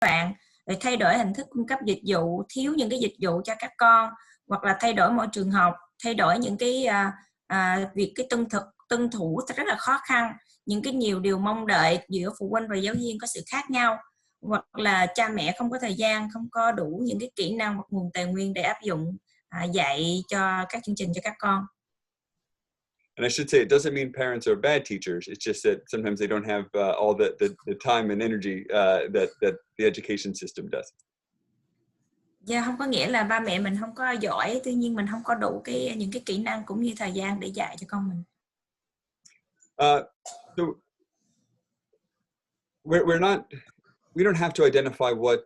bạn, rồi thay đổi hình thức cung cấp dịch vụ, thiếu những cái dịch vụ cho các con, hoặc là thay đổi môi trường học, thay đổi những cái việc cái tuân thủ rất là khó khăn, những cái nhiều điều mong đợi giữa phụ huynh và giáo viên có sự khác nhau, hoặc là cha mẹ không có thời gian, không có đủ những cái kỹ năng hoặc nguồn tài nguyên để áp dụng dạy cho các chương trình cho các con. And I should say, it doesn't mean parents are bad teachers. It's just that sometimes they don't have all the time and energy that the education system does. Yeah, không có nghĩa là ba mẹ mình không có giỏi, tuy nhiên mình không có đủ những cái kỹ năng cũng như thời gian để dạy cho con mình. So we don't have to identify what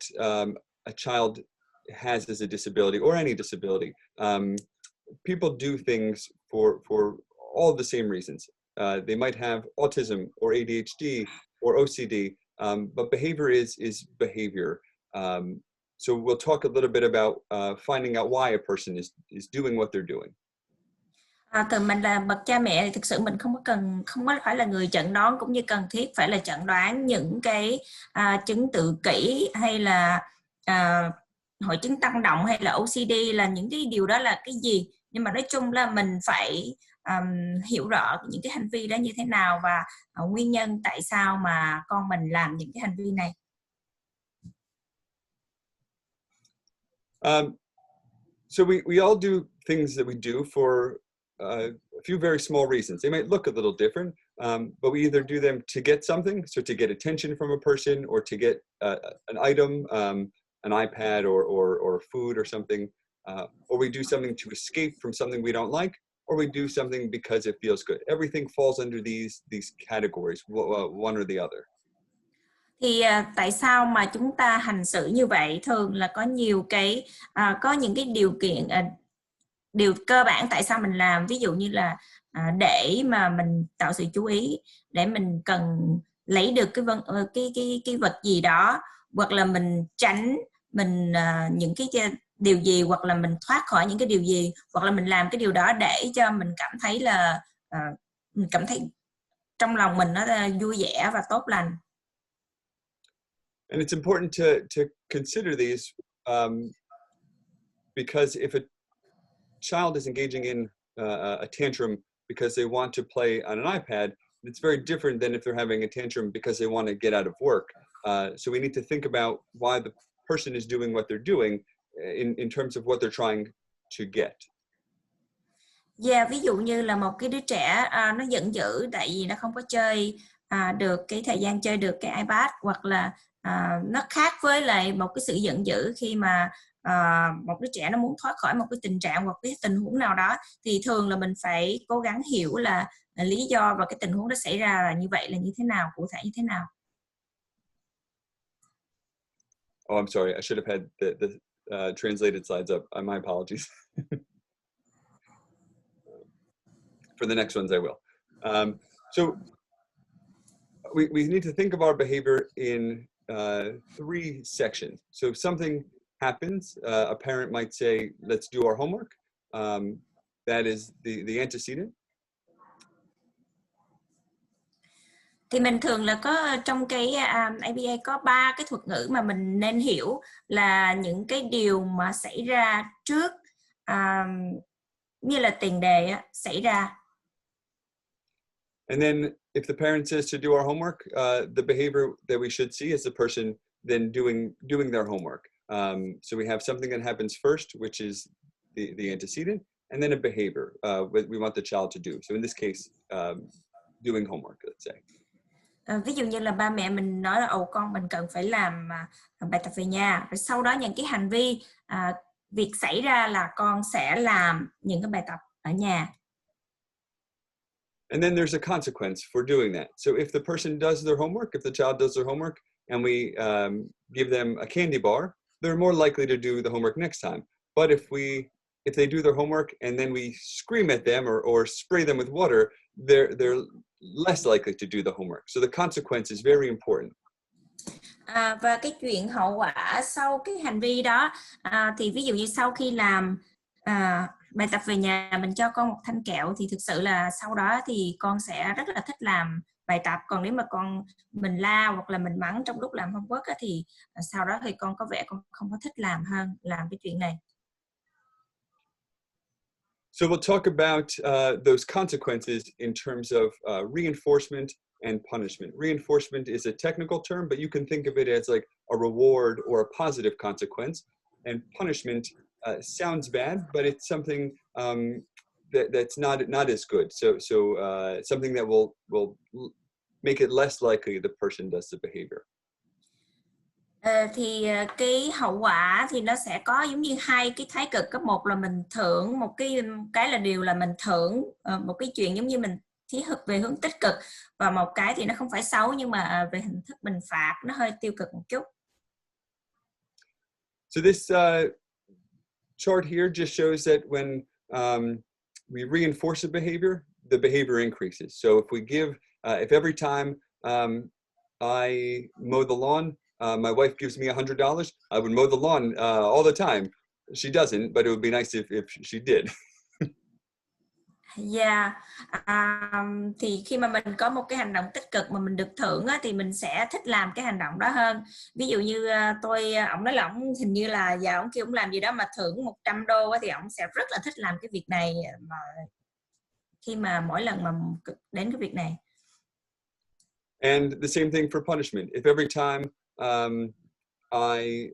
a child has as a disability or any disability. People do things for all the same reasons. They might have autism or ADHD or OCD, but behavior is behavior. So we'll talk a little bit about finding out why a person is doing what they're doing. Từ mình là bậc cha mẹ thì thực sự mình không có phải là người chẩn đoán, cũng như cần thiết phải là chẩn đoán những cái chứng tự kỷ hay là hội chứng tăng động hay là OCD, là những cái điều đó là cái gì. Nhưng mà nói chung là mình phải hiểu rõ những cái hành vi đó như thế nào và nguyên nhân tại sao mà con mình làm những cái hành vi này. So we all do things that we do for a few very small reasons. They might look a little different, but we either do them to get something, so to get attention from a person, or to get an item, an iPad or food or something, or we do something to escape from something we don't like, or we do something because it feels good. Everything falls under these categories, one or the other. Thì tại sao mà chúng ta hành xử như vậy? Thường là có nhiều cái có những cái điều kiện, điều cơ bản tại sao mình làm, ví dụ như là để mà mình tạo sự chú ý, để mình cần lấy được cái vật gì đó, hoặc là mình tránh những cái điều gì, hoặc là mình thoát khỏi những cái điều gì, hoặc là mình làm cái điều đó để cho mình cảm thấy là mình cảm thấy trong lòng mình nó vui vẻ và tốt lành. And it's important to consider these because if a child is engaging in a tantrum because they want to play on an iPad, it's very different than if they're having a tantrum because they want to get out of work. So we need to think about why the person is doing what they're doing in terms of what they're trying to get. Yeah, ví dụ như là một cái đứa trẻ nó giận dữ tại vì nó không có chơi được cái thời gian chơi được cái iPad, hoặc là nó khác với lại một cái sự giận dữ khi mà một đứa trẻ nó muốn thoát khỏi một cái tình trạng hoặc cái tình huống nào đó, thì thường là mình phải cố gắng hiểu là lý do và cái tình huống đó xảy ra là như vậy là như thế nào, cụ thể như thế nào. Oh, I'm sorry. I should have had the translated slides up. My apologies. For the next ones, I will. So we need to think of our behavior in 3 sections. So if something happens, a parent might say, let's do our homework. That is the antecedent. Thì mình thường là có trong cái ABA có 3 cái thuật ngữ mà mình nên hiểu, là những cái điều mà xảy ra trước, như là tiền đề xảy ra. And then if the parent says to do our homework, the behavior that we should see is the person then doing their homework. So we have something that happens first, which is the antecedent, and then a behavior we want the child to do. So in this case, doing homework, let's say. Ví dụ như là ba mẹ mình nói là con mình cần phải làm bài tập về nhà, rồi sau đó những cái hành vi việc xảy ra là con sẽ làm những cái bài tập ở nhà. And then there's a consequence for doing that. So if the person does their homework, if the child does their homework, and we give them a candy bar, they're more likely to do the homework next time. But if they do their homework and then we scream at them or spray them with water, they're less likely to do the homework. So the consequence is very important. Và cái chuyện hậu quả sau cái hành vi đó, thì ví dụ như sau khi làm bài tập về nhà mình cho con một thanh kẹo, thì thực sự là sau đó thì con sẽ rất là thích làm bài tập. Còn nếu mà mình la hoặc là mình mắng trong lúc làm homework á, thì sau đó thì con có vẻ con không có thích làm cái chuyện này. So we'll talk about those consequences in terms of reinforcement and punishment. Reinforcement is a technical term, but you can think of it as like a reward or a positive consequence. And punishment sounds bad, but it's something that's not as good. So something that will make it less likely the person does the behavior. Thì cái hậu quả thì nó sẽ có giống như hai cái thái cực. Có một là mình thưởng, một cái là điều là mình thưởng một cái chuyện giống như mình thí thực về hướng tích cực, và một cái thì nó không phải xấu nhưng mà về hình thức mình phạt nó hơi tiêu cực một chút. So this chart here just shows that when we reinforce a behavior, the behavior increases. So if we give, if every time I mow the lawn, my wife gives me $100, I would mow the lawn all the time. She doesn't, but it would be nice if she did. Yeah. Thì khi mà mình có một cái hành động tích cực mà mình được thưởng á, thì mình sẽ thích làm cái hành động đó hơn. Ví dụ như ổng nói là ổng hình như là giờ ổng kêu ổng làm gì đó mà thưởng $100 á, thì ổng sẽ rất là thích làm cái việc này mà khi mà mỗi lần mà đến cái việc này. And the same thing for punishment. If every time I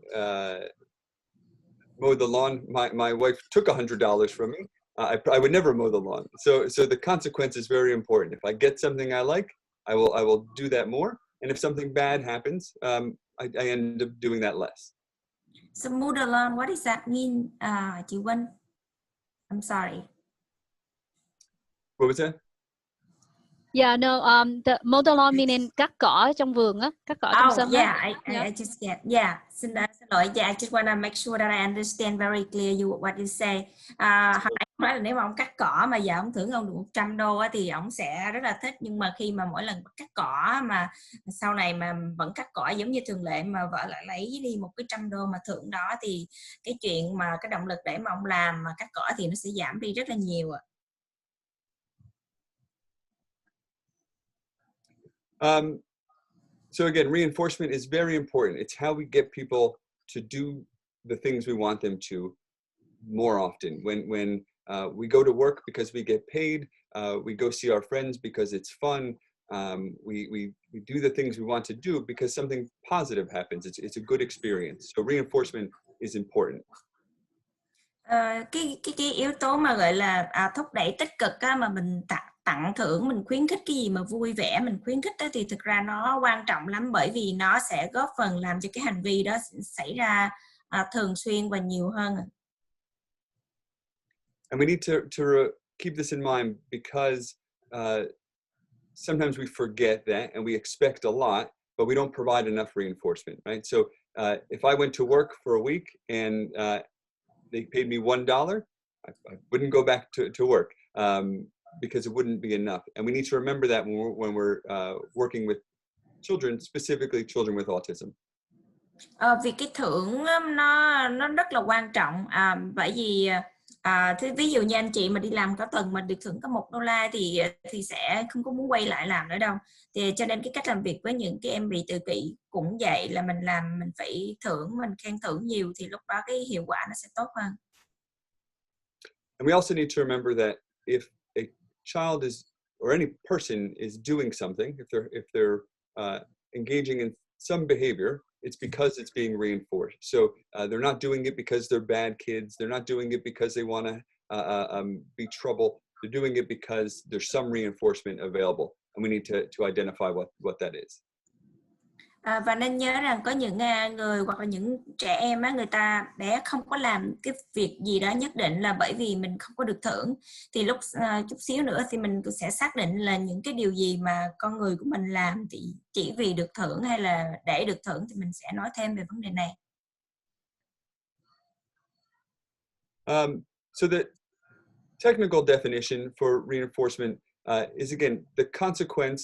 mowed the lawn, my wife took $100 from me, I would never mow the lawn. So the consequence is very important. If I get something I like, I will do that more. And if something bad happens, I end up doing that less. So mow the lawn, what does that mean? Chị Vân? I'm sorry. What was that? Yeah, no, the mow the lawn meaning cắt cỏ trong vườn á, cắt cỏ trong sân á. Yeah, I just get, yeah, xin lỗi, yeah, I just wanna make sure that I understand very clear what you say. Hồi nãy nói là nếu mà ông cắt cỏ mà giờ ông thưởng ông được $100 á, thì ông sẽ rất là thích, nhưng mà khi mà mỗi lần cắt cỏ mà sau này mà vẫn cắt cỏ giống như thường lệ mà vợ lại lấy đi một cái $100 mà thưởng đó, thì cái chuyện mà cái động lực để mà ông làm mà cắt cỏ thì nó sẽ giảm đi rất là nhiều ạ. So again, reinforcement is very important. It's how we get people to do the things we want them to more often. When we go to work because we get paid, we go see our friends because it's fun. We do the things we want to do because something positive happens. It's a good experience. So reinforcement is important. Cái yếu tố mà gọi là thúc đẩy tích cực á, mà mình tặng thưởng, mình khuyến khích cái gì mà vui vẻ, mình khuyến khích đó, thì thực ra nó quan trọng lắm, bởi vì nó sẽ góp phần làm cho cái hành vi đó xảy ra thường xuyên và nhiều hơn. And we need to keep this in mind because sometimes we forget that and we expect a lot, but we don't provide enough reinforcement, right? So if I went to work for a week and they paid me $1, I wouldn't go back to work because it wouldn't be enough. And we need to remember that when we're working with children, specifically children with autism. Vì cái thưởng nó rất là quan trọng, bởi vì ví dụ như anh chị mà đi làm cả tuần mà được thưởng có $1 thì sẽ không có muốn quay lại làm nữa đâu. Thì cho nên cái cách làm việc với những cái em bị tự kỷ cũng vậy, là mình phải thưởng, mình khen thưởng nhiều thì lúc đó cái hiệu quả nó sẽ tốt hơn. And we also need to remember that if a child is, or any person is doing something, if they're engaging in some behavior, it's because it's being reinforced. So they're not doing it because they're bad kids. They're not doing it because they want to be trouble. They're doing it because there's some reinforcement available, and we need to identify what that is. Và nên nhớ rằng có những người hoặc là những trẻ em á, người ta bé không có làm cái việc gì đó nhất định là bởi vì mình không có được thưởng. Thì lúc chút xíu nữa thì mình sẽ xác định là những cái điều gì mà con người của mình làm thì chỉ vì được thưởng hay là để được thưởng, thì mình sẽ nói thêm về vấn đề này. So the technical definition for reinforcement is, again, the consequence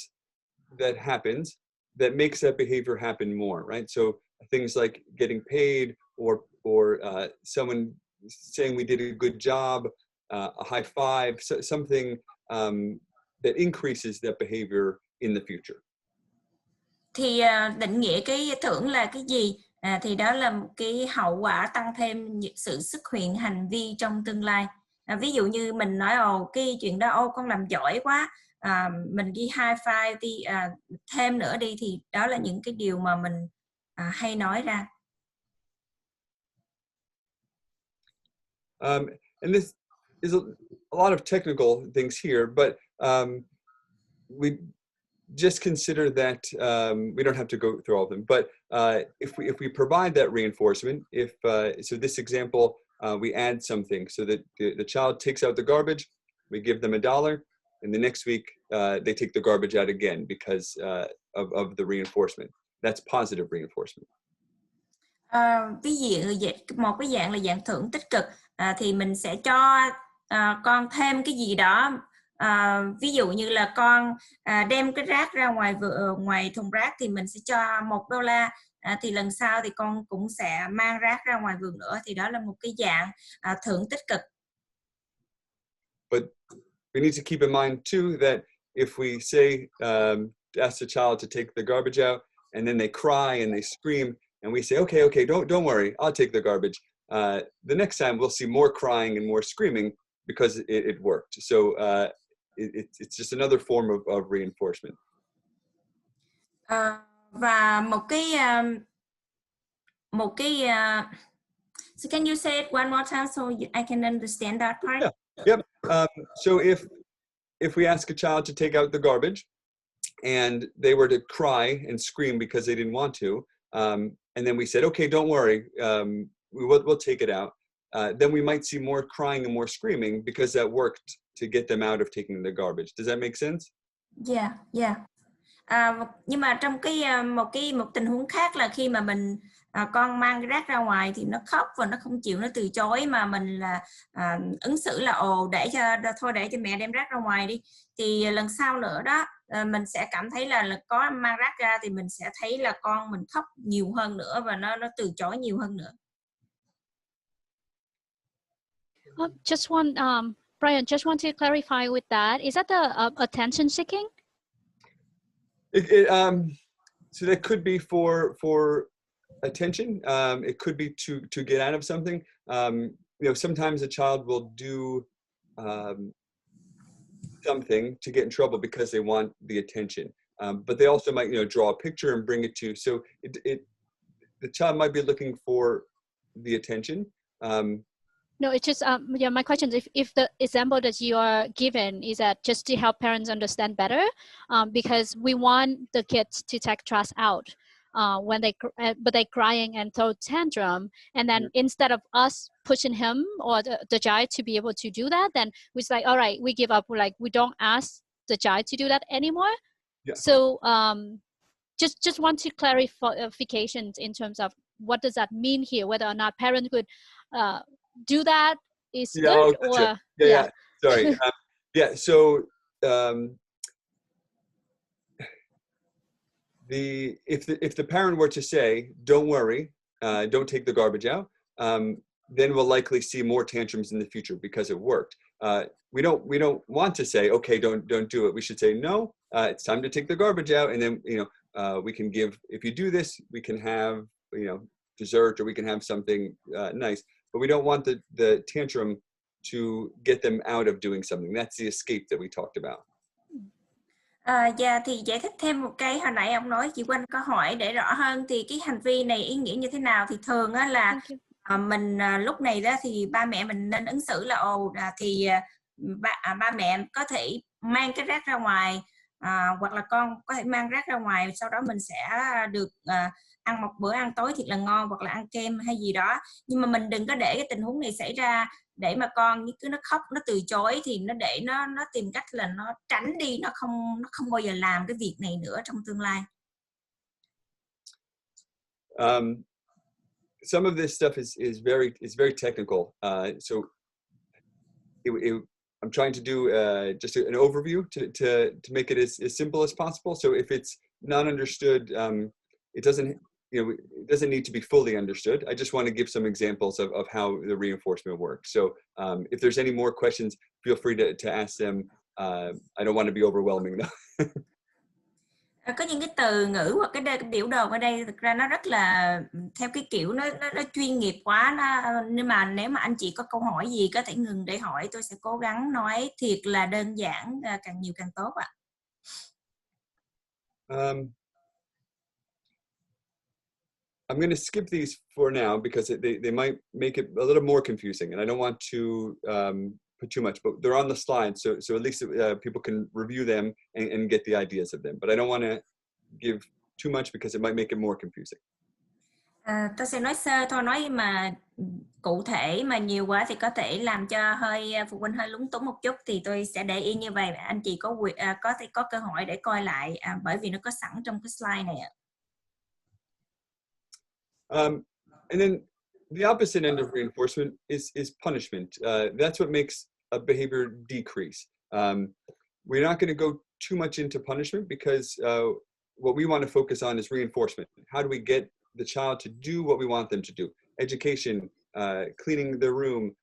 that happens that makes that behavior happen more, right? So things like getting paid or someone saying we did a good job, a high five, something that increases that behavior in the future. Thì định nghĩa cái thưởng là cái gì? Thì đó là một cái hậu quả tăng thêm sự xuất hiện hành vi trong tương lai. Ví dụ như mình nói cái chuyện đó con làm giỏi quá, mình ghi high five đi, thêm nữa đi, thì đó là những cái điều mà mình hay nói ra. And this is a lot of technical things here, but we just consider that we don't have to go through all of them. But if we provide that reinforcement, so this example, we add something so that the child takes out the garbage, we give them $1, and the next week they take the garbage out again because of the reinforcement. That's positive reinforcement. Ví dụ một cái dạng là dạng thưởng tích cực, thì mình sẽ cho con thêm cái gì đó. Ví dụ như là con đem cái rác ra ngoài thùng rác thì mình sẽ cho $1, thì lần sau thì con cũng sẽ mang rác ra ngoài vườn nữa, thì đó là một cái dạng thưởng tích cực. But we need to keep in mind too that if we say ask the child to take the garbage out and then they cry and they scream and we say okay don't worry, I'll take the garbage, the next time we'll see more crying and more screaming because it worked. So it's just another form of reinforcement. Và một cái so can you say it one more time so I can understand that part? Yeah. Yep. So if we ask a child to take out the garbage and they were to cry and scream because they didn't want to, and then we said, okay, don't worry, we'll take it out, then we might see more crying and more screaming because that worked to get them out of taking the garbage. Does that make sense? Yeah. Nhưng mà trong một tình huống khác là khi mà mình con mang cái rác ra ngoài thì nó khóc và nó không chịu, nó từ chối, mà mình là ứng xử là để cho mẹ đem rác ra ngoài đi, thì lần sau nữa đó mình sẽ cảm thấy là có mang rác ra thì mình sẽ thấy là con mình khóc nhiều hơn nữa và nó từ chối nhiều hơn nữa. Brian, just want to clarify with that. Is that the attention seeking? So that could be for attention. It could be to get out of something. Sometimes a child will do something to get in trouble because they want the attention. But they also might, draw a picture and bring it to. So the child might be looking for the attention. No, it's just my question is if the example that you are given is that just to help parents understand better, because we want the kids to take trash out when but they're crying and throw tantrum, and then instead of us pushing him or the child to be able to do that, then we say, all right, we give up. We don't ask the child to do that anymore. Yeah. So just want to clarifications in terms of what does that mean here, whether or not parents could do that is good or yeah. Sorry. So if the parent were to say, don't worry, don't take the garbage out, then we'll likely see more tantrums in the future because it worked. We don't want to say, okay, don't do it. We should say, no, it's time to take the garbage out, and then we can give, if you do this, we can have dessert, or we can have something nice. But we don't want the tantrum to get them out of doing something. That's the escape that we talked about. Thì giải thích thêm một cái, hồi nãy ông nói chị Quanh có hỏi để rõ hơn, thì cái hành vi này ý nghĩa như thế nào, thì thường á là mình lúc này đó thì ba mẹ mình nên ứng xử là thì ba mẹ có thể mang cái rác ra ngoài, hoặc là con có thể mang rác ra ngoài, sau đó mình sẽ được ăn một bữa ăn tối thiệt là ngon, hoặc là ăn kem hay gì đó. Nhưng mà mình đừng có để cái tình huống này xảy ra để mà con cứ nó khóc, nó từ chối, thì nó để nó tìm cách là nó tránh đi, nó không bao giờ làm cái việc này nữa trong tương lai. Some of this stuff is very technical. So I'm trying to do just an overview to make it as simple as possible. So if it's not understood, it doesn't need to be fully understood. I just want to give some examples of how the reinforcement works. So if there's any more questions, feel free to ask them. I don't want to be overwhelming though. Có những cái từ ngữ hoặc cái biểu đồ ở đây thực ra nó rất là theo cái kiểu nó chuyên nghiệp quá, nhưng mà nếu mà anh chị có câu hỏi gì có thể ngừng để hỏi, tôi sẽ cố gắng nói thiệt là đơn giản, càng nhiều càng tốt ạ. I'm going to skip these for now because they might make it a little more confusing, and I don't want to put too much, but they're on the slide, so at least people can review them and get the ideas of them. But I don't want to give too much because it might make it more confusing. Tôi sẽ nói sơ thôi, nói mà cụ thể mà nhiều quá thì có thể làm cho phụ huynh hơi lúng túng một chút, thì tôi sẽ để yên như vậy. Anh chị có thể có cơ hội để coi lại, bởi vì nó có sẵn trong cái slide này ạ. And then the opposite end of reinforcement is punishment. That's what makes a behavior decrease. We're not going to go too much into punishment because what we want to focus on is reinforcement. How do we get the child to do what we want them to do? Education, cleaning their room,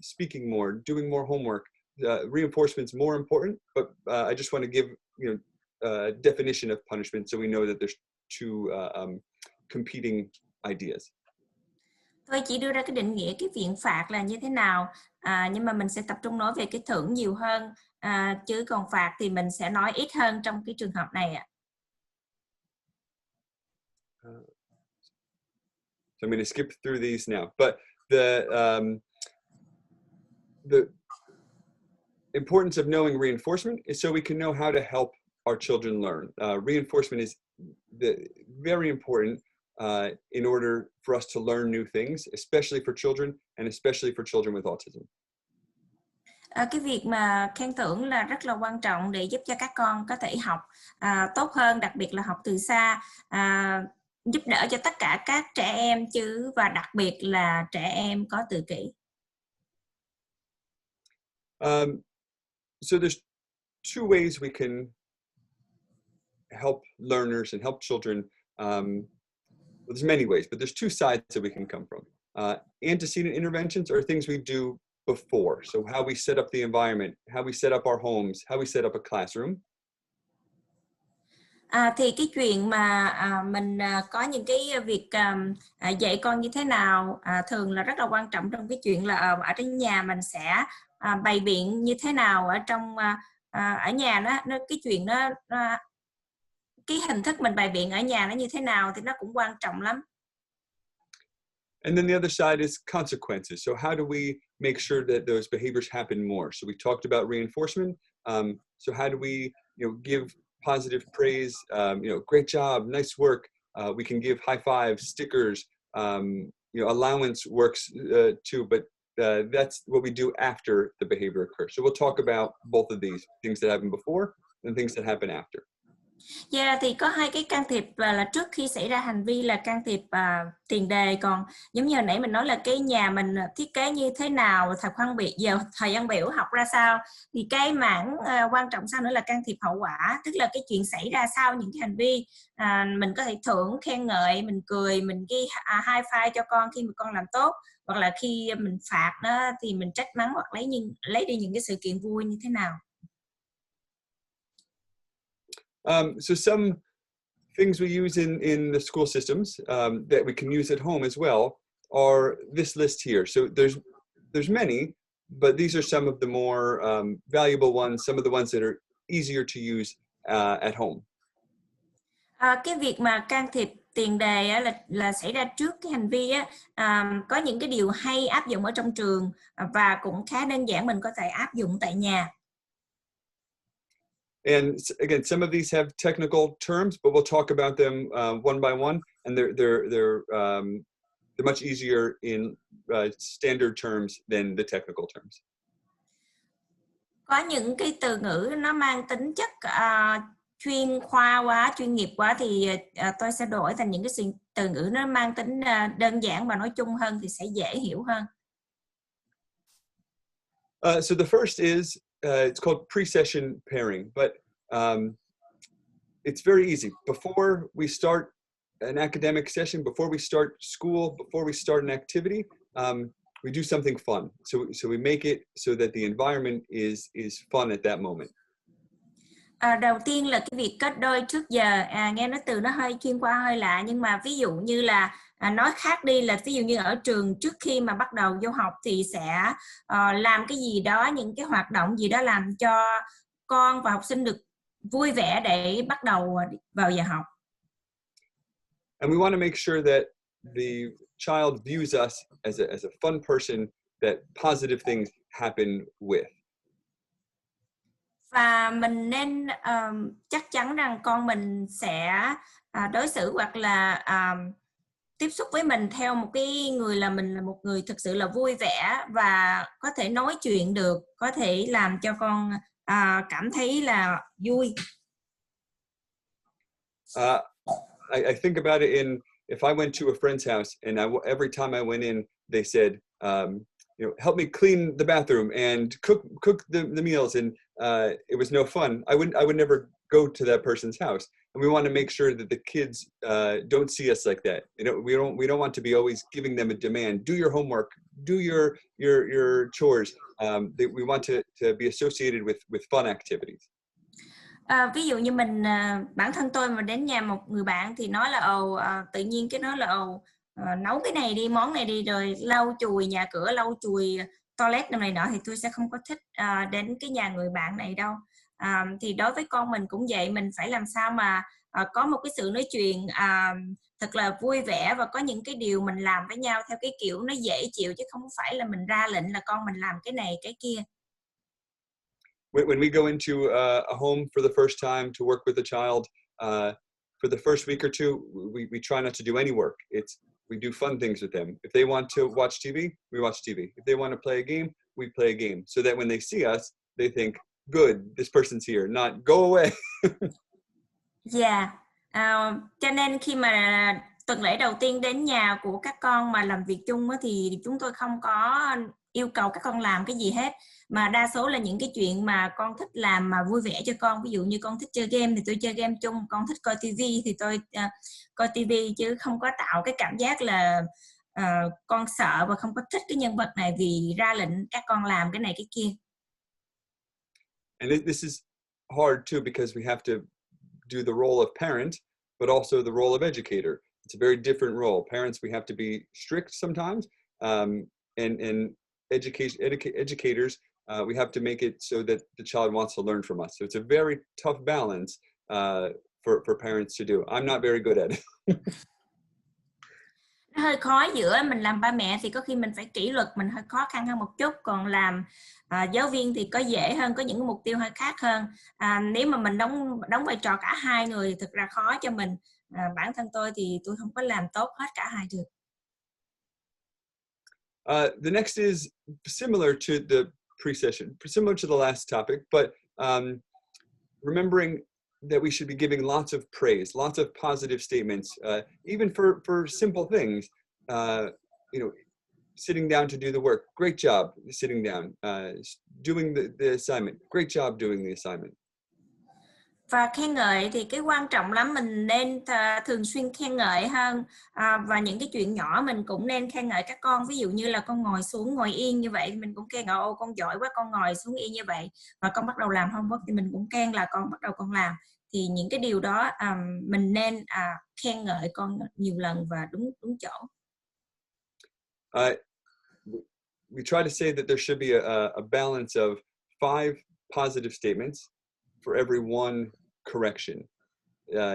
speaking more, doing more homework. Reinforcement's more important, but I just want to give a definition of punishment so we know that there's two competing ideas. Tôi chỉ đưa ra cái định nghĩa cái viện phạt là như thế nào, nhưng mà mình sẽ tập trung nói về cái thưởng nhiều hơn, chứ còn phạt thì mình sẽ nói ít hơn trong cái trường hợp này ạ. So I'm going to skip through these now, but the importance of knowing reinforcement is so we can know how to help our children learn. Reinforcement is very important in order for us to learn new things, especially for children and especially for children with autism. Cái việc mà khen thưởng là rất là quan trọng để giúp cho các con có thể học tốt hơn, đặc biệt là học từ xa, giúp đỡ cho tất cả các trẻ em và đặc biệt là trẻ em có tự kỷ. So there's two ways we can help learners and help children. Well, there's many ways, but there's two sides that we can come from. Antecedent interventions are things we do before. So how we set up the environment, how we set up our homes, how we set up a classroom. Thì cái chuyện mà mình có những cái việc dạy con như thế nào thường là rất là quan trọng trong cái chuyện là ở trên nhà mình sẽ bày biện như thế nào ở trong ở nhà, nó cái chuyện đó, cái hình thức mình bày biện ở nhà nó như thế nào thì nó cũng quan trọng lắm. And then the other side is consequences. So how do we make sure that those behaviors happen more? So we talked about reinforcement. So how do we, give positive praise? Great job, nice work. We can give high fives, stickers. Allowance works too, but that's what we do after the behavior occurs. So we'll talk about both of these, things that happen before and things that happen after. Thì có hai cái can thiệp là trước khi xảy ra hành vi là can thiệp tiền đề, còn giống như hồi nãy mình nói là cái nhà mình thiết kế như thế nào, thời gian biểu học ra sao, thì cái mảng quan trọng sau nữa là can thiệp hậu quả, tức là cái chuyện xảy ra sau những cái hành vi. Mình có thể thưởng, khen ngợi, mình cười, mình ghi high five cho con khi mà con làm tốt, hoặc là khi mình phạt nó thì mình trách mắng hoặc lấy đi những cái sự kiện vui như thế nào. So some things we use in the school systems that we can use at home as well are this list here. So there's many, but these are some of the more valuable ones, some of the ones that are easier to use at home. Cái việc mà can thiệp tiền đề là xảy ra trước cái hành vi có những cái điều hay áp dụng ở trong trường và cũng khá đơn giản mình có thể áp dụng tại nhà. And again, some of these have technical terms, but we'll talk about them one by one, and they're much easier in standard terms than the technical terms. Có những cái từ ngữ nó mang tính chất chuyên khoa quá, chuyên nghiệp quá thì tôi sẽ đổi thành những cái từ ngữ nó mang tính đơn giản và nói chung hơn thì sẽ dễ hiểu hơn. So the first is it's called pre-session pairing, but it's very easy. Before we start an academic session, before we start school, before we start an activity, we do something fun. So we make it so that the environment is fun at that moment. Đầu tiên là cái việc kết đôi trước giờ, nghe nói từ nó hơi chuyên qua hơi lạ, nhưng mà ví dụ như là nói khác đi là ví dụ như ở trường trước khi mà bắt đầu vô học thì sẽ làm cái gì đó, những cái hoạt động gì đó làm cho con và học sinh được vui vẻ để bắt đầu vào giờ học. And we want to make sure that the child views us as a fun person that positive things happen with. Và mình nên chắc chắn rằng con mình sẽ đối xử hoặc là tiếp xúc với mình theo một cái người là mình là một người thực sự là vui vẻ và có thể nói chuyện được, có thể làm cho con cảm thấy là vui. I think about it in, if I went to a friend's house and every time I went in, they said, help me clean the bathroom and cook the meals, and it was no fun. I would never go to that person's house. And we want to make sure that the kids don't see us like that. We don't want to be always giving them a demand. Do your homework. Do your chores. We want to be associated with fun activities. Ví dụ như mình bản thân tôi mà đến nhà một người bạn thì nói là tự nhiên cái nói là nấu cái này đi, món này đi, rồi lau chùi nhà cửa, lau chùi toilet này nọ, thì tôi sẽ không có thích đến cái nhà người bạn này đâu. Thì đối với con mình cũng vậy, mình phải làm sao mà có một cái sự nói chuyện thật là vui vẻ và có những cái điều mình làm với nhau theo cái kiểu nó dễ chịu, chứ không phải là mình ra lệnh là con mình làm cái này cái kia. When we go into a home for the first time to work with a child, for the first week or two, we try not to do any work. We do fun things with them. If they want to watch TV, we watch TV. If they want to play a game, we play a game. So that when they see us, they think, good, this person's here, not go away. Yeah. Cho nên khi mà tuần lễ đầu tiên đến nhà của các con mà làm việc chung thì chúng tôi không có yêu cầu các con làm cái gì hết, mà đa số là những cái chuyện mà con thích làm mà vui vẻ cho con. Ví dụ như con thích chơi game thì tôi chơi game chung, con thích coi tivi thì tôi coi tivi, chứ không có tạo cái cảm giác là con sợ và không có thích cái nhân vật này vì ra lệnh các con làm cái này cái kia. And this is hard too, because we have to do the role of parent, but also the role of educator. It's a very different role. Parents, we have to be strict sometimes, and educators, we have to make it so that the child wants to learn from us. So it's a very tough balance for parents to do. I'm not very good at it. Nó hơi khó giữa mình làm ba mẹ thì có khi mình phải kỷ luật, mình hơi khó khăn hơn một chút, còn làm giáo viên thì có dễ hơn, có những mục tiêu hơi khác hơn. Nếu mà mình đóng vai trò cả hai người thì thực ra khó cho mình. Bản thân tôi thì tôi không có làm tốt hết cả hai được. The next is similar to the pre-session, similar to the last topic, but remembering that we should be giving lots of praise, lots of positive statements, even for simple things. Sitting down to do the work, great job sitting down. Doing the assignment, great job doing the assignment. Và khen ngợi thì cái quan trọng lắm, mình nên thường xuyên khen ngợi hơn, và những cái chuyện nhỏ mình cũng nên khen ngợi các con. Ví dụ như là con ngồi xuống, ngồi yên như vậy mình cũng khen ngợi, con giỏi quá, con ngồi xuống yên như vậy. Và con bắt đầu làm homework thì mình cũng khen là con bắt đầu con làm. Thì những cái điều đó mình nên khen ngợi con nhiều lần và đúng chỗ. We try to say that there should be a balance of 5 positive statements for every one correction.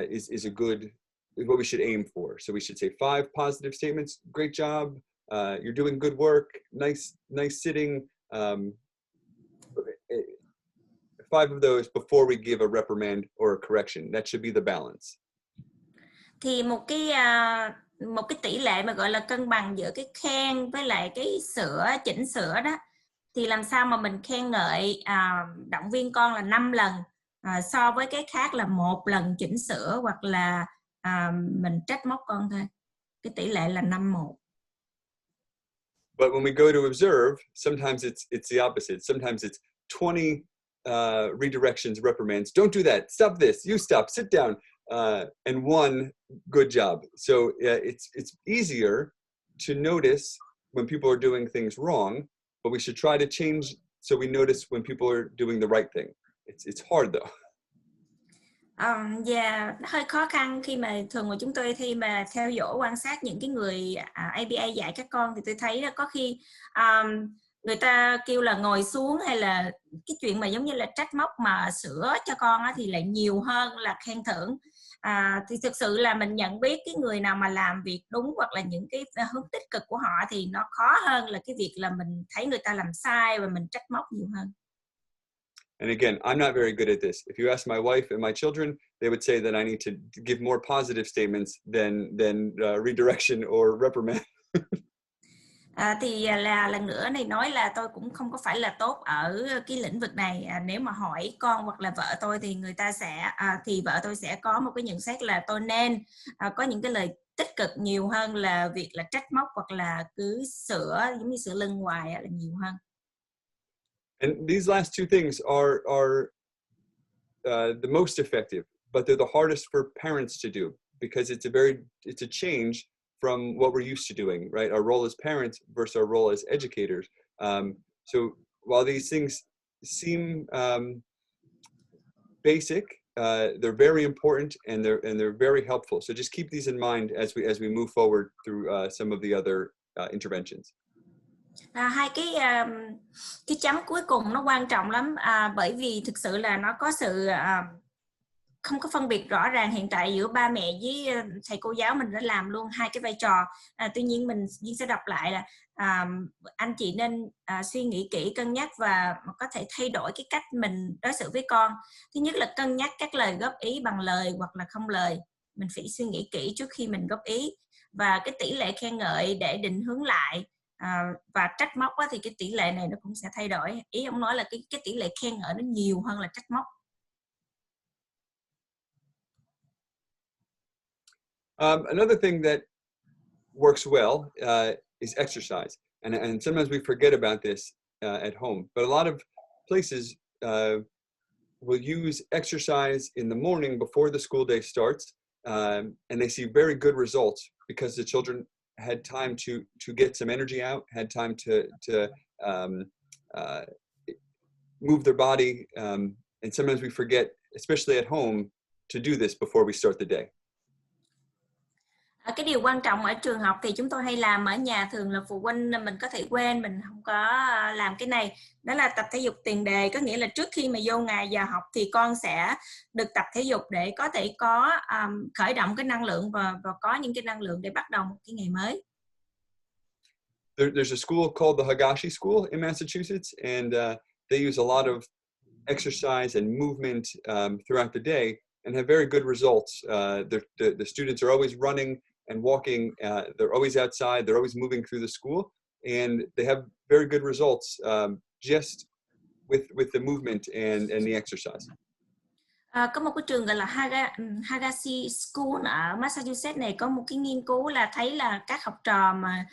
Is what we should aim for. So we should say 5 positive statements. Great job. You're doing good work. Nice sitting. 5 of those before we give a reprimand or a correction. That should be the balance. Thì một cái tỷ lệ mà gọi là cân bằng giữa cái khen với lại cái chỉnh sửa đó, thì làm sao mà mình khen ngợi động viên con là 5 lần, so với cái khác là 1 lần chỉnh sửa hoặc là mình trách móc con thôi. Cái tỷ lệ là 5-1. But when we go to observe, sometimes it's the opposite. Sometimes it's 20 redirections, reprimands. Don't do that. Stop this. You stop. Sit down. And 1 good job. So it's easier to notice when people are doing things wrong, but we should try to change so we notice when people are doing the right thing. It's hard though. Và nó hơi khó khăn khi mà thường mà chúng tôi khi mà theo dõi quan sát những cái người ABA dạy các con thì tôi thấy là có khi người ta kêu là ngồi xuống, hay là cái chuyện mà giống như là trách móc mà sửa cho con thì lại nhiều hơn là khen thưởng. Thì thực sự là mình nhận biết cái người nào mà làm việc đúng hoặc là những cái hướng tích cực của họ thì nó khó hơn là cái việc là mình thấy người ta làm sai và mình trách móc nhiều hơn. And again, I'm not very good at this. If you ask my wife and my children, they would say that I need to give more positive statements than redirection or reprimand. Thì là lần nữa này nói là tôi cũng không có phải là tốt ở cái lĩnh vực này. Nếu mà hỏi con hoặc là vợ tôi thì người ta sẽ thì vợ tôi sẽ có một cái nhận xét là tôi nên có những cái lời tích cực nhiều hơn là việc là trách móc hoặc là cứ sửa, giống như sửa lưng hoài là nhiều hơn. And these last two things are the most effective, but they're the hardest for parents to do because it's a change from what we're used to doing, right? Our role as parents versus our role as educators. So while these things seem basic, they're very important and they're very helpful. So just keep these in mind as we move forward through some of the other interventions. Hai cái chấm cuối cùng nó quan trọng lắm, bởi vì thực sự là nó có sự không có phân biệt rõ ràng hiện tại giữa ba mẹ với thầy cô giáo. Mình đã làm luôn hai cái vai trò. Tuy nhiên mình sẽ đọc lại là anh chị nên suy nghĩ kỹ, cân nhắc và có thể thay đổi cái cách mình đối xử với con. Thứ nhất là cân nhắc các lời góp ý bằng lời hoặc là không lời. Mình phải suy nghĩ kỹ trước khi mình góp ý. Và cái tỷ lệ khen ngợi để định hướng lại. Và trách móc thì cái tỷ lệ này nó cũng sẽ thay đổi. Ý ông nói là cái tỷ lệ khen ngợi nó nhiều hơn là trách móc. Another thing that works well is exercise, and sometimes we forget about this at home. But a lot of places will use exercise in the morning before the school day starts, and they see very good results because the children had time to get some energy out, had time to move their body, and sometimes we forget, especially at home, to do this before we start the day. Cái điều quan trọng ở trường học thì chúng tôi hay làm ở nhà, thường là phụ huynh mình có thể quên, mình không có làm cái này. Đó là tập thể dục tiền đề, có nghĩa là trước khi mà vô ngày giờ học thì con sẽ được tập thể dục để có thể có khởi động cái năng lượng và có những cái năng lượng để bắt đầu một cái ngày mới. There's a school called the Higashi School in Massachusetts, and they use a lot of exercise and movement throughout the day and have very good results. The students are always running and walking. They're always outside. They're always moving through the school, and they have very good results just with the movement and the exercise. Có một cái trường gọi là Higashi School ở Massachusetts này, có một cái nghiên cứu là thấy là các học trò mà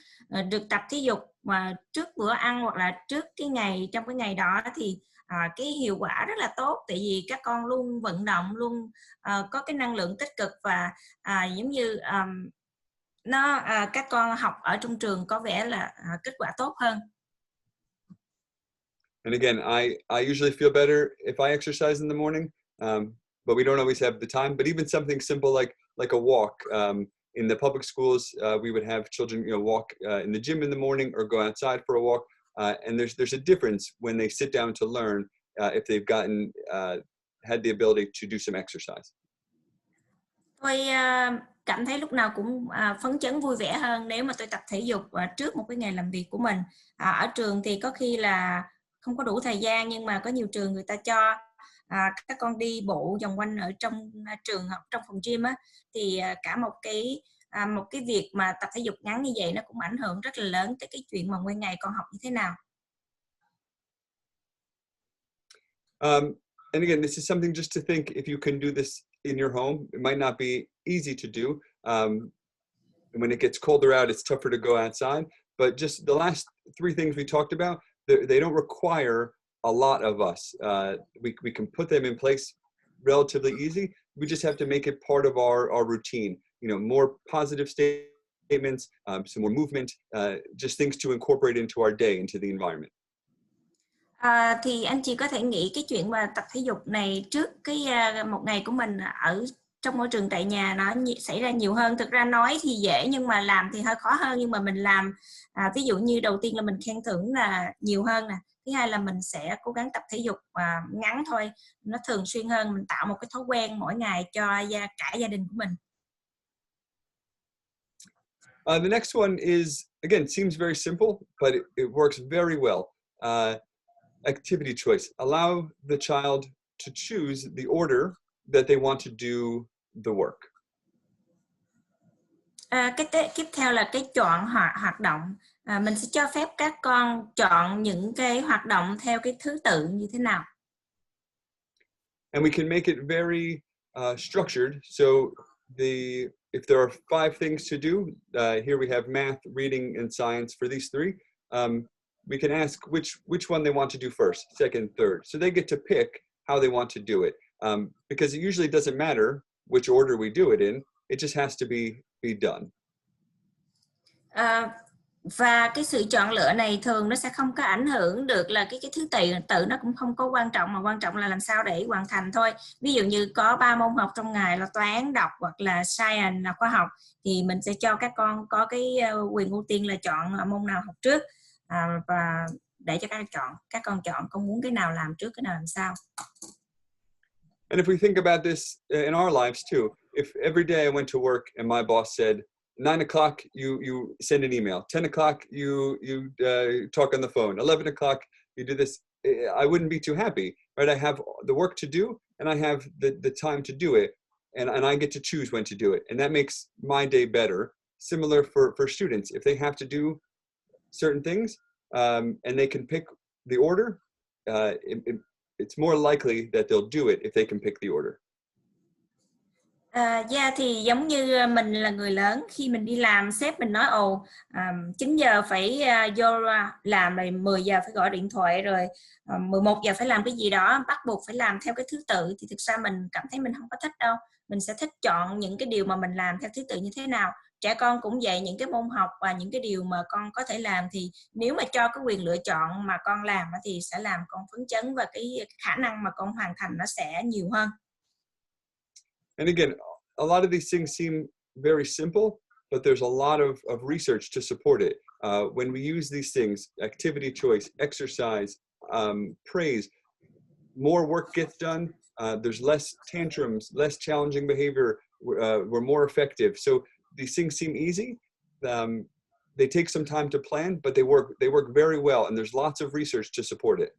được tập thể dục mà trước bữa ăn hoặc là trước cái ngày, trong cái ngày đó thì cái hiệu quả rất là tốt, tại vì các con luôn vận động, luôn có cái năng lượng tích cực và giống như các con học ở trong trường có vẻ là kết quả tốt hơn. And again, I usually feel better if I exercise in the morning, but we don't always have the time. But even something simple like a walk. In the public schools, we would have children, walk in the gym in the morning or go outside for a walk. And there's a difference when they sit down to learn if they've had the ability to do some exercise. Tôi cảm thấy lúc nào cũng phấn chấn, vui vẻ hơn nếu mà tôi tập thể dục trước một cái ngày làm việc của mình. Ở trường thì có khi là không có đủ thời gian, nhưng mà có nhiều trường người ta cho các con đi bộ vòng quanh ở trong trường học, trong phòng gym thì cả một cái việc mà tập thể dục ngắn như vậy nó cũng ảnh hưởng rất là lớn tới cái chuyện mà nguyên ngày con học như thế nào. And again, this is something just to think, if you can do this in your home. It might not be easy to do. When it gets colder out, it's tougher to go outside. But just the last three things we talked about, they don't require a lot of us. We can put them in place relatively easy. We just have to make it part of our routine. More positive statements, some more movement, just things to incorporate into our day, into the environment. Thì anh chị có thể nghĩ cái chuyện mà tập thể dục này trước cái một ngày của mình ở trong môi trường tại nhà nó xảy ra nhiều hơn. Thực ra nói thì dễ nhưng mà làm thì hơi khó hơn, nhưng mà mình làm ví dụ như đầu tiên là mình khen thưởng là nhiều hơn nè, thứ hai là mình sẽ cố gắng tập thể dục ngắn thôi, nó thường xuyên hơn, mình tạo một cái thói quen mỗi ngày cho cả gia đình của mình. The next one is, again, seems very simple, but it works very well. Activity choice. Allow the child to choose the order that they want to do the work. Tiếp theo là cái chọn hoạt động. Mình sẽ cho phép các con chọn những cái hoạt động theo cái thứ tự như thế nào. And we can make it very structured. So if there are 5 things to do, here we have math, reading, and science for these 3. We can ask which one they want to do first, second, third. So they get to pick how they want to do it. Because it usually doesn't matter which order we do it in. It just has to be done. Và cái sự chọn lựa này thường nó sẽ không có ảnh hưởng được là cái thứ tự nó cũng không có quan trọng, mà quan trọng là làm sao để hoàn thành thôi. Ví dụ như có 3 môn học trong ngày là toán, đọc hoặc là science là khoa học, thì mình sẽ cho các con có cái quyền ưu tiên là chọn môn nào học trước, và để cho các con chọn con muốn cái nào làm trước, cái nào làm sau. And if we think about this in our lives too, if every day I went to work and my boss said, 9 o'clock, you send an email. 10 o'clock, you talk on the phone. 11 o'clock, you do this. I wouldn't be too happy, right? I have the work to do, and I have the time to do it, and I get to choose when to do it, and that makes my day better. Similar for students, if they have to do certain things, and they can pick the order, it's more likely that they'll do it if they can pick the order. Thì giống như mình là người lớn, khi mình đi làm sếp mình nói 9 giờ phải vô làm, rồi 10 giờ phải gọi điện thoại, rồi 11 giờ phải làm cái gì đó, bắt buộc phải làm theo cái thứ tự, thì thực ra mình cảm thấy mình không có thích đâu. Mình sẽ thích chọn những cái điều mà mình làm theo thứ tự như thế nào. Trẻ con cũng vậy, những cái môn học và những cái điều mà con có thể làm, thì nếu mà cho cái quyền lựa chọn mà con làm thì sẽ làm con phấn chấn, và cái khả năng mà con hoàn thành nó sẽ nhiều hơn. And again, a lot of these things seem very simple, but there's a lot of research to support it. When we use these things, activity choice, exercise, praise, more work gets done. There's less tantrums, less challenging behavior. We're more effective. So these things seem easy. They take some time to plan, but they work very well, and there's lots of research to support it.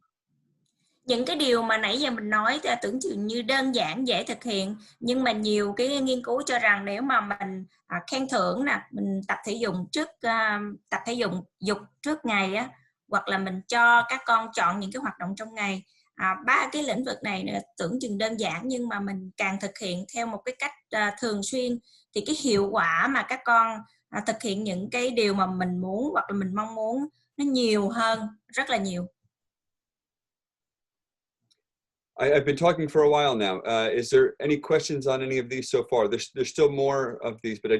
Những cái điều mà nãy giờ mình nói tưởng chừng như đơn giản, dễ thực hiện, nhưng mà nhiều cái nghiên cứu cho rằng nếu mà mình khen thưởng nè, mình tập thể dục trước ngày á, hoặc là mình cho các con chọn những cái hoạt động trong ngày, 3 cái lĩnh vực này tưởng chừng đơn giản, nhưng mà mình càng thực hiện theo một cái cách thường xuyên, thì cái hiệu quả mà các con thực hiện những cái điều mà mình muốn hoặc là mình mong muốn nó nhiều hơn, rất là nhiều. I've been talking for a while now. Is there any questions on any of these so far? There's still more of these, but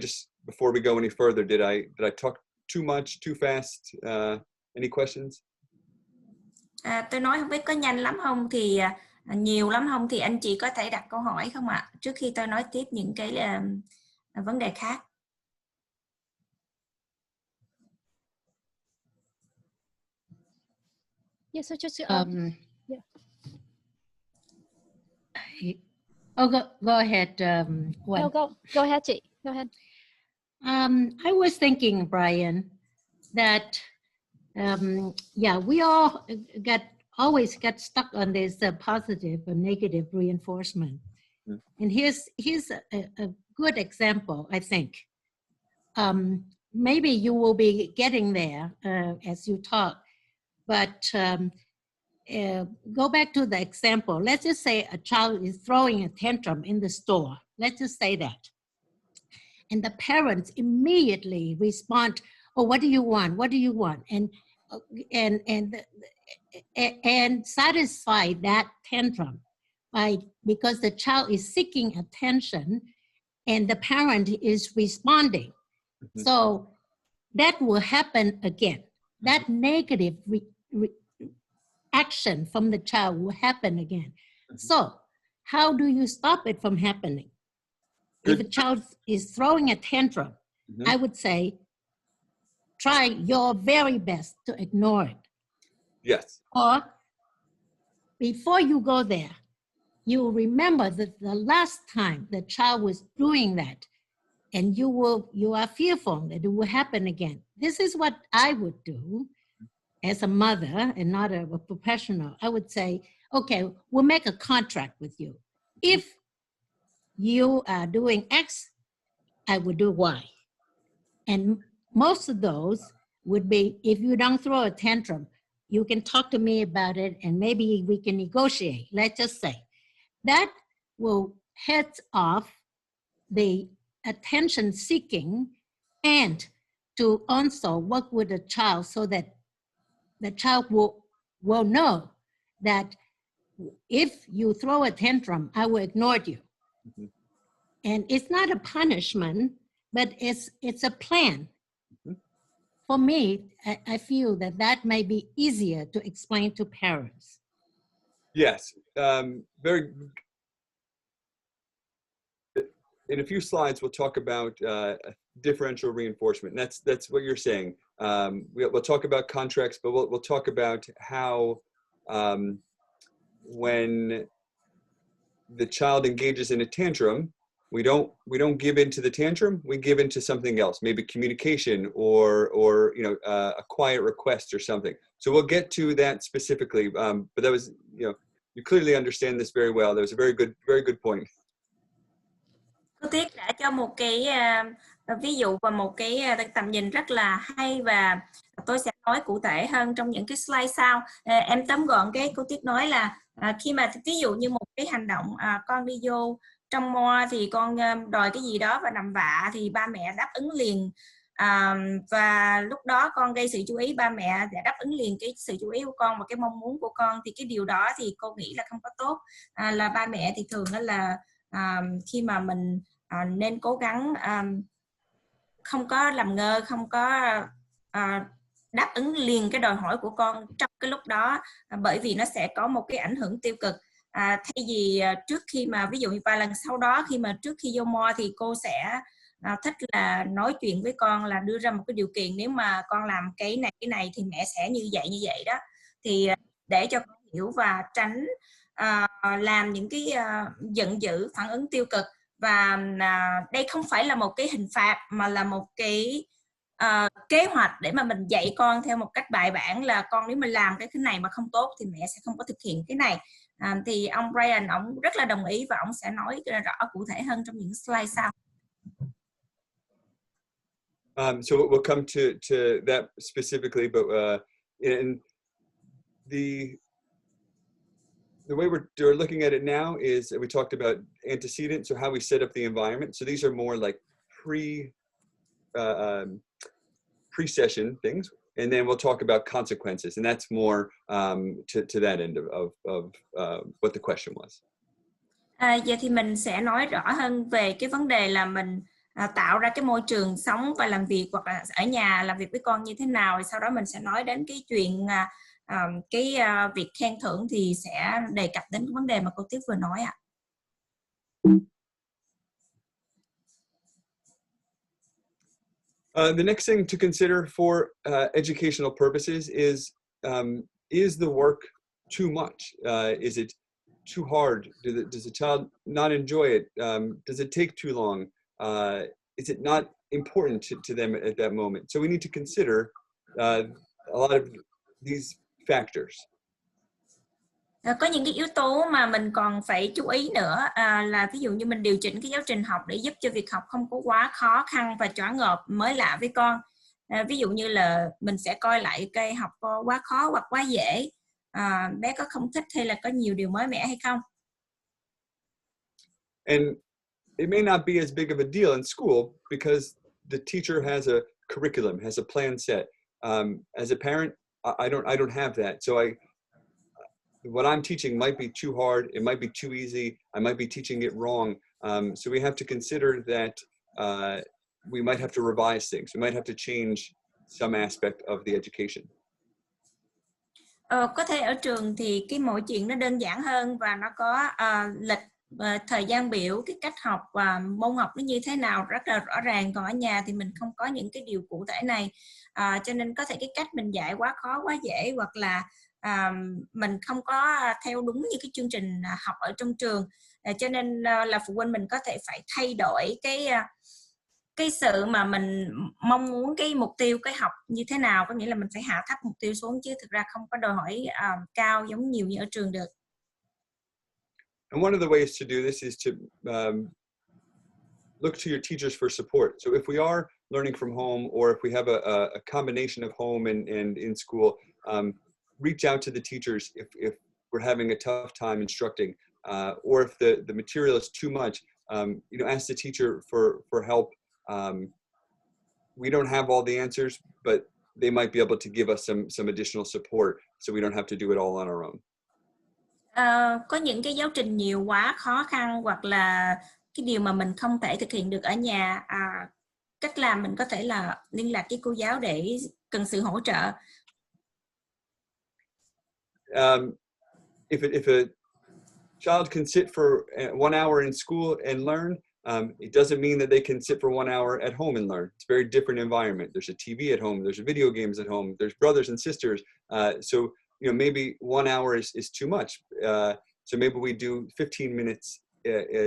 before we go any further, did I talk too much, too fast? Any questions? Tôi nói không biết có nhanh lắm không, thì nhiều lắm không, thì anh chị có thể đặt câu hỏi không ạ? Trước khi tôi nói tiếp những cái vấn đề khác. Yes, so just yeah. Go ahead. No, go ahead, chị. Go ahead. I was thinking, Brian, that we all always get stuck on this positive or negative reinforcement. And here's a good example, I think. Maybe you will be getting there as you talk, but go back to the example. Let's just say a child is throwing a tantrum in the store. Let's just say that. And the parents immediately respond, "Oh, what do you want? What do you want?" And satisfy that tantrum because the child is seeking attention and the parent is responding. Mm-hmm. So that will happen again. That negative action from the child will happen again. So how do you stop it from happening? If a child is throwing a tantrum, I would say, try your very best to ignore it. Yes. Or before you go there, you remember that the last time the child was doing that, and you are fearful that it will happen again. This is what I would do as a mother and not a professional. I would say, okay, we'll make a contract with you. If you are doing X, I would do Y. And most of those would be, if you don't throw a tantrum, you can talk to me about it and maybe we can negotiate, let's just say. That will head off the attention seeking and to also work with the child so that the child will know that if you throw a tantrum, I will ignore you. And it's not a punishment, but it's a plan. For me, I feel that may be easier to explain to parents. Yes, very. In a few slides, we'll talk about differential reinforcement. And that's what you're saying. We'll talk about contracts, but we'll talk about how when the child engages in a tantrum, we don't give in to the tantrum. We give in to something else, maybe communication or a quiet request or something. So we'll get to that specifically. But that was, you clearly understand this very well. That was a very good point. Cô Tiết đã cho một cái ví dụ và một cái tầm nhìn rất là hay, và tôi sẽ nói cụ thể hơn trong những cái slide sau. Em tóm gọn cái cô Tiết nói là khi mà ví dụ như một cái hành động con đi vô trong mo thì con đòi cái gì đó và nằm vạ thì ba mẹ đáp ứng liền, và lúc đó con gây sự chú ý, ba mẹ đã đáp ứng liền cái sự chú ý của con và cái mong muốn của con, thì cái điều đó thì cô nghĩ là không có tốt. Là ba mẹ thì thường là khi mà mình nên cố gắng không có làm ngơ, không có đáp ứng liền cái đòi hỏi của con trong cái lúc đó, bởi vì nó sẽ có một cái ảnh hưởng tiêu cực. Thay vì trước khi mà ví dụ như vài lần sau đó, khi mà trước khi vô mo thì cô sẽ thích là nói chuyện với con, là đưa ra một cái điều kiện, nếu mà con làm cái này thì mẹ sẽ như vậy đó, thì để cho con hiểu và tránh làm những cái giận dữ, phản ứng tiêu cực. Và đây không phải là một cái hình phạt mà là một cái kế hoạch để mà mình dạy con theo một cách bài bản, là con nếu mình làm cái này mà không tốt thì mẹ sẽ không có thực hiện cái này. Thì ông Brian ông rất là đồng ý và ông sẽ nói rõ cụ thể hơn trong những slide sau. So we'll come to that specifically, but in the way we're looking at it now is we talked about antecedent, so how we set up the environment. So these are more like pre-session things, and then we'll talk about consequences, and that's more to that end of what the question was. Giờ thì mình sẽ nói rõ hơn về cái vấn đề là mình tạo ra cái môi trường sống và làm việc, hoặc là ở nhà làm việc với con như thế nào. Sau đó mình sẽ nói đến cái chuyện việc khen thưởng, thì sẽ đề cập đến vấn đề mà cô Tiết vừa nói ạ. The next thing to consider for educational purposes is the work too much? Is it too hard? Does the child not enjoy it? Does it take too long? Is it not important to them at that moment? So we need to consider a lot of these factors. Có những cái yếu tố mà mình còn phải chú ý nữa, là ví dụ như mình điều chỉnh cái giáo trình học để giúp cho việc học không có quá khó khăn và choáng ngợp mới lạ với con. Ví dụ như là mình sẽ coi lại cái học có quá khó hoặc quá dễ, bé có không thích hay là có nhiều điều mới mẻ hay không. And it may not be as big of a deal in school because the teacher has a curriculum, has a plan set. As a parent, I don't have that. So what I'm teaching might be too hard. It might be too easy. I might be teaching it wrong. So we have to consider that we might have to revise things. We might have to change some aspect of the education. Có thể ở trường thì cái mọi chuyện nó đơn giản hơn và nó có lịch thời gian biểu, cái cách học và môn học nó như thế nào rất là rõ ràng. Còn ở nhà thì mình không có những cái điều cụ thể này, cho nên có thể cái cách mình dạy quá khó quá dễ, hoặc là mình không có theo đúng như cái chương trình học ở trong trường, cho nên là phụ huynh mình có thể phải thay đổi cái sự mà mình mong muốn cái mục tiêu cái học như thế nào, có nghĩa là mình phải hạ thấp mục tiêu xuống, chứ thực ra không có đòi hỏi cao giống nhiều như ở trường được. And one of the ways to do this is to look to your teachers for support. So if we are learning from home, or if we have a combination of home and in school, reach out to the teachers if we're having a tough time instructing, or if the material is too much, ask the teacher for help. We don't have all the answers, but they might be able to give us some additional support, so we don't have to do it all on our own. Có những cái giáo trình nhiều quá khó khăn, hoặc là cái điều mà mình không thể thực hiện được ở nhà, cách làm mình có thể là liên lạc với cô giáo để cần sự hỗ trợ. If a child can sit for 1 hour in school and learn, it doesn't mean that they can sit for 1 hour at home and learn. It's a very different environment. There's a TV at home, there's video games at home, there's brothers and sisters. So maybe 1 hour is too much. So maybe we do 15 minutes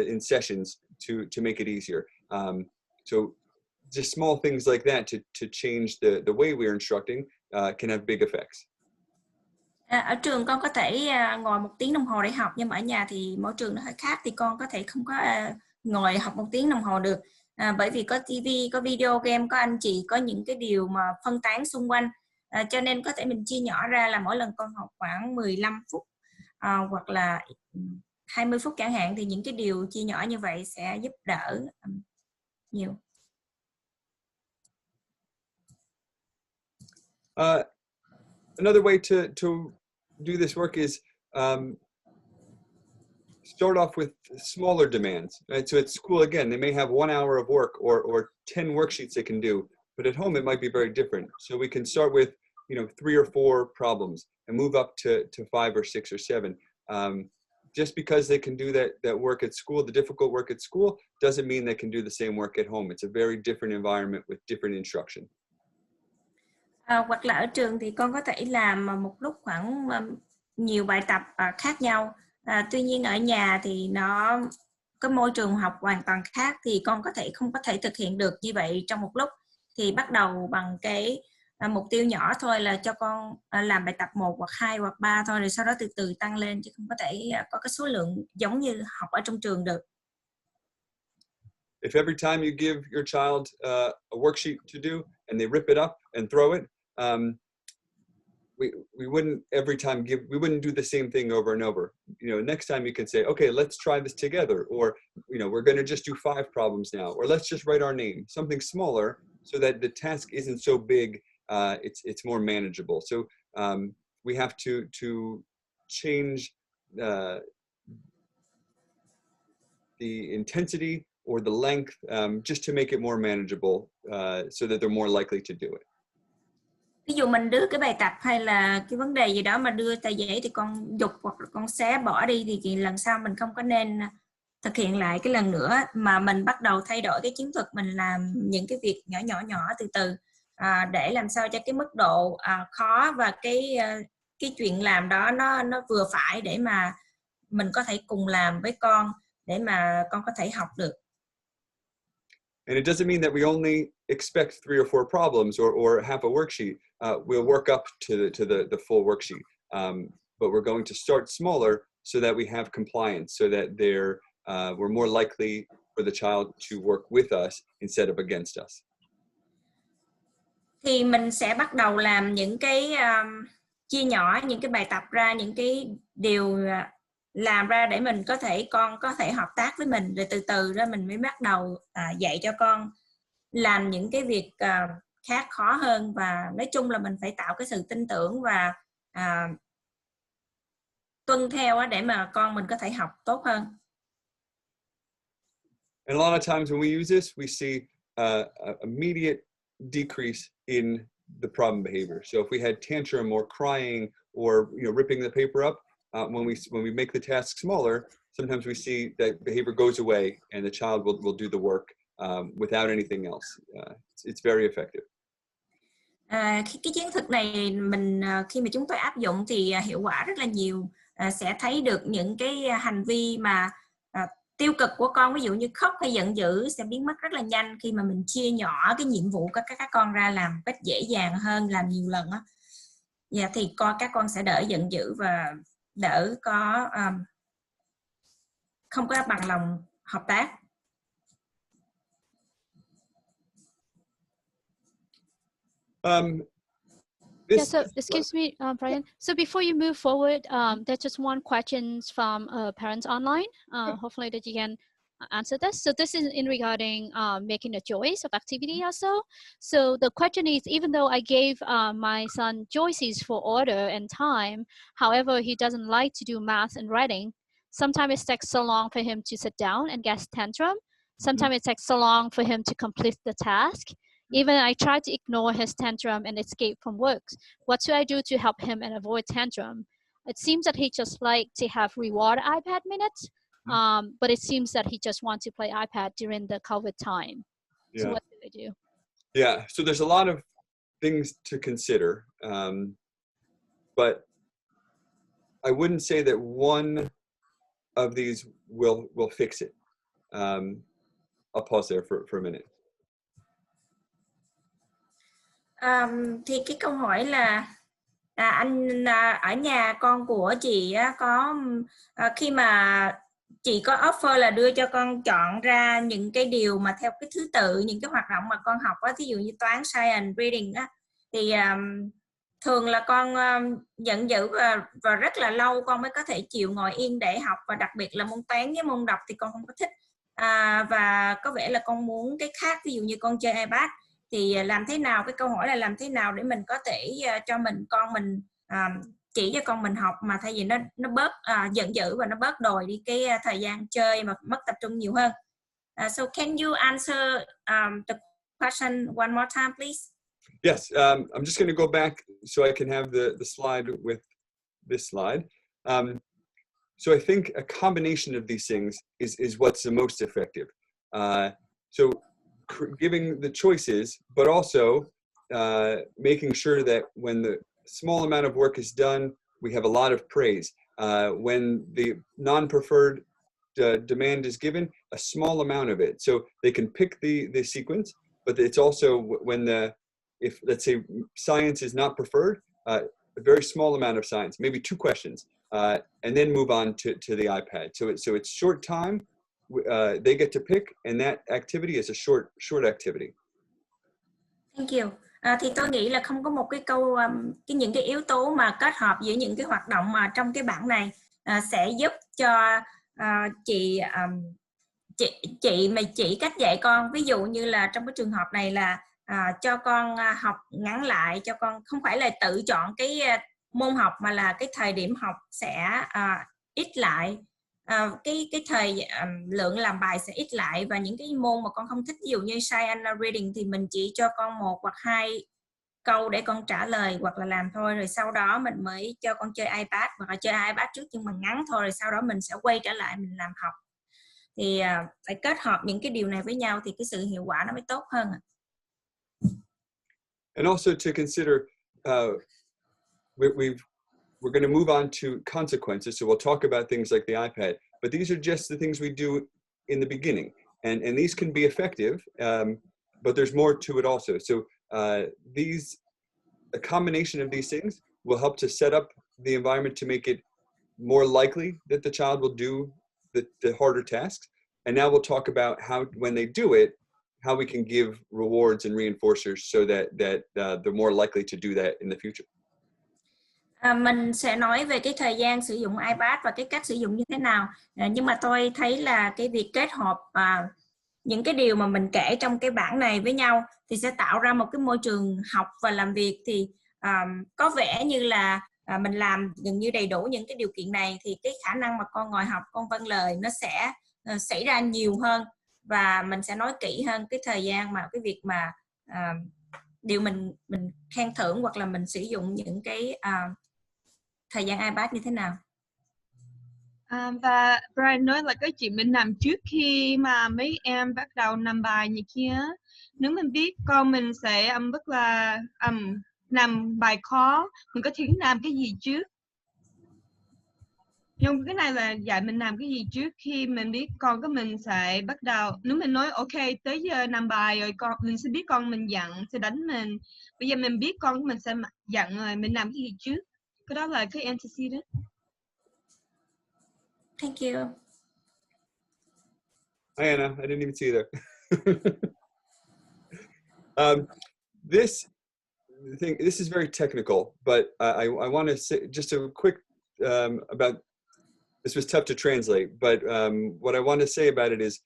in sessions to make it easier. So just small things like that to change the way we're instructing can have big effects. Ở trường con có thể ngồi 1 tiếng đồng hồ để học, nhưng mà ở nhà thì mỗi trường nó hơi khác, thì con có thể không có ngồi học 1 tiếng đồng hồ được, bởi vì có TV, có video game, có anh chị, có những cái điều mà phân tán xung quanh, cho nên có thể mình chia nhỏ ra là mỗi lần con học khoảng 15 phút hoặc là 20 phút chẳng hạn, thì những cái điều chia nhỏ như vậy sẽ giúp đỡ nhiều. Another way to do this work is start off with smaller demands. Right? So at school, again, they may have 1 hour of work or 10 worksheets they can do, but at home it might be very different. So we can start with 3 or 4 problems and move up to 5 or 6 or 7. Just because they can do that work at school, the difficult work at school, doesn't mean they can do the same work at home. It's a very different environment with different instruction. Hoặc là ở trường thì con có thể làm một lúc khoảng nhiều bài tập khác nhau. Tuy nhiên ở nhà thì nó cái môi trường học hoàn toàn khác, thì con không có thể thực hiện được như vậy trong một lúc. Thì bắt đầu bằng cái mục tiêu nhỏ thôi, là cho con làm bài tập 1 hoặc 2 hoặc 3 thôi, rồi sau đó từ từ tăng lên, chứ không có thể có cái số lượng giống như học ở trong trường được. If every time you give your child a worksheet to do and they rip it up and throw it, we wouldn't every time we wouldn't do the same thing over and over. Next time you can say, okay, let's try this together, or we're going to just do 5 problems now, or let's just write our name, something smaller, so that the task isn't so big. It's more manageable. So we have to change the intensity or the length, just to make it more manageable, so that they're more likely to do it. Ví dụ mình đưa cái bài tập hay là cái vấn đề gì đó mà đưa tờ giấy thì con giục hoặc là con xé bỏ đi, thì lần sau mình không có nên thực hiện lại cái lần nữa, mà mình bắt đầu thay đổi cái chiến thuật, mình làm những cái việc nhỏ từ từ, để làm sao cho cái mức độ khó và cái chuyện làm đó nó vừa phải, để mà mình có thể cùng làm với con, để mà con có thể học được. And it doesn't mean that we only expect 3 or 4 problems or half a worksheet. We'll work up to the full worksheet, but we're going to start smaller so that we have compliance, so that we're more likely for the child to work with us instead of against us. Thì mình sẽ bắt đầu làm những cái chia nhỏ những cái bài tập ra, những cái điều làm ra để mình con có thể hợp tác với mình, rồi từ từ ra mình mới bắt đầu dạy cho con làm những cái việc khác khó hơn. Và nói chung là mình phải tạo cái sự tin tưởng và tuân theo để mà con mình có thể học tốt hơn. And a lot of times when we use this, we see an immediate decrease in the problem behavior. So if we had tantrum or crying or ripping the paper up. When we make the task smaller, sometimes we see that behavior goes away and the child will do the work without anything else. It's very effective. Cái chiến thuật này khi mà chúng tôi áp dụng thì hiệu quả rất là nhiều, sẽ thấy được những cái hành vi mà tiêu cực của con, ví dụ như khóc hay giận dữ sẽ biến mất rất là nhanh khi mà mình chia nhỏ cái nhiệm vụ của các con ra làm cách dễ dàng hơn, làm nhiều lần á. Dạ, thì các con sẽ đỡ giận dữ và đỡ có không có bằng lòng hợp tác. Yeah, so excuse me, Brian. So before you move forward, there's just one question from parents online. Hopefully that you can answer this. So this is in regarding making a choice of activity also. So the question is, even though I gave my son choices for order and time, however, he doesn't like to do math and writing. Sometimes it takes so long for him to sit down and get tantrum. Sometimes it takes so long for him to complete the task. Even I try to ignore his tantrum and escape from work. What should I do to help him and avoid tantrum? It seems that he just like to have reward iPad minutes, but it seems that he just wants to play iPad during the COVID time. Yeah. So what do I do? Yeah, so there's a lot of things to consider, but I wouldn't say that one of these will fix it. I'll pause there for a minute. Thì cái câu hỏi là anh ở nhà con của chị có khi mà chị có offer là đưa cho con chọn ra những cái điều mà theo cái thứ tự, những cái hoạt động mà con học á, ví dụ như toán, science, reading á, thì thường là con giận dữ và rất là lâu con mới có thể chịu ngồi yên để học, và đặc biệt là môn toán với môn đọc thì con không có thích, và có vẻ là con muốn cái khác, ví dụ như con chơi iPad. Thì làm thế nào, cái câu hỏi là làm thế nào để mình có thể cho con mình chỉ cho con mình học mà thay vì nó bớt giận dữ và nó bớt đòi đi cái thời gian chơi mà mất tập trung nhiều hơn. So can you answer the question one more time, please? Yes, I'm just going to go back so I can have the slide with this slide. So I think a combination of these things is what's the most effective. So giving the choices, but also making sure that when the small amount of work is done, we have a lot of praise. When the non-preferred demand is given, a small amount of it. So they can pick the sequence, but it's also when if let's say science is not preferred, a very small amount of science, maybe 2 questions, and then move on to the iPad. So it's short time. They get to pick, and that activity is a short activity. Thank you. Thì tôi nghĩ là không có một cái câu những cái yếu tố mà kết hợp giữa những cái hoạt động mà trong cái bảng này sẽ giúp cho chị mà chỉ cách dạy con. Ví dụ như là trong cái trường hợp này là cho con học ngắn lại, cho con không phải là tự chọn cái môn học mà là cái thời điểm học sẽ ít lại. Cái thời lượng làm bài sẽ ít lại, và những cái môn mà con không thích, ví dụ như science reading thì mình chỉ cho con 1 hoặc 2 câu để con trả lời hoặc là làm thôi, rồi sau đó mình mới cho con chơi iPad, hoặc là chơi iPad trước nhưng mà ngắn thôi, rồi sau đó mình sẽ quay trở lại mình làm học. Thì phải kết hợp những cái điều này với nhau thì cái sự hiệu quả nó mới tốt hơn. And also to consider, we're going to move on to consequences. So we'll talk about things like the iPad, but these are just the things we do in the beginning. And these can be effective, but there's more to it also. So a combination of these things will help to set up the environment to make it more likely that the child will do the harder tasks. And now we'll talk about how, when they do it, how we can give rewards and reinforcers so that they're more likely to do that in the future. Mình sẽ nói về cái thời gian sử dụng iPad và cái cách sử dụng như thế nào. Nhưng mà tôi thấy là cái việc kết hợp những cái điều mà mình kể trong cái bảng này với nhau thì sẽ tạo ra một cái môi trường học và làm việc thì có vẻ như là mình làm gần như đầy đủ những cái điều kiện này thì cái khả năng mà con ngồi học, con vâng lời nó sẽ xảy ra nhiều hơn, và mình sẽ nói kỹ hơn cái thời gian mà cái việc mà điều mình khen thưởng hoặc là mình sử dụng những cái thời gian iPad như thế nào. Và Brian nói là cái chuyện mình làm trước khi mà mấy em bắt đầu làm bài như kia. Nếu mình biết con mình sẽ rất là làm bài khó, mình có thể làm cái gì trước. Nhưng cái này là dạy mình làm cái gì trước khi mình biết con của mình sẽ bắt đầu. Nếu mình nói ok tới giờ làm bài rồi mình sẽ biết con mình giận sẽ đánh mình. Bây giờ mình biết con của mình sẽ giận rồi, mình làm cái gì trước. Cái đó là cái antecedent. Thank you. Hi Anna, I didn't even see you there. This is very technical, but I want to say just a quick about. This was tough to translate, but what I want to say about it is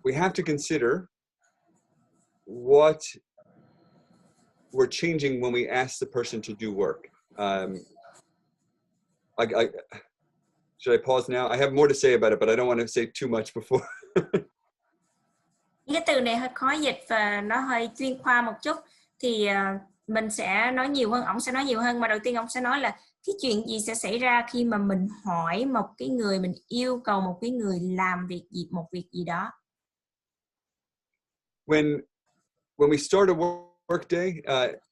we have to consider what we're changing when we ask the person to do work. Should I pause now? I have more to say about it, but I don't want to say too much before. Cái từ này hơi khó dịch và nó hơi chuyên khoa một chút, thì mình sẽ nói nhiều hơn, ổng sẽ nói nhiều hơn. Mà đầu tiên ổng sẽ nói là cái chuyện gì sẽ xảy ra khi mà mình hỏi một cái người, mình yêu cầu một cái người làm một việc gì đó. When we start a work day,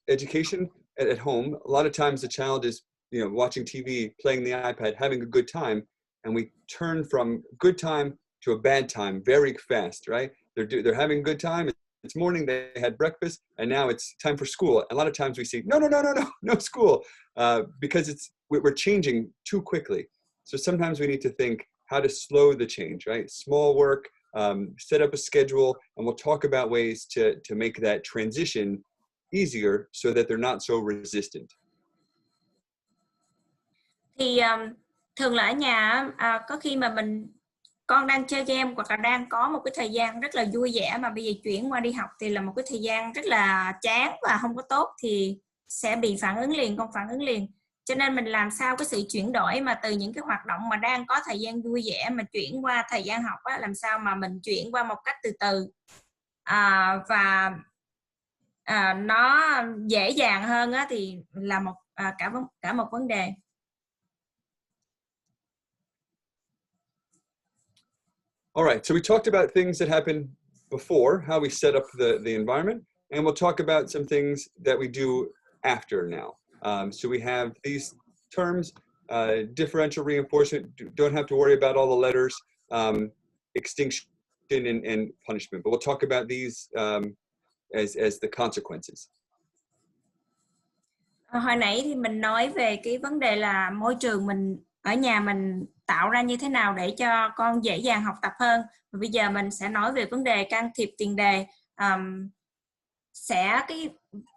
education at home, a lot of times the child is, watching TV, playing the iPad, having a good time, and we turn from good time to a bad time very fast, right? They're having a good time. It's morning, they had breakfast, and now it's time for school. A lot of times we say, no school, because we're changing too quickly. So sometimes we need to think how to slow the change, right? Small work, set up a schedule, and we'll talk about ways to make that transition easier so that they're not so resistant. Thì thường là ở nhà có khi mà con đang chơi game hoặc là đang có một cái thời gian rất là vui vẻ, mà bây giờ chuyển qua đi học thì là một cái thời gian rất là chán và không có tốt, thì sẽ bị phản ứng liền, con phản ứng liền. Cho nên mình làm sao cái sự chuyển đổi mà từ những cái hoạt động mà đang có thời gian vui vẻ mà chuyển qua thời gian học á, làm sao mà mình chuyển qua một cách từ từ và nó dễ dàng hơn á, thì là cả một vấn đề. All right, so we talked about things that happened before, how we set up the environment, and we'll talk about some things that we do after now. So we have these terms, differential reinforcement, don't have to worry about all the letters, extinction and punishment, but we'll talk about these as the consequences. Hồi nãy thì mình nói về cái vấn đề là môi trường mình ở nhà mình tạo ra như thế nào để cho con dễ dàng học tập hơn. Và bây giờ mình sẽ nói về vấn đề can thiệp tiền đề. Cái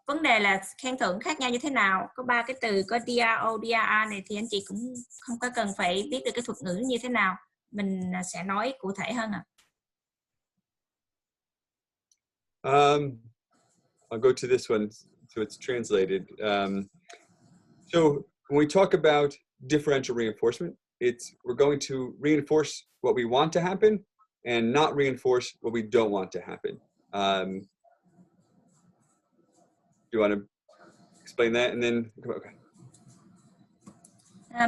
vấn đề là khen thưởng khác nhau như thế nào. Có 3 cái từ, có DRO, DRA này thì anh chị cũng không có cần phải biết được cái thuật ngữ như thế nào. Mình sẽ nói cụ thể hơn ạ. I'll go to this one so it's translated. So when we talk about differential reinforcement, we're going to reinforce what we want to happen and not reinforce what we don't want to happen. Do you want to explain that and then okay.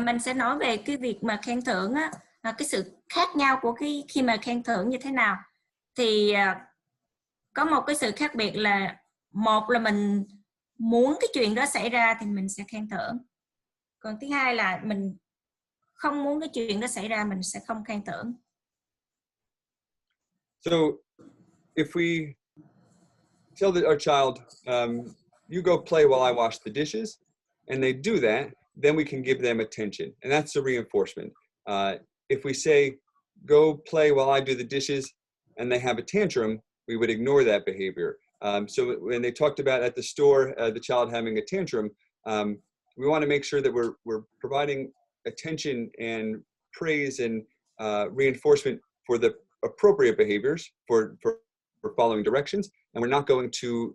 Mình sẽ nói về cái việc mà khen thưởng á, cái sự khác nhau của khi mà khen thưởng như thế nào. Thì có một cái sự khác biệt là, một là mình muốn cái chuyện đó xảy ra thì mình sẽ khen thưởng. Còn thứ hai là mình không muốn cái chuyện đó xảy ra, mình sẽ không khen thưởng. So if we tell our child, you go play while I wash the dishes, and they do that, then we can give them attention, and that's the reinforcement. If we say, go play while I do the dishes, and they have a tantrum, we would ignore that behavior. So when they talked about at the store, the child having a tantrum, we want to make sure that we're providing attention and praise and reinforcement for the appropriate behaviors for following directions, and we're not going to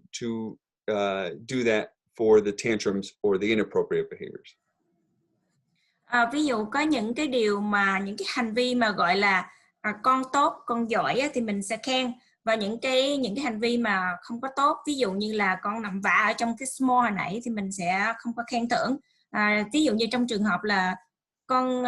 do that for the tantrums or the inappropriate behaviors. Ví dụ có những cái điều mà những cái hành vi mà gọi là con tốt, con giỏi á, thì mình sẽ khen, và những cái hành vi mà không có tốt, ví dụ như là con nằm vạ ở trong cái small hồi nãy thì mình sẽ không có khen thưởng. Ví dụ như trong trường hợp là con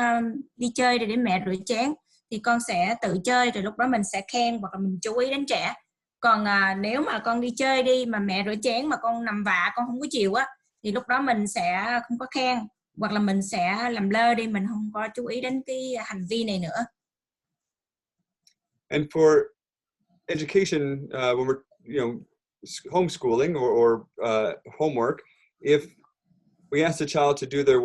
đi chơi để mẹ rửa chén thì con sẽ tự chơi, rồi lúc đó mình sẽ khen hoặc là mình chú ý đến trẻ. Còn nếu mà con đi chơi đi mà mẹ rửa chén mà con nằm vạ, con không có chịu á, thì lúc đó mình sẽ không có khen, hoặc là mình sẽ làm lơ đi, mình không có chú ý đến cái hành vi này nữa. And for education, when we're homeschooling or homework, if we ask the child to do their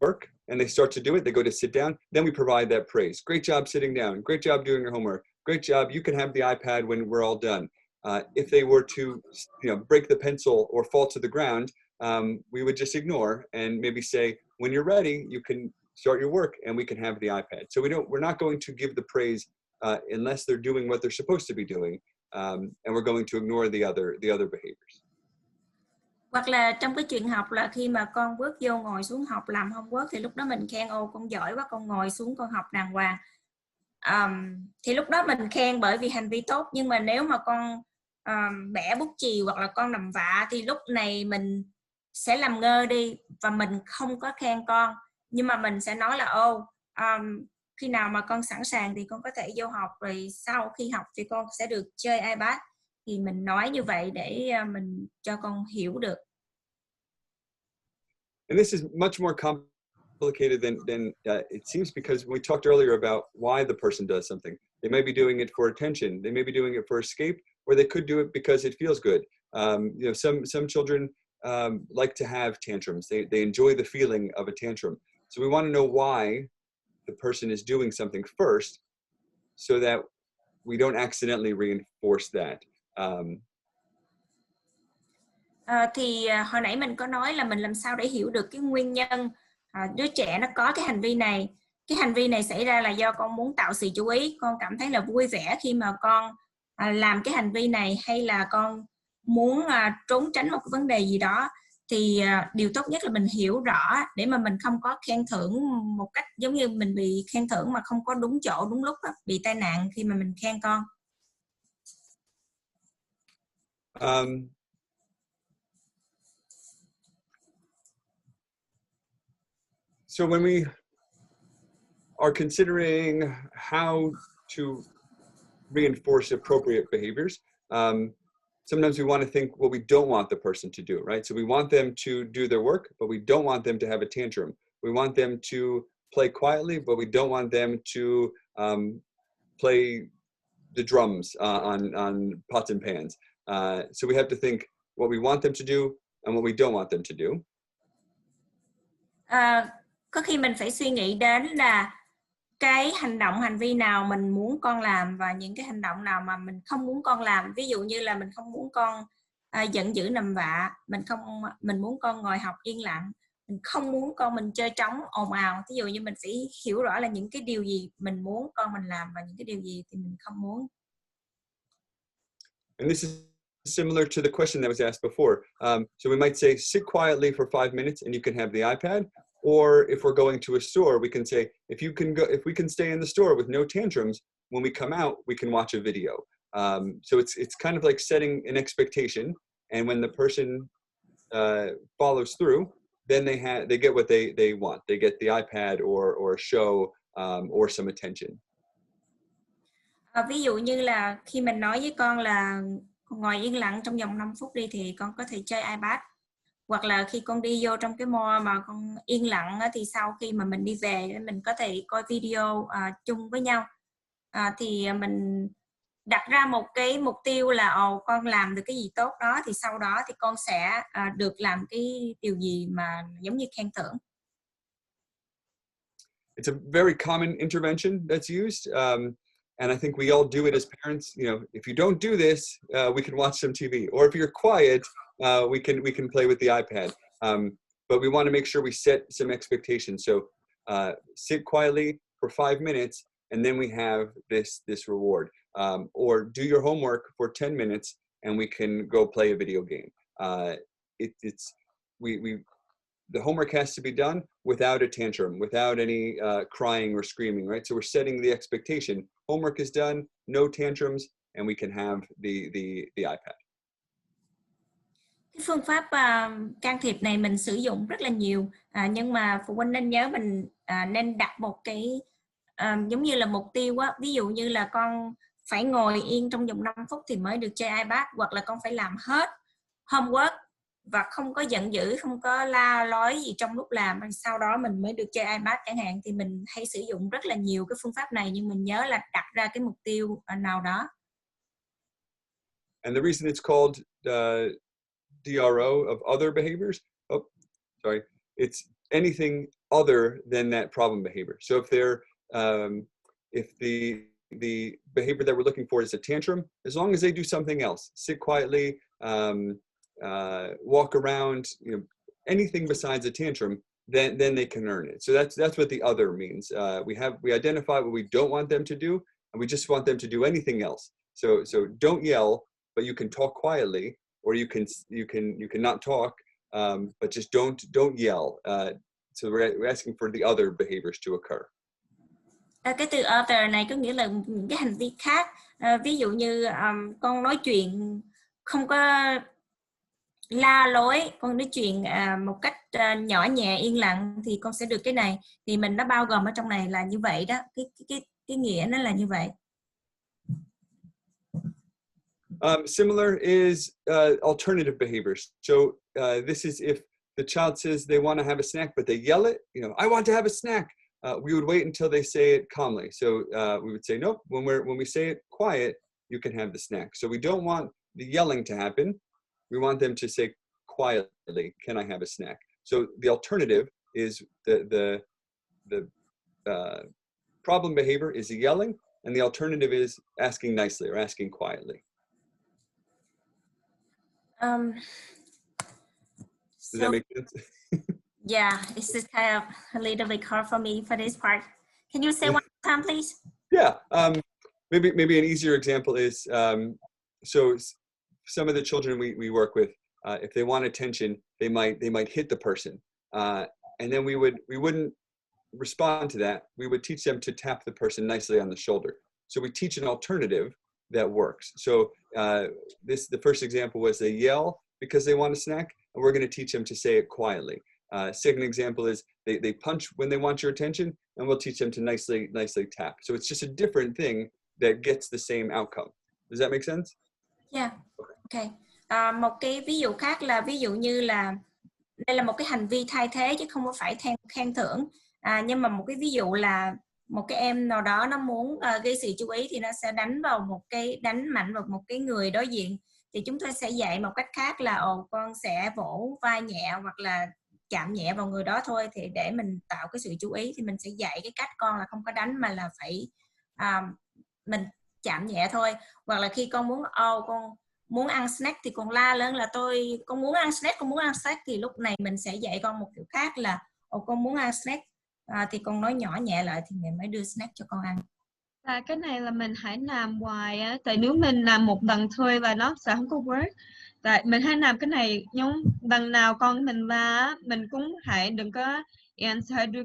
work and they start to do it, they go to sit down, then we provide that praise. Great job sitting down. Great job doing your homework. Great job. You can have the iPad when we're all done. If they were to break the pencil or fall to the ground, we would just ignore and maybe say, when you're ready, you can start your work and we can have the iPad. So we're not going to give the praise unless they're doing what they're supposed to be doing, and we're going to ignore the other behaviors. Hoặc là trong cái chuyện học là khi mà con bước vô ngồi xuống học làm homework thì lúc đó mình khen, ô con giỏi quá, con ngồi xuống con học đàng hoàng. Thì lúc đó mình khen bởi vì hành vi tốt, nhưng mà nếu mà con bẻ bút chì hoặc là con nằm vạ thì lúc này mình sẽ làm ngơ đi và mình không có khen con, nhưng mà mình sẽ nói là khi nào mà con sẵn sàng thì con có thể vô học, rồi sau khi học thì con sẽ được chơi iPad. Thì mình nói như vậy để mình cho con hiểu được. And this is much more complicated than it seems, because we talked earlier about why the person does something. They may be doing it for attention, they may be doing it for escape, or they could do it because it feels good. Some children like to have tantrums. They enjoy the feeling of a tantrum. So we want to know why the person is doing something first, so that we don't accidentally reinforce that. Thì hồi nãy mình có nói là mình làm sao để hiểu được cái nguyên nhân đứa trẻ nó có cái hành vi này. Cái hành vi này xảy ra là do con muốn tạo sự chú ý, con cảm thấy là vui vẻ khi mà con làm cái hành vi này, hay là con muốn trốn tránh một cái vấn đề gì đó. Thì điều tốt nhất là mình hiểu rõ để mà mình không có khen thưởng một cách giống như mình bị khen thưởng mà không có đúng chỗ đúng lúc đó, bị tai nạn khi mà mình khen con. So when we are considering how to reinforce appropriate behaviors, sometimes we want to think what we don't want the person to do, right? So we want them to do their work, but we don't want them to have a tantrum. We want them to play quietly, but we don't want them to play the drums on pots and pans. So we have to think what we want them to do and what we don't want them to do. Có khi mình phải suy nghĩ đến là cái hành vi nào mình muốn con làm và những cái hành động nào mà mình không muốn con làm. Ví dụ như là mình không muốn con giận dữ nằm vạ, mình muốn con ngồi học yên lặng, mình không muốn con mình chơi trống ồn ào. Ví dụ như mình phải hiểu rõ là những cái điều gì mình muốn con mình làm và những cái điều gì thì mình không muốn. And this is similar to the question that was asked before. So we might say, sit quietly for 5 minutes and you can have the iPad. Or if we're going to a store, we can say, if we can stay in the store with no tantrums, when we come out, we can watch a video. So it's kind of like setting an expectation, and when the person follows through, then they get what they want. They get the iPad or a show or some attention. Ví dụ như là khi mình nói với con là ngồi yên lặng trong vòng 5 phút đi thì con có thể chơi iPad. Hoặc là khi con đi vô trong cái mall mà con yên lặng thì sau khi mà mình đi về mình có thể coi video chung với nhau. Thì mình đặt ra một cái mục tiêu là con làm được cái gì tốt đó, thì sau đó thì con sẽ được làm cái điều gì mà giống như khen thưởng. It's a very common intervention that's used. And I think we all do it as parents. If you don't do this, we can watch some TV. Or if you're quiet, we can play with the iPad. But we want to make sure we set some expectations. So sit quietly for 5 minutes, and then we have this reward. Or do your homework for 10 minutes, and we can go play a video game. The homework has to be done without a tantrum, without any crying or screaming, right? So we're setting the expectation. Homework is done, no tantrums, and we can have the iPad. Cái phương pháp can thiệp này mình sử dụng rất là nhiều, nhưng mà phụ huynh nên nhớ mình nên đặt một cái giống như là mục tiêu á, ví dụ như là con phải ngồi yên trong vòng 5 phút thì mới được chơi iPad, hoặc là con phải làm hết homework và không có giận dữ, không có la lối gì trong lúc làm, sau đó mình mới được chơi iPad chẳng hạn. Thì mình hay sử dụng rất là nhiều cái phương pháp này, nhưng mình nhớ là đặt ra cái mục tiêu nào đó. And the reason it's called DRO of other behaviors, it's anything other than that problem behavior. So if they're if the behavior that we're looking for is a tantrum, as long as they do something else, sit quietly, walk around, anything besides a tantrum, then they can earn it. So that's what the other means. We identify what we don't want them to do, and we just want them to do anything else. So don't yell, but you can talk quietly, or you can not talk, but just don't yell. So we're asking for the other behaviors to occur. Cái từ other này có nghĩa là những cái hành vi khác. Ví dụ như con nói chuyện không có la lối, con nói chuyện một cách nhỏ nhẹ yên lặng thì con sẽ được cái này. Thì mình nó bao gồm ở trong này là như vậy đó. Cái nghĩa nó là như vậy. Similar is alternative behaviors. So this is if the child says they want to have a snack, but they yell it, I want to have a snack. We would wait until they say it calmly. So we would say, nope, when we say it quiet, you can have the snack. So we don't want the yelling to happen. We want them to say quietly, can I have a snack? So the alternative is the problem behavior is the yelling, and the alternative is asking nicely or asking quietly. Does that make sense? Yeah, it's just kind of a little bit hard for me for this part. Can you say one more time, please? Yeah, maybe an easier example is, so some of the children we work with, if they want attention, they might hit the person, and then we wouldn't respond to that. We would teach them to tap the person nicely on the shoulder. So we teach an alternative that works. So the first example was they yell because they want a snack, and we're going to teach them to say it quietly. Second example is they punch when they want your attention, and we'll teach them to nicely tap. So it's just a different thing that gets the same outcome. Does that make sense? Yeah. Okay. Một cái ví dụ khác là ví dụ như là đây là một cái hành vi thay thế chứ không có phải khen thưởng. Nhưng mà một cái ví dụ là một cái em nào đó nó muốn gây sự chú ý thì nó sẽ đánh mạnh vào một cái người đối diện. Thì chúng tôi sẽ dạy một cách khác là con sẽ vỗ vai nhẹ hoặc là chạm nhẹ vào người đó thôi, thì để mình tạo cái sự chú ý thì mình sẽ dạy cái cách con là không có đánh mà là phải mình chạm nhẹ thôi. Hoặc là khi con muốn ăn snack thì con la lớn là con muốn ăn snack, thì lúc này mình sẽ dạy con một kiểu khác là con muốn ăn snack, thì con nói nhỏ nhẹ lại thì mẹ mới đưa snack cho con ăn. Và cái này là mình hãy làm hoài á, tại nếu mình làm một lần thôi là nó sẽ không có work. Tại mình hãy làm cái này giống lần nào con mình la, mình cũng hãy đừng có hãy đưa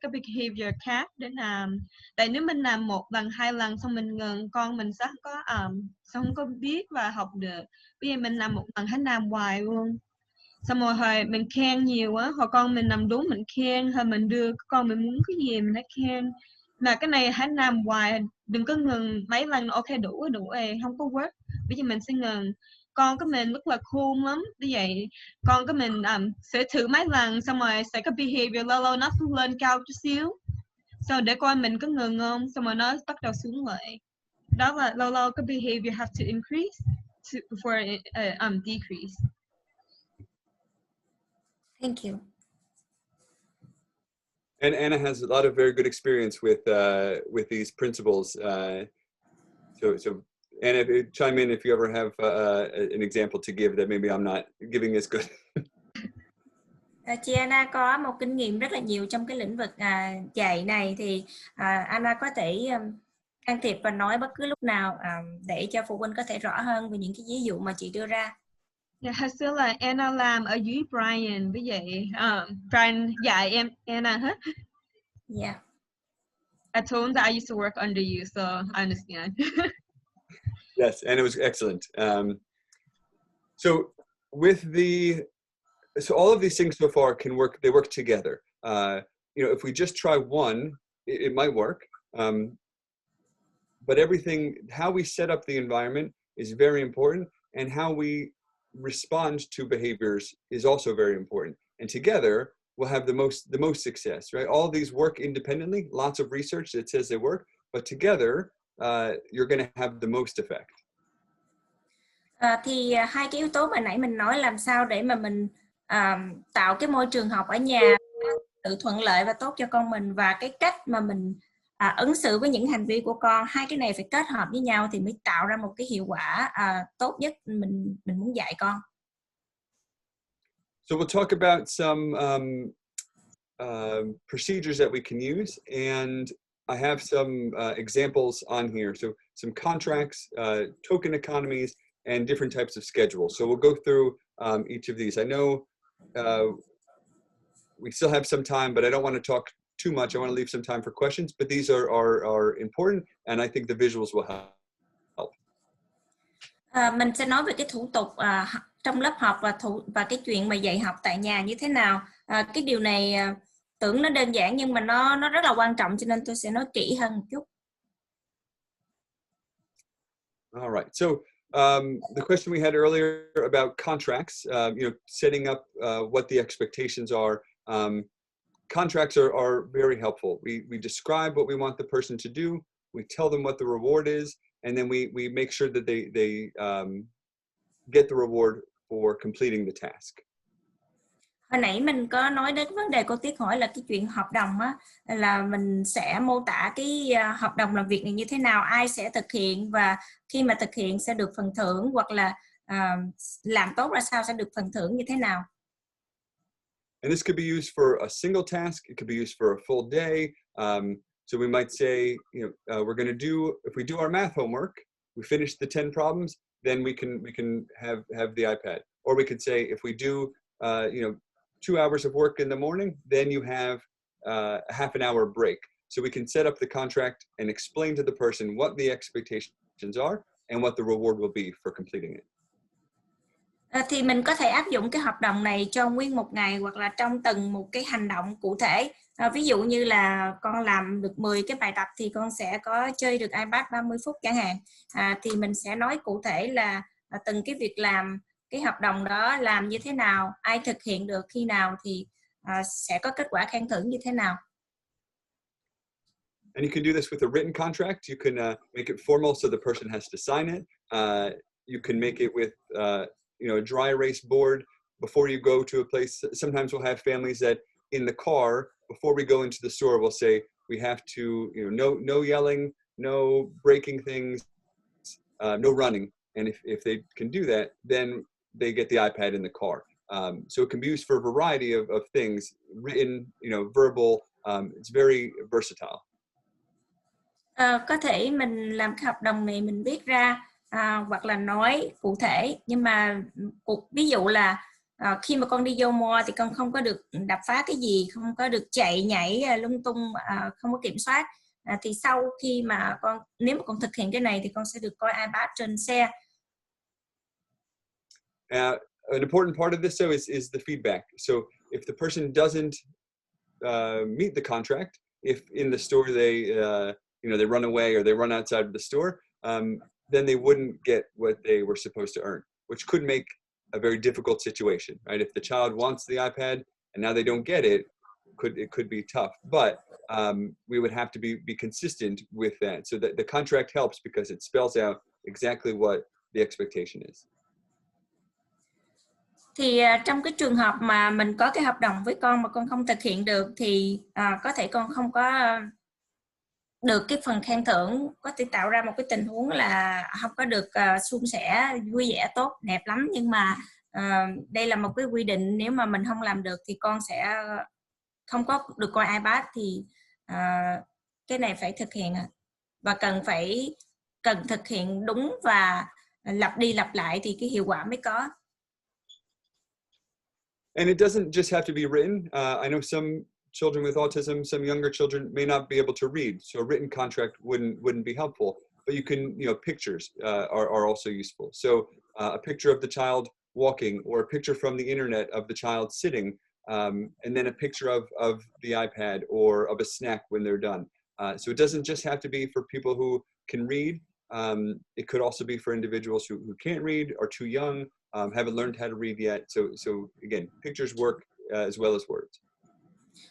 cái behavior khác để làm. Tại nếu mình làm một lần, hai lần xong mình ngừng, con mình sẽ không có biết và học được. Bây giờ mình làm một lần hãy làm hoài luôn. Xong rồi mình khen nhiều á, hoặc con mình làm đúng mình khen, hoặc mình đưa con mình muốn cái gì mình hãy khen. Mà cái này hãy làm hoài, đừng có ngừng mấy lần, ok đủ rồi, không có work. Bây giờ mình sẽ ngừng. Con của mình rất là cool lắm, như vậy con của mình sẽ thử mấy lần, xong rồi sẽ có behavior lâu nó lên cao chút xíu. Sau để coi mình có ngừng không, xong rồi nó bắt đầu xuống lại. Đó là lâu cái behavior have to increase before decrease. Thank you. And Anna has a lot of very good experience with these principles. So Anna, chime in if you ever have an example to give that maybe I'm not giving as good. Chị Anna có một kinh nghiệm rất là nhiều trong cái lĩnh vực dạy này, thì Anna có thể can thiệp và nói bất cứ lúc nào để cho phụ huynh có thể rõ hơn về những cái ví dụ mà chị đưa ra. Hồi xưa là Anna làm ở dưới Brian, với vậy Brian dạy em Anna hết. Yeah. I told him that I used to work under you, so I understand. Yes, and it was excellent. So all of these things so far they work together. If we just try one, it might work. But how we set up the environment is very important, and how we respond to behaviors is also very important. And together, we'll have the most success, right? All these work independently, lots of research that says they work, but together, you're going to have the most effect. Thì hai cái yếu tố mà nãy mình nói, làm sao để mà mình tạo cái môi trường học ở nhà tự thuận lợi và tốt cho con mình, và cái cách mà mình ứng xử với những hành vi của con, hai cái này phải kết hợp với nhau thì mới tạo ra một cái hiệu quả tốt nhất mình muốn dạy con. So we'll talk about some procedures that we can use, and I have some examples on here. So some contracts, token economies, and different types of schedules. So we'll go through each of these. I know we still have some time, but I don't want to talk too much. I want to leave some time for questions, but these are important, and I think the visuals will help. Mình sẽ nói về cái thủ tục trong lớp học và cái chuyện mà dạy học tại nhà như thế nào. Cái điều này tưởng nó đơn giản nhưng mà nó rất là quan trọng, cho nên tôi sẽ nói kỹ hơn một chút. All right. So the question we had earlier about contracts, setting up what the expectations are. Contracts are very helpful. We describe what we want the person to do. We tell them what the reward is, and then we make sure that they get the reward for completing the task. Hồi nãy mình có nói đến vấn đề cô Tiết hỏi là cái chuyện hợp đồng á, là mình sẽ mô tả cái hợp đồng làm việc này như thế nào, ai sẽ thực hiện, và khi mà thực hiện sẽ được phần thưởng, hoặc là làm tốt ra sao sẽ được phần thưởng như thế nào. And this could be used for a single task. It could be used for a full day. So we might say, we're going to do, if we do our math homework, we finish the 10 problems, then we can have the iPad. Or we could say, if we do, 2 hours of work in the morning, then you have a half an hour break. So we can set up the contract and explain to the person what the expectations are and what the reward will be for completing it. Thì mình có thể áp dụng cái hợp đồng này cho nguyên một ngày, hoặc là trong từng một cái hành động cụ thể. Ví dụ như là con làm được 10 cái bài tập thì con sẽ có chơi được iPad 30 phút chẳng hạn. Thì mình sẽ nói cụ thể là từng cái việc làm, cái hợp đồng đó làm như thế nào, ai thực hiện được khi nào thì sẽ có kết quả khen thưởng như thế nào. And you can do this with a written contract. You can make it formal so the person has to sign it. You can make it with a dry erase board before you go to a place. Sometimes we'll have families that in the car, before we go into the store, we'll say we have to, no yelling, no breaking things, no running. And if they can do that, then they get the iPad in the car. So it can be used for a variety of things, written, verbal. It's very versatile. Có thể mình làm cái hợp đồng này mình viết ra hoặc là nói cụ thể, nhưng mà ví dụ là khi mà con đi vô mall thì con không có được đập phá cái gì, không có được chạy nhảy lung tung, không có kiểm soát. Thì sau khi mà nếu mà con thực hiện cái này thì con sẽ được coi iPad trên xe. An important part of this though is the feedback. So if the person doesn't meet the contract, if in the store they they run away or they run outside of the store, then they wouldn't get what they were supposed to earn, which could make a very difficult situation, right? If the child wants the iPad and now they don't get it, it could be tough. But we would have to be consistent with that. So that the contract helps because it spells out exactly what the expectation is. Thì trong cái trường hợp mà mình có cái hợp đồng với con mà con không thực hiện được thì có thể con không có được cái phần khen thưởng, có thể tạo ra một cái tình huống là không có được suôn sẻ, vui vẻ, tốt, đẹp lắm. Nhưng mà đây là một cái quy định, nếu mà mình không làm được thì con sẽ không có được coi iPad. Thì cái này phải thực hiện và cần thực hiện đúng và lặp đi lặp lại thì cái hiệu quả mới có. And it doesn't just have to be written. I know some children with autism, some younger children may not be able to read, so a written contract wouldn't be helpful. but you can, pictures are also useful. So a picture of the child walking, or a picture from the internet of the child sitting, and then a picture of the iPad or of a snack when they're done. So it doesn't just have to be for people who can read. It could also be for individuals who can't read, are too young, haven't learned how to read yet. So again, pictures work as well as words.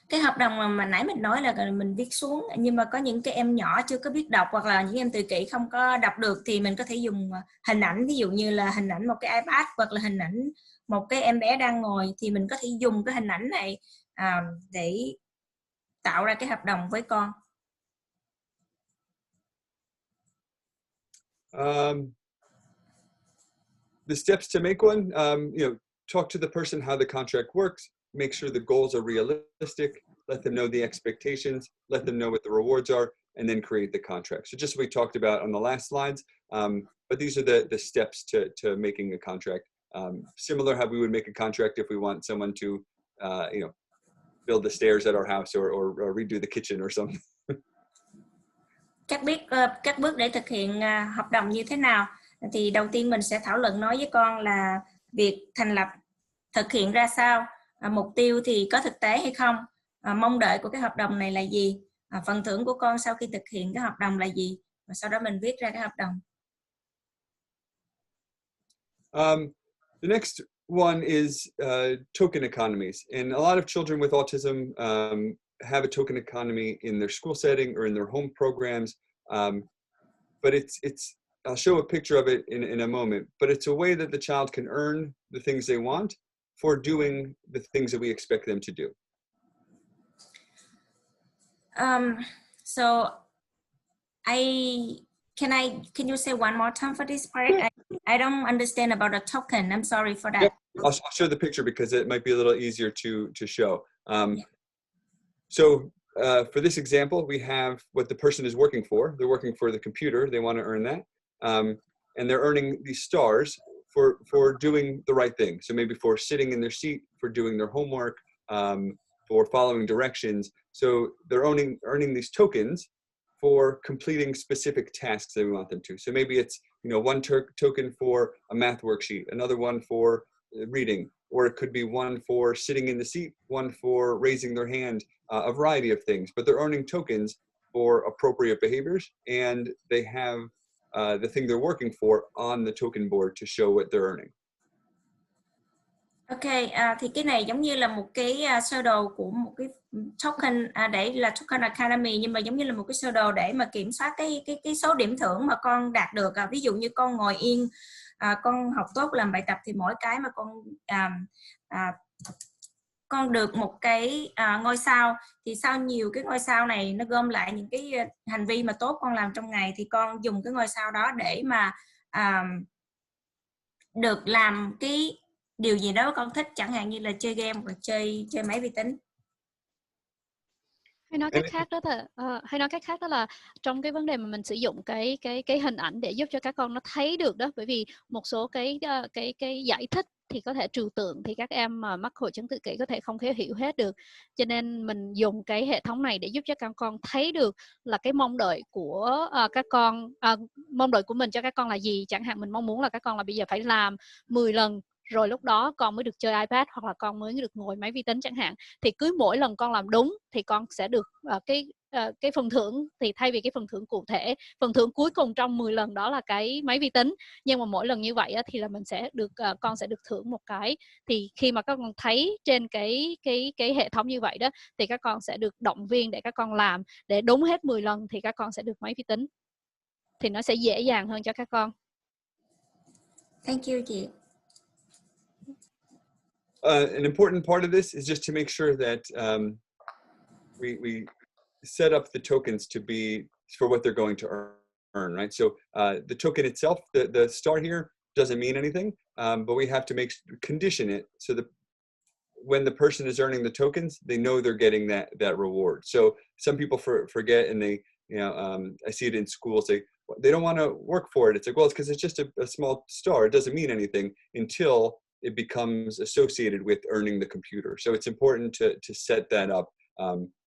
Cái hợp đồng mà nãy mình nói là mình viết xuống, nhưng mà có những cái em nhỏ chưa có biết đọc, hoặc là những em tự kỷ không có đọc được, thì mình có thể dùng hình ảnh, ví dụ như là hình ảnh một cái iPad hoặc là hình ảnh một cái em bé đang ngồi, thì mình có thể dùng cái hình ảnh này để tạo ra cái hợp đồng với con. The steps to make one, talk to the person how the contract works, make sure the goals are realistic, let them know the expectations, let them know what the rewards are, and then create the contract. So just what we talked about on the last slides, but these are the steps to making a contract. Similar how we would make a contract if we want someone to, build the stairs at our house or redo the kitchen or something. Các bước để thực hiện hợp đồng như thế nào? Thì đầu tiên mình sẽ thảo luận nói với con là việc thành lập thực hiện ra sao, mục tiêu thì có thực tế hay không, mong đợi của cái hợp đồng này là gì, phần thưởng của con sau khi thực hiện cái hợp đồng là gì, và sau đó mình viết ra cái hợp đồng. The next one is token economies, and a lot of children with autism have a token economy in their school setting or in their home programs, but it's I'll show a picture of it in a moment, but it's a way that the child can earn the things they want for doing the things that we expect them to do. So can you say one more time for this part? Yeah. I don't understand about the token. I'm sorry for that. Yep. I'll show the picture because it might be a little easier to show. So for this example, we have what the person is working for. They're working for the computer. They want to earn that. And they're earning these stars for doing the right thing. So maybe for sitting in their seat, for doing their homework, for following directions. So they're earning these tokens for completing specific tasks that we want them to. So maybe it's, one token for a math worksheet, another one for reading, or it could be one for sitting in the seat, one for raising their hand, a variety of things. But they're earning tokens for appropriate behaviors, and they have the thing they're working for on the token board to show what they're earning. Ok, thì cái này giống như là một cái sơ đồ của một cái token, để là token academy, nhưng mà giống như là một cái sơ đồ để mà kiểm soát cái số điểm thưởng mà con đạt được. Ví dụ như con ngồi yên, con học tốt làm bài tập, thì mỗi cái mà con được một cái ngôi sao, thì sau nhiều cái ngôi sao này nó gom lại những cái hành vi mà tốt con làm trong ngày, thì con dùng cái ngôi sao đó để mà được làm cái điều gì đó con thích, chẳng hạn như là chơi game hoặc chơi máy vi tính. Hay nói cách khác đó là trong cái vấn đề mà mình sử dụng cái hình ảnh để giúp cho các con nó thấy được đó, bởi vì một số cái giải thích thì có thể trừu tượng, thì các em mà mắc hội chứng tự kỷ có thể không thể hiểu hết được, cho nên mình dùng cái hệ thống này để giúp cho các con thấy được là cái mong đợi của các con, mong đợi của mình cho các con là gì. Chẳng hạn mình mong muốn là các con là bây giờ phải làm 10 lần rồi lúc đó con mới được chơi iPad, hoặc là con mới được ngồi máy vi tính chẳng hạn, thì cứ mỗi lần con làm đúng thì con sẽ được cái phần thưởng, thì thay vì cái phần thưởng cụ thể, phần thưởng cuối cùng trong 10 lần đó là cái máy vi tính, nhưng mà mỗi lần như vậy thì là mình sẽ được con sẽ được thưởng một cái. Thì khi mà các con thấy trên cái hệ thống như vậy đó, thì các con sẽ được động viên để các con làm, để đúng hết 10 lần thì các con sẽ được máy vi tính, thì nó sẽ dễ dàng hơn cho các con. Thank you chị. An important part of this is just to make sure that we set up the tokens to be for what they're going to earn, right? So the token itself, the star here, doesn't mean anything, but we have to condition it so that when the person is earning the tokens, they know they're getting that reward. So some people forget, and they, I see it in schools, they don't want to work for it. It's like, well, it's because it's just a small star. It doesn't mean anything until it becomes associated with earning the computer. So it's important to set that up,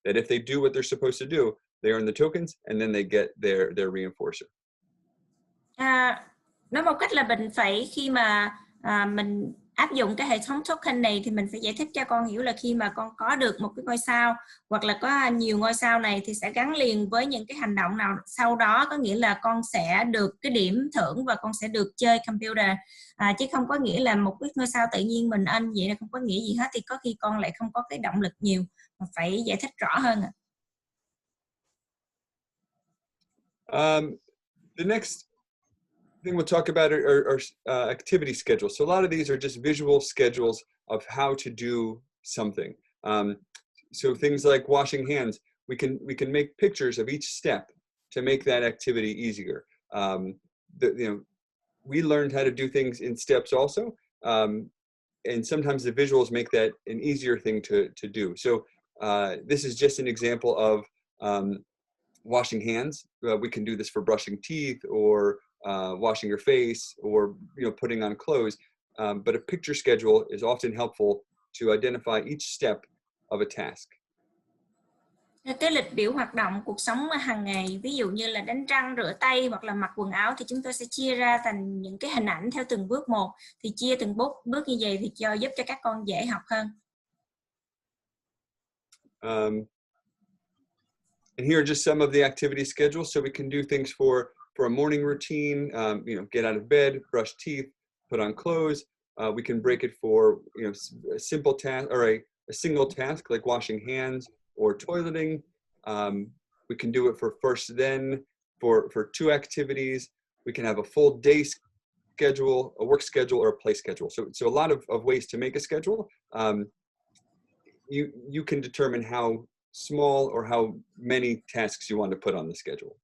that if they do what they're supposed to do, they earn the tokens, and then they get their reinforcer. Nói một cách là mình phải khi mà mình áp dụng cái hệ thống token này thì mình phải giải thích cho con hiểu là khi mà con có được một cái ngôi sao hoặc là có nhiều ngôi sao này thì sẽ gắn liền với những cái hành động nào sau đó, có nghĩa là con sẽ được cái điểm thưởng và con sẽ được chơi computer, chứ không có nghĩa là một cái ngôi sao tự nhiên mình ăn vậy là không có nghĩa gì hết, thì có khi con lại không có cái động lực nhiều, mà phải giải thích rõ hơn. The next thing we'll talk about are activity schedules. So a lot of these are just visual schedules of how to do something. So things like washing hands, we can make pictures of each step to make that activity easier. We learned how to do things in steps also, and sometimes the visuals make that an easier thing to do. So this is just an example of washing hands. We can do this for brushing teeth or washing your face, or putting on clothes. But a picture schedule is often helpful to identify each step of a task. Cái lịch biểu hoạt động cuộc sống hàng ngày, ví dụ như là đánh răng, rửa tay hoặc là mặc quần áo, thì chúng tôi sẽ chia ra thành những cái hình ảnh theo từng bước một. Thì chia từng bước như vậy thì giúp cho các con dễ học hơn. And here are just some of the activity schedules. So we can do things for a morning routine, get out of bed, brush teeth, put on clothes. We can break it for a simple task or a single task like washing hands or toileting. We can do it for first then, for 2 activities. We can have a full day schedule, a work schedule, or a play schedule. So a lot of ways to make a schedule. You can determine how small or how many tasks you want to put on the schedule.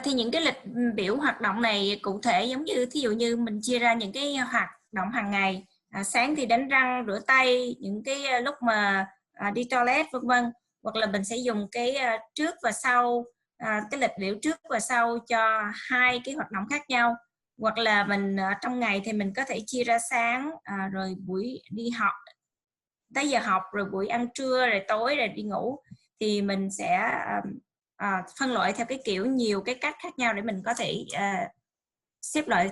Thì những cái lịch biểu hoạt động này cụ thể giống như thí dụ như mình chia ra những cái hoạt động hàng ngày, sáng thì đánh răng, rửa tay, những cái lúc mà đi toilet vân vân, hoặc là mình sẽ dùng cái trước và sau, cái lịch biểu trước và sau cho 2 cái hoạt động khác nhau, hoặc là mình trong ngày thì mình có thể chia ra sáng, rồi buổi đi học tới giờ học, rồi buổi ăn trưa, rồi tối, rồi đi ngủ, thì mình sẽ phân loại theo cái kiểu nhiều cái cách khác nhau để mình có thể xếp loại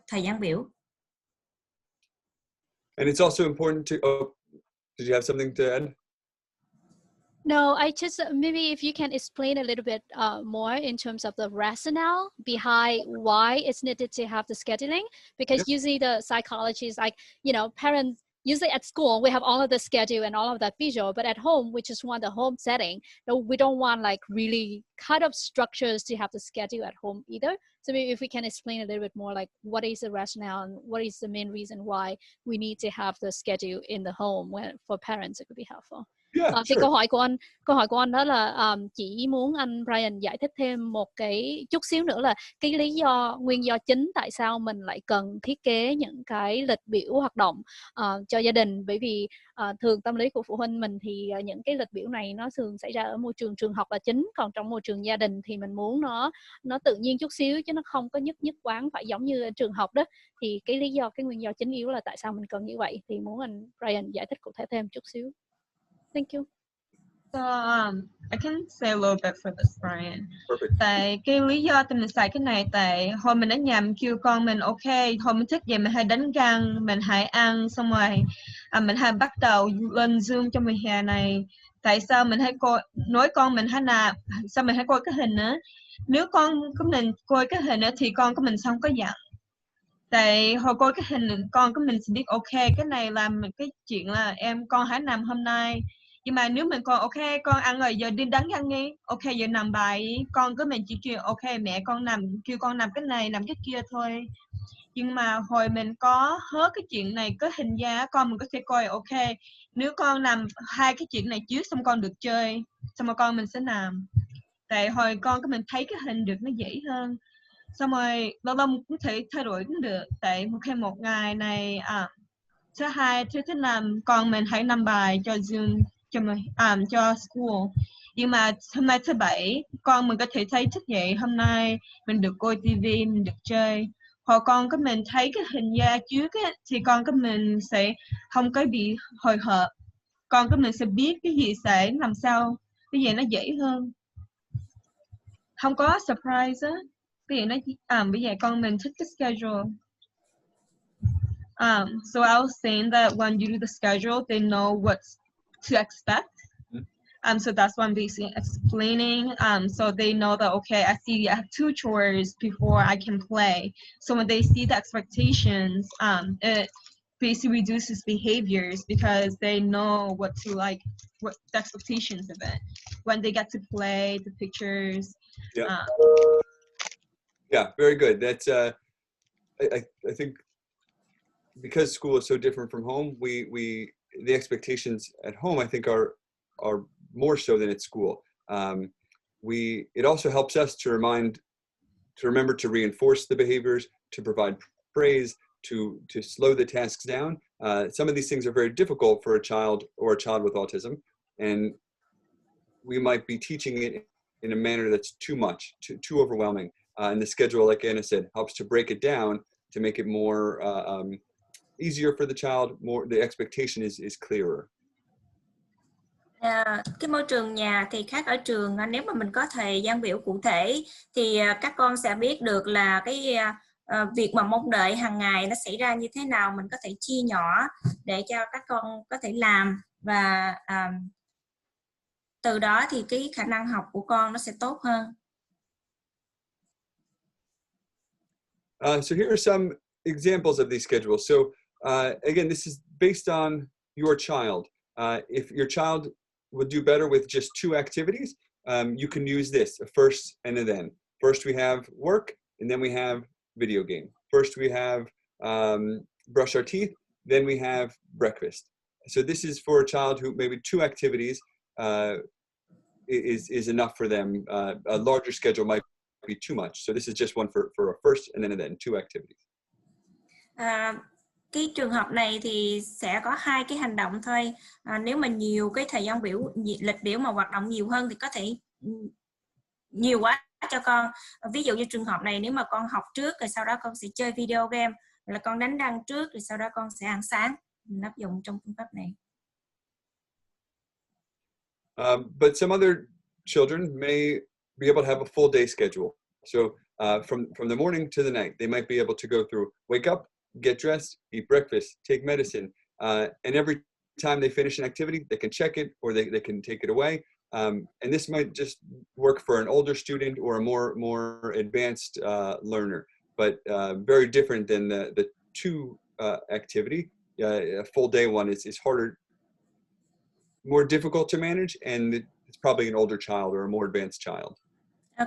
thời gian biểu. And it's also important to. Oh, did you have something to add? No, I just maybe if you can explain a little bit more in terms of the rationale behind why it's needed to have the scheduling, because usually the psychology is like, parents. Usually at school, we have all of the schedule and all of that visual, but at home, we just want the home setting. No, we don't want like really kind of structures to have the schedule at home either. So maybe if we can explain a little bit more, like what is the rationale and what is the main reason why we need to have the schedule in the home for parents, it could be helpful. Thì câu hỏi của anh đó là chỉ muốn anh Brian giải thích thêm một cái chút xíu nữa là cái nguyên do chính tại sao mình lại cần thiết kế những cái lịch biểu hoạt động cho gia đình, bởi vì thường tâm lý của phụ huynh mình thì những cái lịch biểu này nó thường xảy ra ở môi trường học là chính, còn trong môi trường gia đình thì mình muốn nó tự nhiên chút xíu chứ nó không có nhất quán phải giống như trường học đó. Thì cái nguyên do chính yếu là tại sao mình cần như vậy thì muốn anh Brian giải thích cụ thể thêm chút xíu. Thank you. So I can say a little bit for this, Brian. Perfect. Tại cái lý do tụi mình xài cái này, tại hồi mình ở nhà mình kêu con mình ok, hồi mình thức dậy mình hay đánh răng, mình hay ăn, xong rồi mình hay bắt đầu lên Zoom trong mùa hè này. Tại sao mình hay nói con mình hay là sao mình hay coi cái hình nữa? Nếu con của mình coi cái hình nữa thì con của mình không có giận. Tại hồi coi cái hình con của mình sẽ biết ok, cái này là cái chuyện là con hãy làm hôm nay. Nhưng mà nếu mình coi ok, con ăn rồi giờ đi đánh răng đi, ok giờ nằm bài, con của mình chỉ kêu ok mẹ con kêu con làm cái này làm cái kia thôi. Nhưng mà hồi mình có hết cái chuyện này có hình ra, con mình có thể coi ok, nếu con làm 2 cái chuyện này trước xong con được chơi, xong rồi con mình sẽ làm. Tại hồi con của mình thấy cái hình được nó dễ hơn. Xong rồi lâu lâu cũng thể thay đổi cũng được. Tại một ngày này thứ 2, thứ 5 con mình hãy làm bài cho Zoom cho school. Nhưng mà hôm nay thứ 7 con mình có thể thấy thức dậy hôm nay mình được coi TV, mình được chơi. Hoặc con của mình thấy cái hình ra trước thì con của mình sẽ không có bị hồi hộp. Con của mình sẽ biết cái gì sẽ làm sao, cái gì nó dễ hơn. Không có surprise á. ví dụ nó bây giờ con mình thích cái schedule. So I was saying that when you do the schedule, they know what to expect. So that's what I'm basically explaining. So they know that, okay, I see I have 2 chores before I can play. So when they see the expectations, it basically reduces behaviors because they know what to like, what the expectations of it. When they get to play, the pictures. Yeah. Yeah, very good. That's I think because school is so different from home, we the expectations at home I think are more so than at school. It also helps us to remember to reinforce the behaviors, to provide praise, to slow the tasks down. Some of these things are very difficult for a child or a child with autism, and we might be teaching it in a manner that's too much, too overwhelming. And the schedule, like Anna said, helps to break it down to make it more easier for the child. The expectation is clearer. Cái môi trường nhà thì khác ở trường. Nếu mà mình có thời gian biểu cụ thể thì các con sẽ biết được là cái việc mà mong đợi hàng ngày nó xảy ra như thế nào. Mình có thể chia nhỏ để cho các con có thể làm, và từ đó thì cái khả năng học của con nó sẽ tốt hơn. So here are some examples of these schedules. So again, this is based on your child. If your child would do better with just 2 activities, you can use this, a first and a then. First we have work, and then we have video game. First we have brush our teeth, then we have breakfast. So this is for a child who maybe 2 activities is enough for them. A larger schedule might be too much. So this is just one for a first and then a then, 2 activities. Cái trường hợp này thì sẽ có 2 cái hành động thôi. Nếu mà nhiều cái thời gian biểu, lịch biểu mà hoạt động nhiều hơn thì có thể nhiều quá cho con. Ví dụ như trường hợp này, nếu mà con học trước rồi sau đó con sẽ chơi video game, là con đánh răng trước rồi sau đó con sẽ ăn sáng. Mình áp dụng trong phương pháp này. But some other children may be able to have a full day schedule. So from the morning to the night, they might be able to go through, wake up, get dressed, eat breakfast, take medicine, and every time they finish an activity, they can check it or they can take it away. And this might just work for an older student or a more advanced learner, but very different than the 2 activity. A full day one is harder, more difficult to manage, and it's probably an older child or a more advanced child.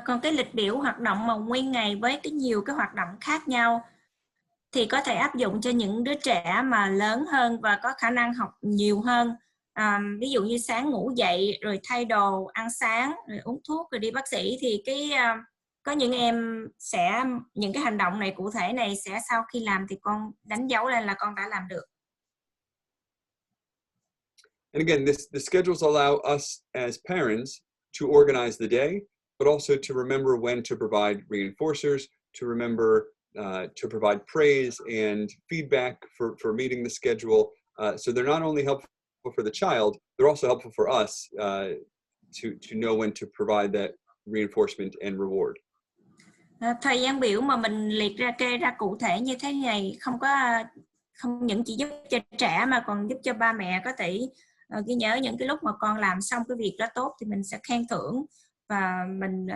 Còn cái lịch biểu hoạt động mà nguyên ngày với nhiều cái hoạt động khác nhau thì có thể áp dụng cho những đứa trẻ mà lớn hơn và có khả năng học nhiều hơn. Ví dụ như sáng ngủ dậy rồi thay đồ, ăn sáng, rồi uống thuốc, rồi đi bác sĩ, thì có những em sẽ những cái hành động này cụ thể này sẽ sau khi làm thì con đánh dấu lên là con đã làm được. And again, the schedules allow us as parents to organize the day, but also to remember when to provide reinforcers, to remember to provide praise and feedback for meeting the schedule. So they're not only helpful for the child, they're also helpful for us to know when to provide that reinforcement and reward. Thời gian biểu mà mình liệt ra, kê ra cụ thể như thế này không những chỉ giúp cho trẻ mà còn giúp cho ba mẹ có thể ghi nhớ những cái lúc mà con làm xong cái việc đó tốt thì mình sẽ khen thưởng và mình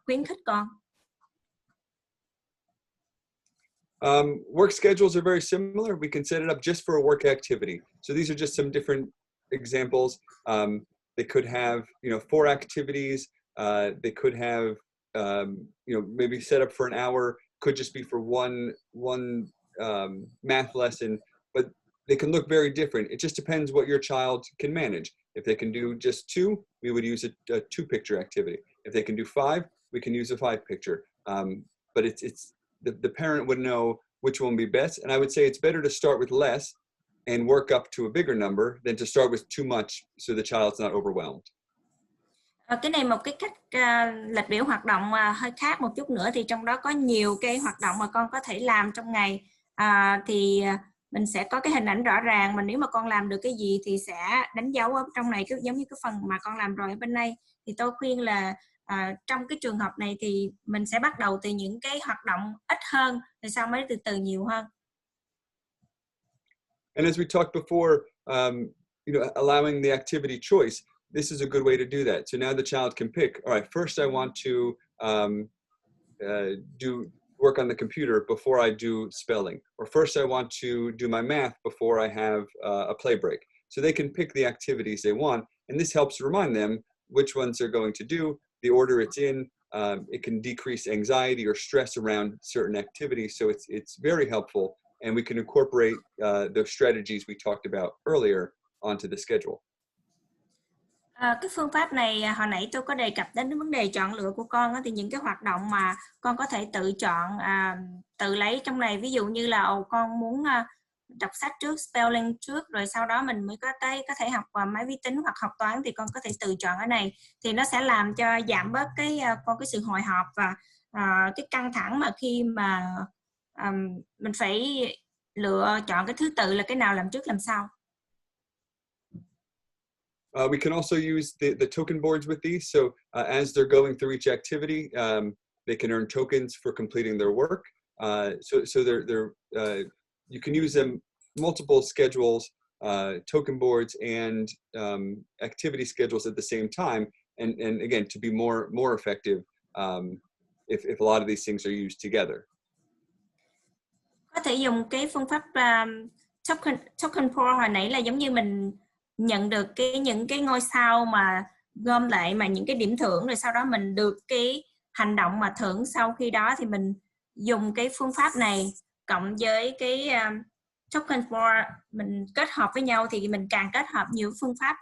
khuyến khích con. Work schedules are very similar. We can set it up just for a work activity. So these are just some different examples. They could have, 4 activities. They could have, maybe set up for an hour. Could just be for one math lesson. But they can look very different. It just depends what your child can manage. If they can do just 2, we would use a 2-picture activity. If they can do 5, we can use a 5-picture. But it's the parent would know which one would be best. And I would say it's better to start with less and work up to a bigger number than to start with too much so the child's not overwhelmed. Cái này một cái cách lịch biểu hoạt động hơi khác một chút nữa, thì trong đó có nhiều cái hoạt động mà con có thể làm trong ngày. Thì mình sẽ có cái hình ảnh rõ ràng, mà nếu mà con làm được cái gì thì sẽ đánh dấu ở trong này, giống như cái phần mà con làm rồi ở bên đây. Thì tôi khuyên là trong cái trường hợp này thì mình sẽ bắt đầu từ những cái hoạt động ít hơn, rồi sau mới từ từ nhiều hơn. And as we talked before, allowing the activity choice, this is a good way to do that. So now the child can pick, all right, first I want to work on the computer before I do spelling, or first I want to do my math before I have a play break. So they can pick the activities they want, and this helps remind them which ones they're going to do, the order it's in. It can decrease anxiety or stress around certain activities, so it's very helpful, and we can incorporate the strategies we talked about earlier onto the schedule. Cái phương pháp này hồi nãy tôi có đề cập đến cái vấn đề chọn lựa của con đó, thì những cái hoạt động mà con có thể tự chọn, tự lấy trong này, ví dụ như là con muốn đọc sách trước, spelling trước, rồi sau đó mình mới có thể học máy vi tính hoặc học toán, thì con có thể tự chọn cái này, thì nó sẽ làm cho giảm bớt cái sự hồi hộp và cái căng thẳng mà khi mà mình phải lựa chọn cái thứ tự là cái nào làm trước làm sau. We can also use the token boards with these. So as they're going through each activity, they can earn tokens for completing their work. So you can use them multiple schedules, token boards, and activity schedules at the same time. And again, to be more effective, if a lot of these things are used together. Có thể dùng cái phương pháp token board hồi nãy là giống như mình nhận được những cái ngôi sao mà gom lại mà những cái điểm thưởng, rồi sau đó mình được cái hành động mà thưởng sau khi đó, thì mình dùng cái phương pháp này cộng với cái token board, mình kết hợp với nhau, thì mình càng kết hợp nhiều phương pháp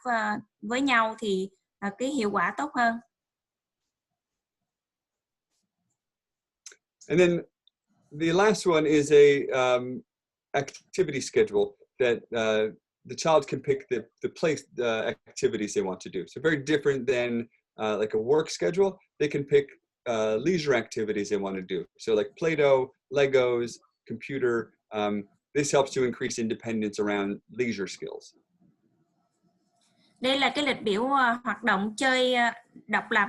với nhau thì cái hiệu quả tốt hơn. And then the last one is a activity schedule that the child can pick the place activities they want to do. So very different than like a work schedule. They can pick leisure activities they want to do. So like Play-Doh, Legos, computer. This helps to increase independence around leisure skills. Đây là cái lịch biểu hoạt động chơi độc lập.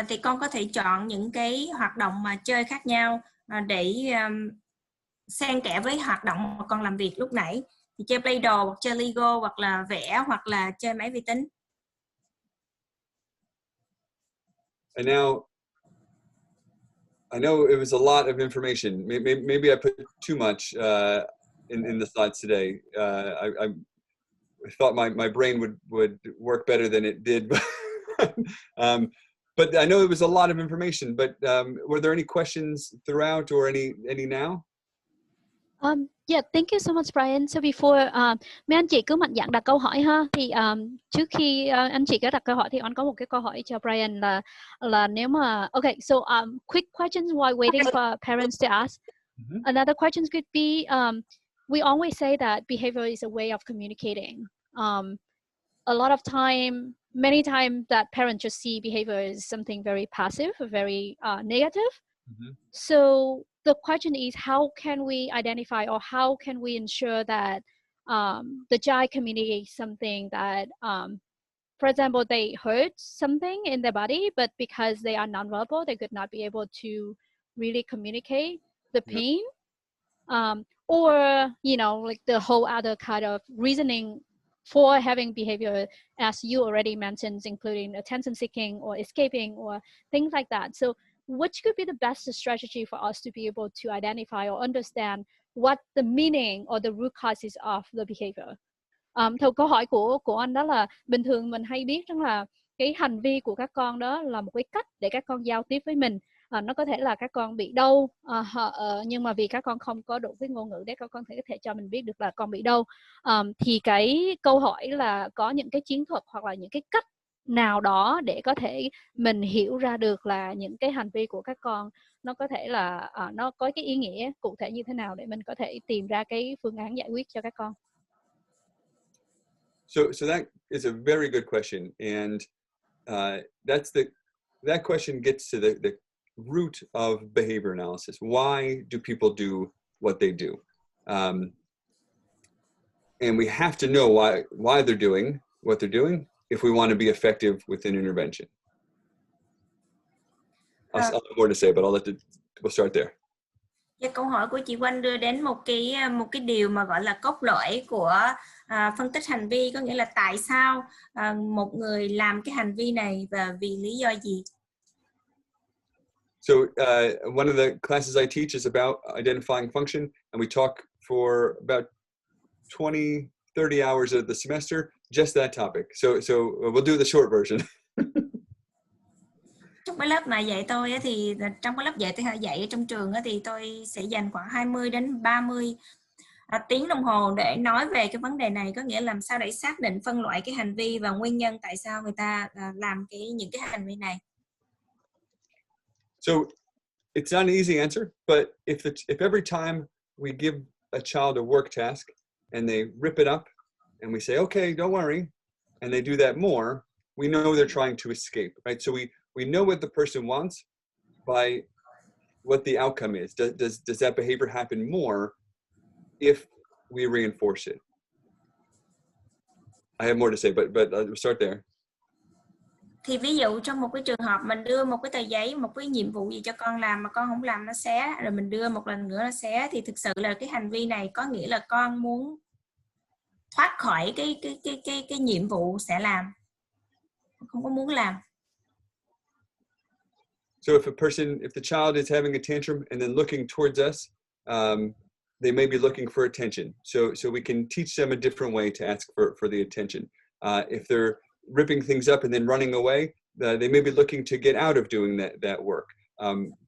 Thì con có thể chọn những cái hoạt động mà chơi khác nhau để xen kẽ với hoạt động mà con làm việc lúc nãy. Thì chơi Play-Doh, hoặc chơi Lego, hoặc là vẽ, hoặc là chơi máy vi tính. And now, I know it was a lot of information. Maybe I put too much in the slides today. I thought my brain would work better than it did. But I know it was a lot of information. But were there any questions throughout, or any now? Yeah, thank you so much, Brian. So before, mấy anh chị cứ mạnh dạn đặt câu hỏi ha. Thì trước khi anh chị có đặt câu hỏi thì anh có một cái câu hỏi cho Brian là nếu mà okay, so quick questions while waiting for parents to ask. Another question could be, we always say that behavior is a way of communicating. A lot of time, many times that parents just see behavior as something very passive, very negative. So the question is, how can we identify, or how can we ensure that the child communicates something that, for example, they hurt something in their body, but because they are nonverbal, they could not be able to really communicate the pain, or like the whole other kind of reasoning for having behavior, as you already mentioned, including attention seeking or escaping or things like that. So which could be the best strategy for us to be able to identify or understand what the meaning or the root causes of the behavior? Theo câu hỏi của anh đó là bình thường mình hay biết rằng là cái hành vi của các con đó là một cái cách để các con giao tiếp với mình. Nó có thể là các con bị đau, nhưng mà vì các con không có đủ cái ngôn ngữ để các con có thể cho mình biết được là con bị đau. Thì cái câu hỏi là có những cái chiến thuật hoặc là những cái cách nào đó để có thể mình hiểu ra được là những cái hành vi của các con nó có thể là nó có cái ý nghĩa cụ thể như thế nào để mình có thể tìm ra cái phương án giải quyết cho các con. So that is a very good question, and that question gets to the root of behavior analysis. Why do people do what they do? And we have to know why they're doing what they're doing if we want to be effective with an intervention. I'll have more to say, but we'll start there. Và câu hỏi của chị Oanh đưa đến một cái điều mà gọi là cốt lõi của phân tích hành vi, có nghĩa là tại sao một người làm cái hành vi này và vì lý do gì. So one of the classes I teach is about identifying function, and we talk for about 20-30 hours of the semester, just that topic. So we'll do the short version. Trong cái lớp mà dạy tôi thì trong cái lớp dạy ở trong trường thì tôi sẽ dành khoảng 20 đến 30 tiếng đồng hồ để nói về cái vấn đề này, có nghĩa làm sao để xác định phân loại cái hành vi và nguyên nhân tại sao người ta làm những cái hành vi này. So it's not an easy answer, but if every time we give a child a work task and they rip it up and we say, okay, don't worry, and they do that more, we know they're trying to escape, right? So we know what the person wants by what the outcome is. Does that behavior happen more if we reinforce it? I have more to say, but we'll start there. Thì ví dụ trong một cái trường hợp mình đưa một cái tờ giấy, một cái nhiệm vụ gì cho con làm mà con không làm nó xé, rồi mình đưa một lần nữa nó xé, thì thực sự là cái hành vi này có nghĩa là con muốn thoát khỏi cái nhiệm vụ sẽ làm, không có muốn làm. So if the child is having a tantrum and then looking towards us, they may be looking for attention. So we can teach them a different way to ask for the attention. If they're ripping things up and then running away, they may be looking to get out of doing that work.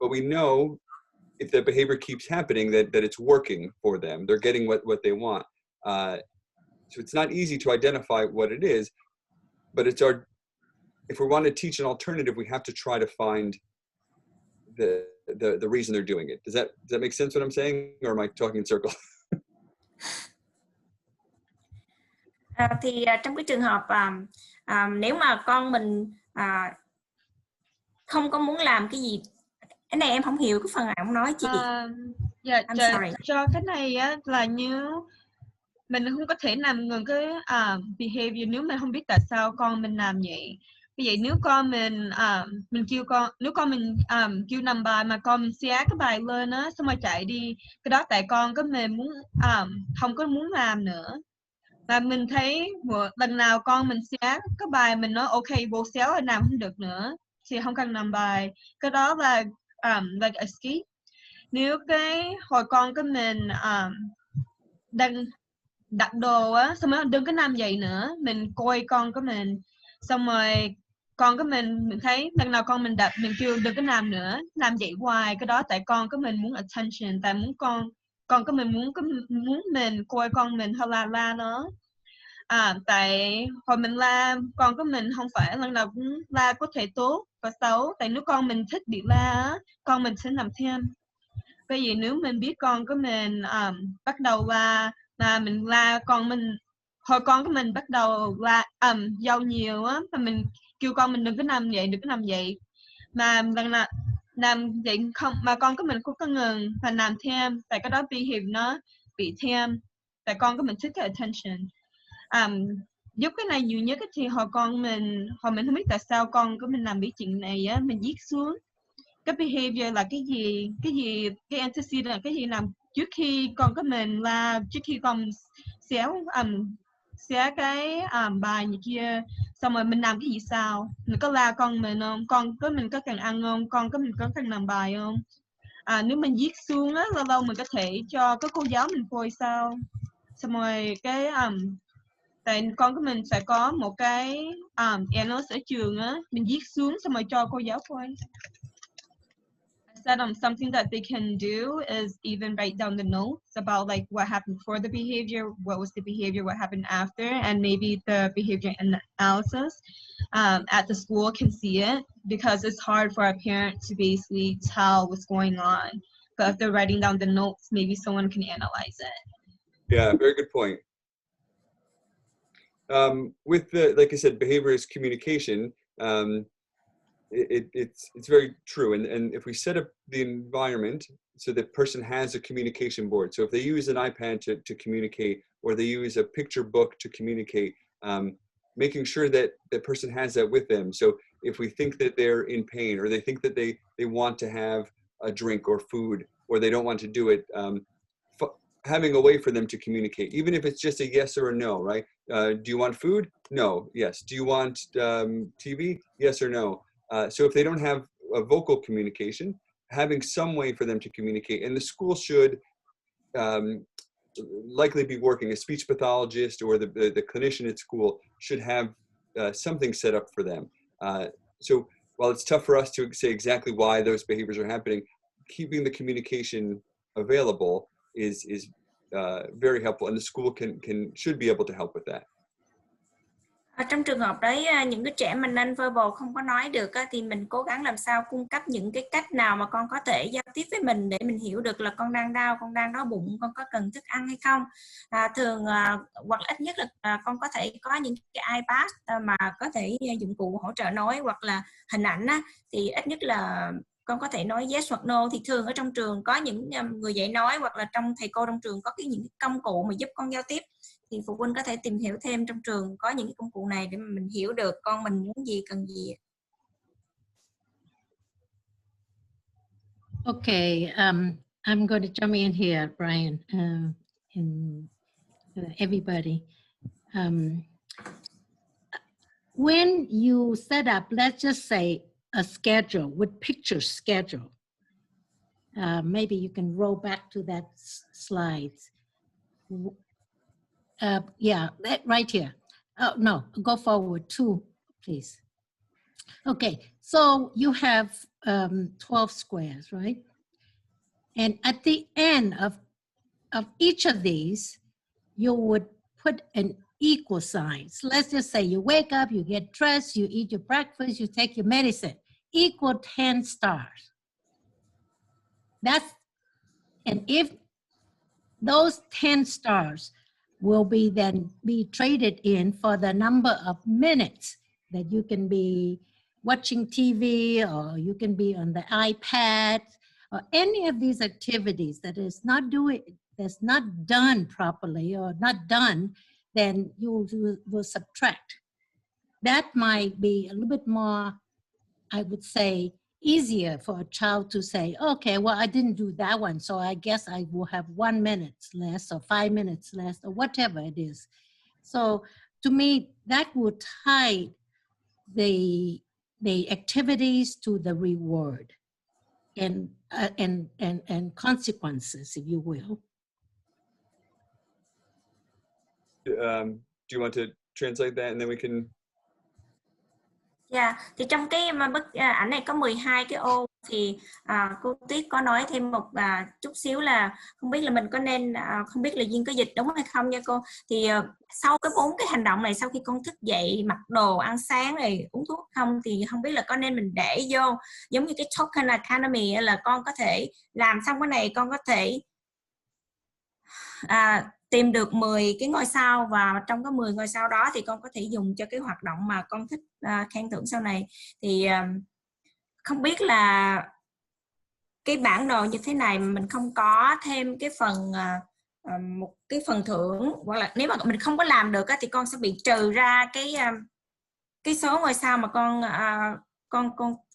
But we know if that behavior keeps happening, that it's working for them. They're getting what they want. So it's not easy to identify what it is, but if we want to teach an alternative, we have to try to find the reason they're doing it. Does that make sense what I'm saying, or am I talking in circles? Thì trong cái trường hợp nếu mà con mình không có muốn làm cái gì, cái này em không hiểu cái phần nào ông nói chị. Cho cái này á, là như mình không có thể làm ngừng cái behavior nếu mình không biết tại sao con mình làm vậy. Vì vậy nếu con mình kêu làm bài mà con mình xé cái bài lên á, xong rồi chạy đi, cái đó tại con cái mình muốn không có muốn làm nữa. Và mình thấy lần nào con mình xé cái bài, mình nói ok, vô xéo rồi làm không được nữa thì không cần làm bài. Cái đó là like escape. Nếu cái hồi con cái mình đang đặt đồ á, xong rồi đừng có làm vậy nữa, mình coi con của mình, xong rồi con của mình thấy lần nào con mình đặt, mình kêu đừng có làm nữa, làm vậy hoài. Cái đó tại con của mình muốn attention, tại muốn con của mình muốn mình coi con mình hay là la nó. Tại hồi mình la con của mình không phải lần nào cũng la có thể tốt và xấu, tại nếu con mình thích bị la á, con mình sẽ làm thêm. Bởi vì nếu mình biết con của mình bắt đầu la, mà mình la con mình, hồi con của mình bắt đầu la Giao nhiều á, mà mình kêu con mình đừng có làm vậy, mà lần nào làm vậy không, mà con của mình cũng có ngừng và làm thêm, tại cái đó behavior nó bị thêm, tại con của mình thích cái attention. Giúp cái này nhiều nhất thì hồi mình không biết tại sao con của mình làm cái chuyện này á, mình viết xuống cái behavior là cái antecedent là cái gì làm trước khi con của mình là trước khi con xé cái bài như kia, xong rồi mình làm cái gì sao, mình có la con mình không, con của mình có cần ăn không, con của mình có cần làm bài không. Nếu mình viết xuống á, lâu lâu mình có thể cho các cô giáo mình coi sao, xong rồi cái tại con của mình sẽ có một cái notes ở trường á, mình viết xuống xong rồi cho cô giáo coi. Said something that they can do is even write down the notes about like what happened before the behavior, what was the behavior, what happened after, and maybe the behavior analysis at the school can see it, because it's hard for a parent to basically tell what's going on. But if they're writing down the notes, maybe someone can analyze it. Yeah, very good point. With like I said, behavior is communication. It's very true, and if we set up the environment so the person has a communication board, so if they use an iPad to communicate, or they use a picture book to communicate, making sure that the person has that with them. So if we think that they're in pain, or they think that they they want to have a drink or food, or they don't want to do it, having a way for them to communicate, even if it's just a yes or a no, right? Do you want food? No. Yes. Do you want TV? Yes or no. So if they don't have a vocal communication, having some way for them to communicate, and the school should likely be working, a speech pathologist or the clinician at school should have something set up for them. So while it's tough for us to say exactly why those behaviors are happening, keeping the communication available is very helpful, and the school should be able to help with that. Trong trường hợp đấy, những cái trẻ mình non-verbal không có nói được thì mình cố gắng làm sao cung cấp những cái cách nào mà con có thể giao tiếp với mình để mình hiểu được là con đang đau, con đang đói bụng, con có cần thức ăn hay không. Thường hoặc là ít nhất là con có thể có những cái iPad mà có thể dụng cụ hỗ trợ nói hoặc là hình ảnh thì ít nhất là con có thể nói yes hoặc no. Thì thường ở trong trường có những người dạy nói hoặc là trong thầy cô trong trường có những công cụ mà giúp con giao tiếp, thì phụ huynh có thể tìm hiểu thêm trong trường có những cái công cụ này để mà mình hiểu được con mình muốn gì, cần gì. Okay, I'm going to jump in here, Brian, and everybody. When you set up, let's just say, a schedule with picture schedule, maybe you can roll back to that slide. Yeah, right here. Oh, no, go forward 2, please. Okay, so you have 12 squares, right? And at the end of each of these, you would put an equal sign. So let's just say you wake up, you get dressed, you eat your breakfast, you take your medicine, equal 10 stars. And if those 10 stars will then be traded in for the number of minutes that you can be watching TV, or you can be on the iPad, or any of these activities that is that's not done properly or not done, then you will subtract. That might be a little bit more, I would say, easier for a child to say, okay, well, I didn't do that one, so I guess I will have 1 minute less or 5 minutes less or whatever it is. So to me, that would tie the activities to the reward and consequences, if you will. Do you want to translate that and then we can... Yeah, thì trong cái bức ảnh này có 12 cái ô, thì cô Tuyết có nói thêm một chút xíu là không biết là mình có nên, không biết là Duyên có dịch đúng hay không nha cô. Thì sau cái 4 cái hành động này, sau khi con thức dậy, mặc đồ, ăn sáng rồi uống thuốc không, thì không biết là có nên mình để vô giống như cái token economy, là con có thể làm xong cái này, con có thể tìm được 10 cái ngôi sao, và trong cái 10 ngôi sao đó thì con có thể dùng cho cái hoạt động mà con thích khen thưởng sau này. Thì không biết là cái bản đồ như thế này mình không có thêm cái phần một cái phần thưởng, hoặc là nếu mà mình không có làm được thì con sẽ bị trừ ra cái số ngôi sao mà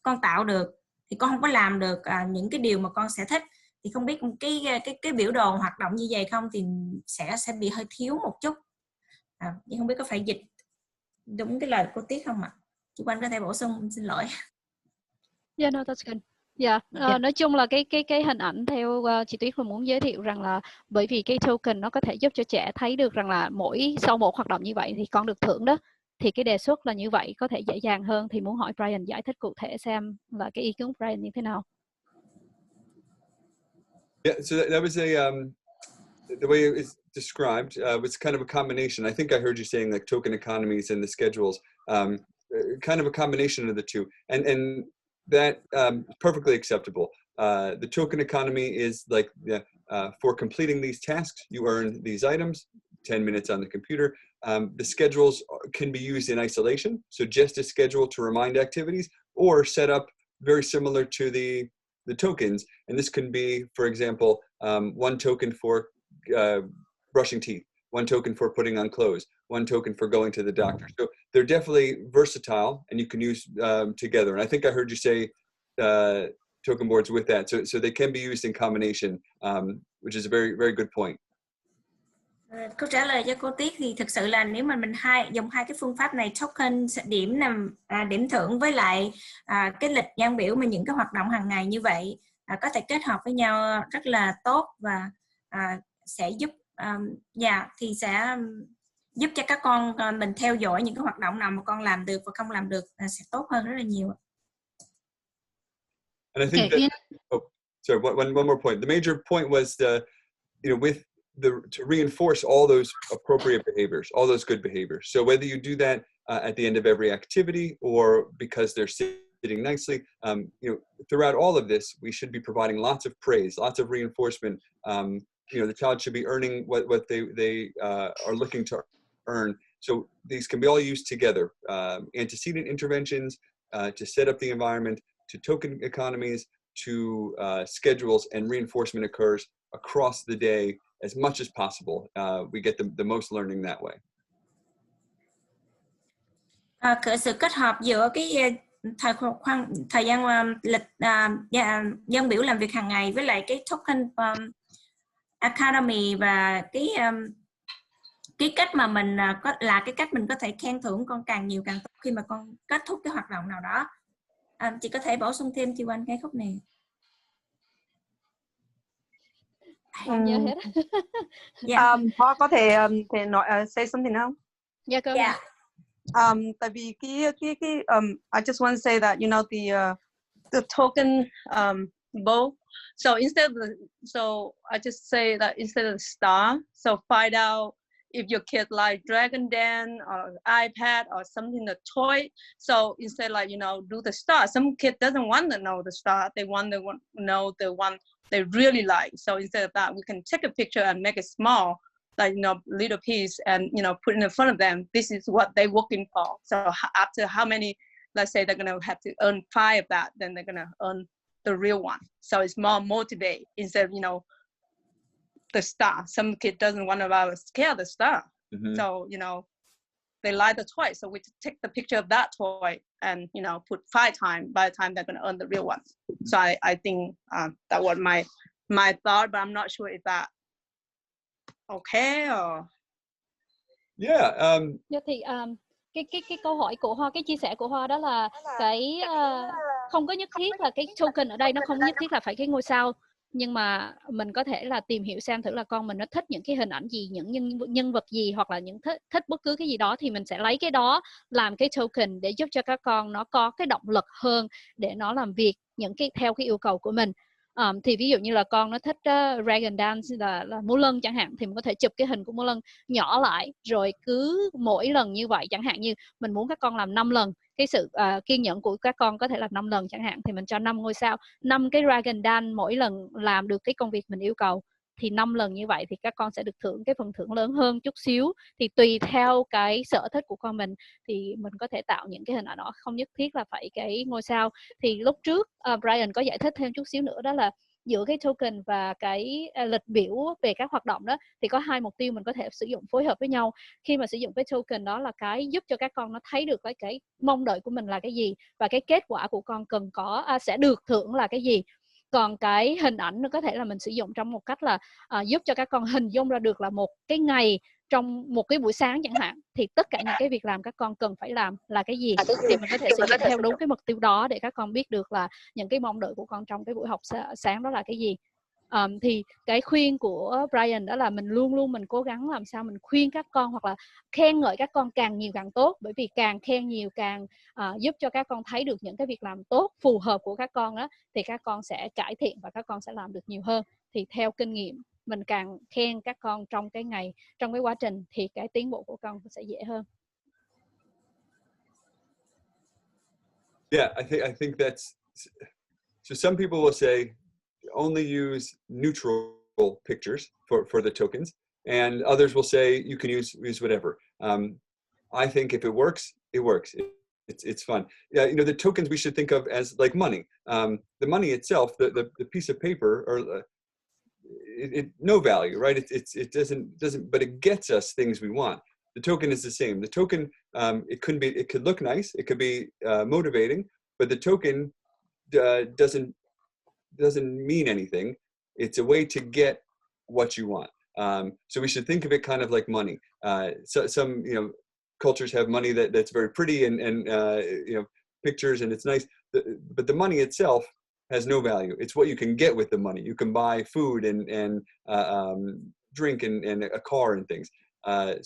con tạo được, thì con không có làm được những cái điều mà con sẽ thích. Thì không biết cái biểu đồ hoạt động như vậy không thì sẽ bị hơi thiếu một chút. Nhưng không biết có phải dịch đúng cái lời cô Tiết không ạ? Chị Quanh có thể bổ sung, xin lỗi. Yeah, no, that's good. Yeah, nói chung là cái hình ảnh theo chị Tuyết là muốn giới thiệu rằng là bởi vì cái token nó có thể giúp cho trẻ thấy được rằng là sau một hoạt động như vậy thì con được thưởng đó. Thì cái đề xuất là như vậy có thể dễ dàng hơn. Thì muốn hỏi Brian giải thích cụ thể xem là cái ý kiến của Brian như thế nào. Yeah, so that was the way it was described was kind of a combination. I think I heard you saying like token economies and the schedules, kind of a combination of the two, and that perfectly acceptable. The token economy is like for completing these tasks, you earn these items, 10 minutes on the computer. The schedules can be used in isolation, so just a schedule to remind activities, or set up very similar to the tokens. And this can be, for example, 1 token for brushing teeth, 1 token for putting on clothes, 1 token for going to the doctor. So they're definitely versatile and you can use together. And I think I heard you say token boards with that. So they can be used in combination, which is a very, very good point. Câu trả lời cho cô Tiết thì thực sự là nếu mà mình dùng hai cái phương pháp này, token điểm thưởng với lại cái lịch gian biểu mà những cái hoạt động hàng ngày như vậy có thể kết hợp với nhau rất là tốt và sẽ giúp thì sẽ giúp cho các con mình theo dõi những cái hoạt động nào mà con làm được và không làm được sẽ tốt hơn rất là nhiều. And I think sorry, one more point. The major point was to reinforce all those appropriate behaviors, all those good behaviors. So whether you do that at the end of every activity or because they're sitting nicely, throughout all of this, we should be providing lots of praise, lots of reinforcement. The child should be earning what they are looking to earn. So these can be all used together. Antecedent interventions to set up the environment, to token economies, to schedules, and reinforcement occurs across the day as much as possible. We get the most learning that way. Sự kết hợp giữa cái thời gian lịch dân biểu làm việc hàng ngày với lại cái token academy và cái cách mà mình cái cách mình có thể khen thưởng con càng nhiều càng tốt khi mà con kết thúc cái hoạt động nào đó. Chị có thể bổ sung thêm chị Oanh cái khúc này. Không nhớ hết. Thoi có thể nói say something không? Yeah, go ahead. Tại vì I just want to say that the token bowl. So I just say that instead of the star, so find out if your kid like Dragon Den or iPad or something, the toy. So instead do the star. Some kid doesn't want to know the star. They want to know the one they really like. So instead of that, we can take a picture and make it small, little piece, and put it in front of them. This is what they're working for. So after how many, let's say they're gonna have to earn 5 of that, then they're gonna earn the real one. So it's more motivate instead of the star. Some kid doesn't want to scare the star. Mm-hmm. So they like the toy. So we take the picture of that toy and put 5 times. By the time they're gonna earn the real one. So I think that was my thought, but I'm not sure if that okay or thì cái câu hỏi của Hoa, cái chia sẻ của Hoa đó là cái không có nhất thiết là cái token ở đây nó không nhất thiết là phải cái ngôi sao, nhưng mà mình có thể là tìm hiểu xem thử là con mình nó thích những cái hình ảnh gì, những nhân vật gì, hoặc là những thích bất cứ cái gì đó, thì mình sẽ lấy cái đó làm cái token để giúp cho các con nó có cái động lực hơn để nó làm việc theo cái yêu cầu của mình. Thì ví dụ như là con nó thích Dragon Dance là múa lân chẳng hạn, thì mình có thể chụp cái hình của múa lân nhỏ lại, rồi cứ mỗi lần như vậy, chẳng hạn như mình muốn các con làm 5 lần, cái sự kiên nhẫn của các con có thể làm 5 lần chẳng hạn, thì mình cho 5 ngôi sao, 5 cái Dragon Dance mỗi lần làm được cái công việc mình yêu cầu, thì 5 lần như vậy thì các con sẽ được thưởng cái phần thưởng lớn hơn chút xíu. Thì tùy theo cái sở thích của con mình thì mình có thể tạo những cái hình ảnh đó, không nhất thiết là phải cái ngôi sao. Thì lúc trước Brian có giải thích thêm chút xíu nữa, đó là giữa cái token và cái lịch biểu về các hoạt động đó thì có 2 mục tiêu mình có thể sử dụng phối hợp với nhau. Khi mà sử dụng cái token đó là cái giúp cho các con nó thấy được cái mong đợi của mình là cái gì và cái kết quả của con cần có sẽ được thưởng là cái gì. Còn cái hình ảnh nó có thể là mình sử dụng trong một cách là giúp cho các con hình dung ra được là một cái ngày trong một cái buổi sáng chẳng hạn, thì tất cả những cái việc làm các con cần phải làm là cái gì, thì mình có thể sử dụng theo đúng cái mục tiêu đó để các con biết được là những cái mong đợi của con trong cái buổi học sáng đó là cái gì. Thì cái khuyên của Brian đó là mình luôn luôn mình cố gắng làm sao mình khuyên các con hoặc là khen ngợi các con càng nhiều càng tốt, bởi vì càng khen nhiều càng giúp cho các con thấy được những cái việc làm tốt phù hợp của các con đó, thì các con sẽ cải thiện và các con sẽ làm được nhiều hơn. Thì theo kinh nghiệm, mình càng khen các con trong cái ngày, trong cái quá trình, thì cái tiến bộ của con sẽ dễ hơn. Yeah, I think that's, so some people will say only use neutral pictures for the tokens, and others will say you can use whatever. I think if it works, it works. It's fun. Yeah, the tokens we should think of as like money. The money itself, the piece of paper, or it no value, right? It doesn't, but it gets us things we want. The token is the same. The token, it could look nice, it could be motivating, but the token doesn't doesn't mean anything. It's a way to get what you want. So we should think of it kind of like money. So some, cultures have money that's very pretty and pictures, and it's nice. But the money itself has no value. It's what you can get with the money. You can buy food and drink and a car and things.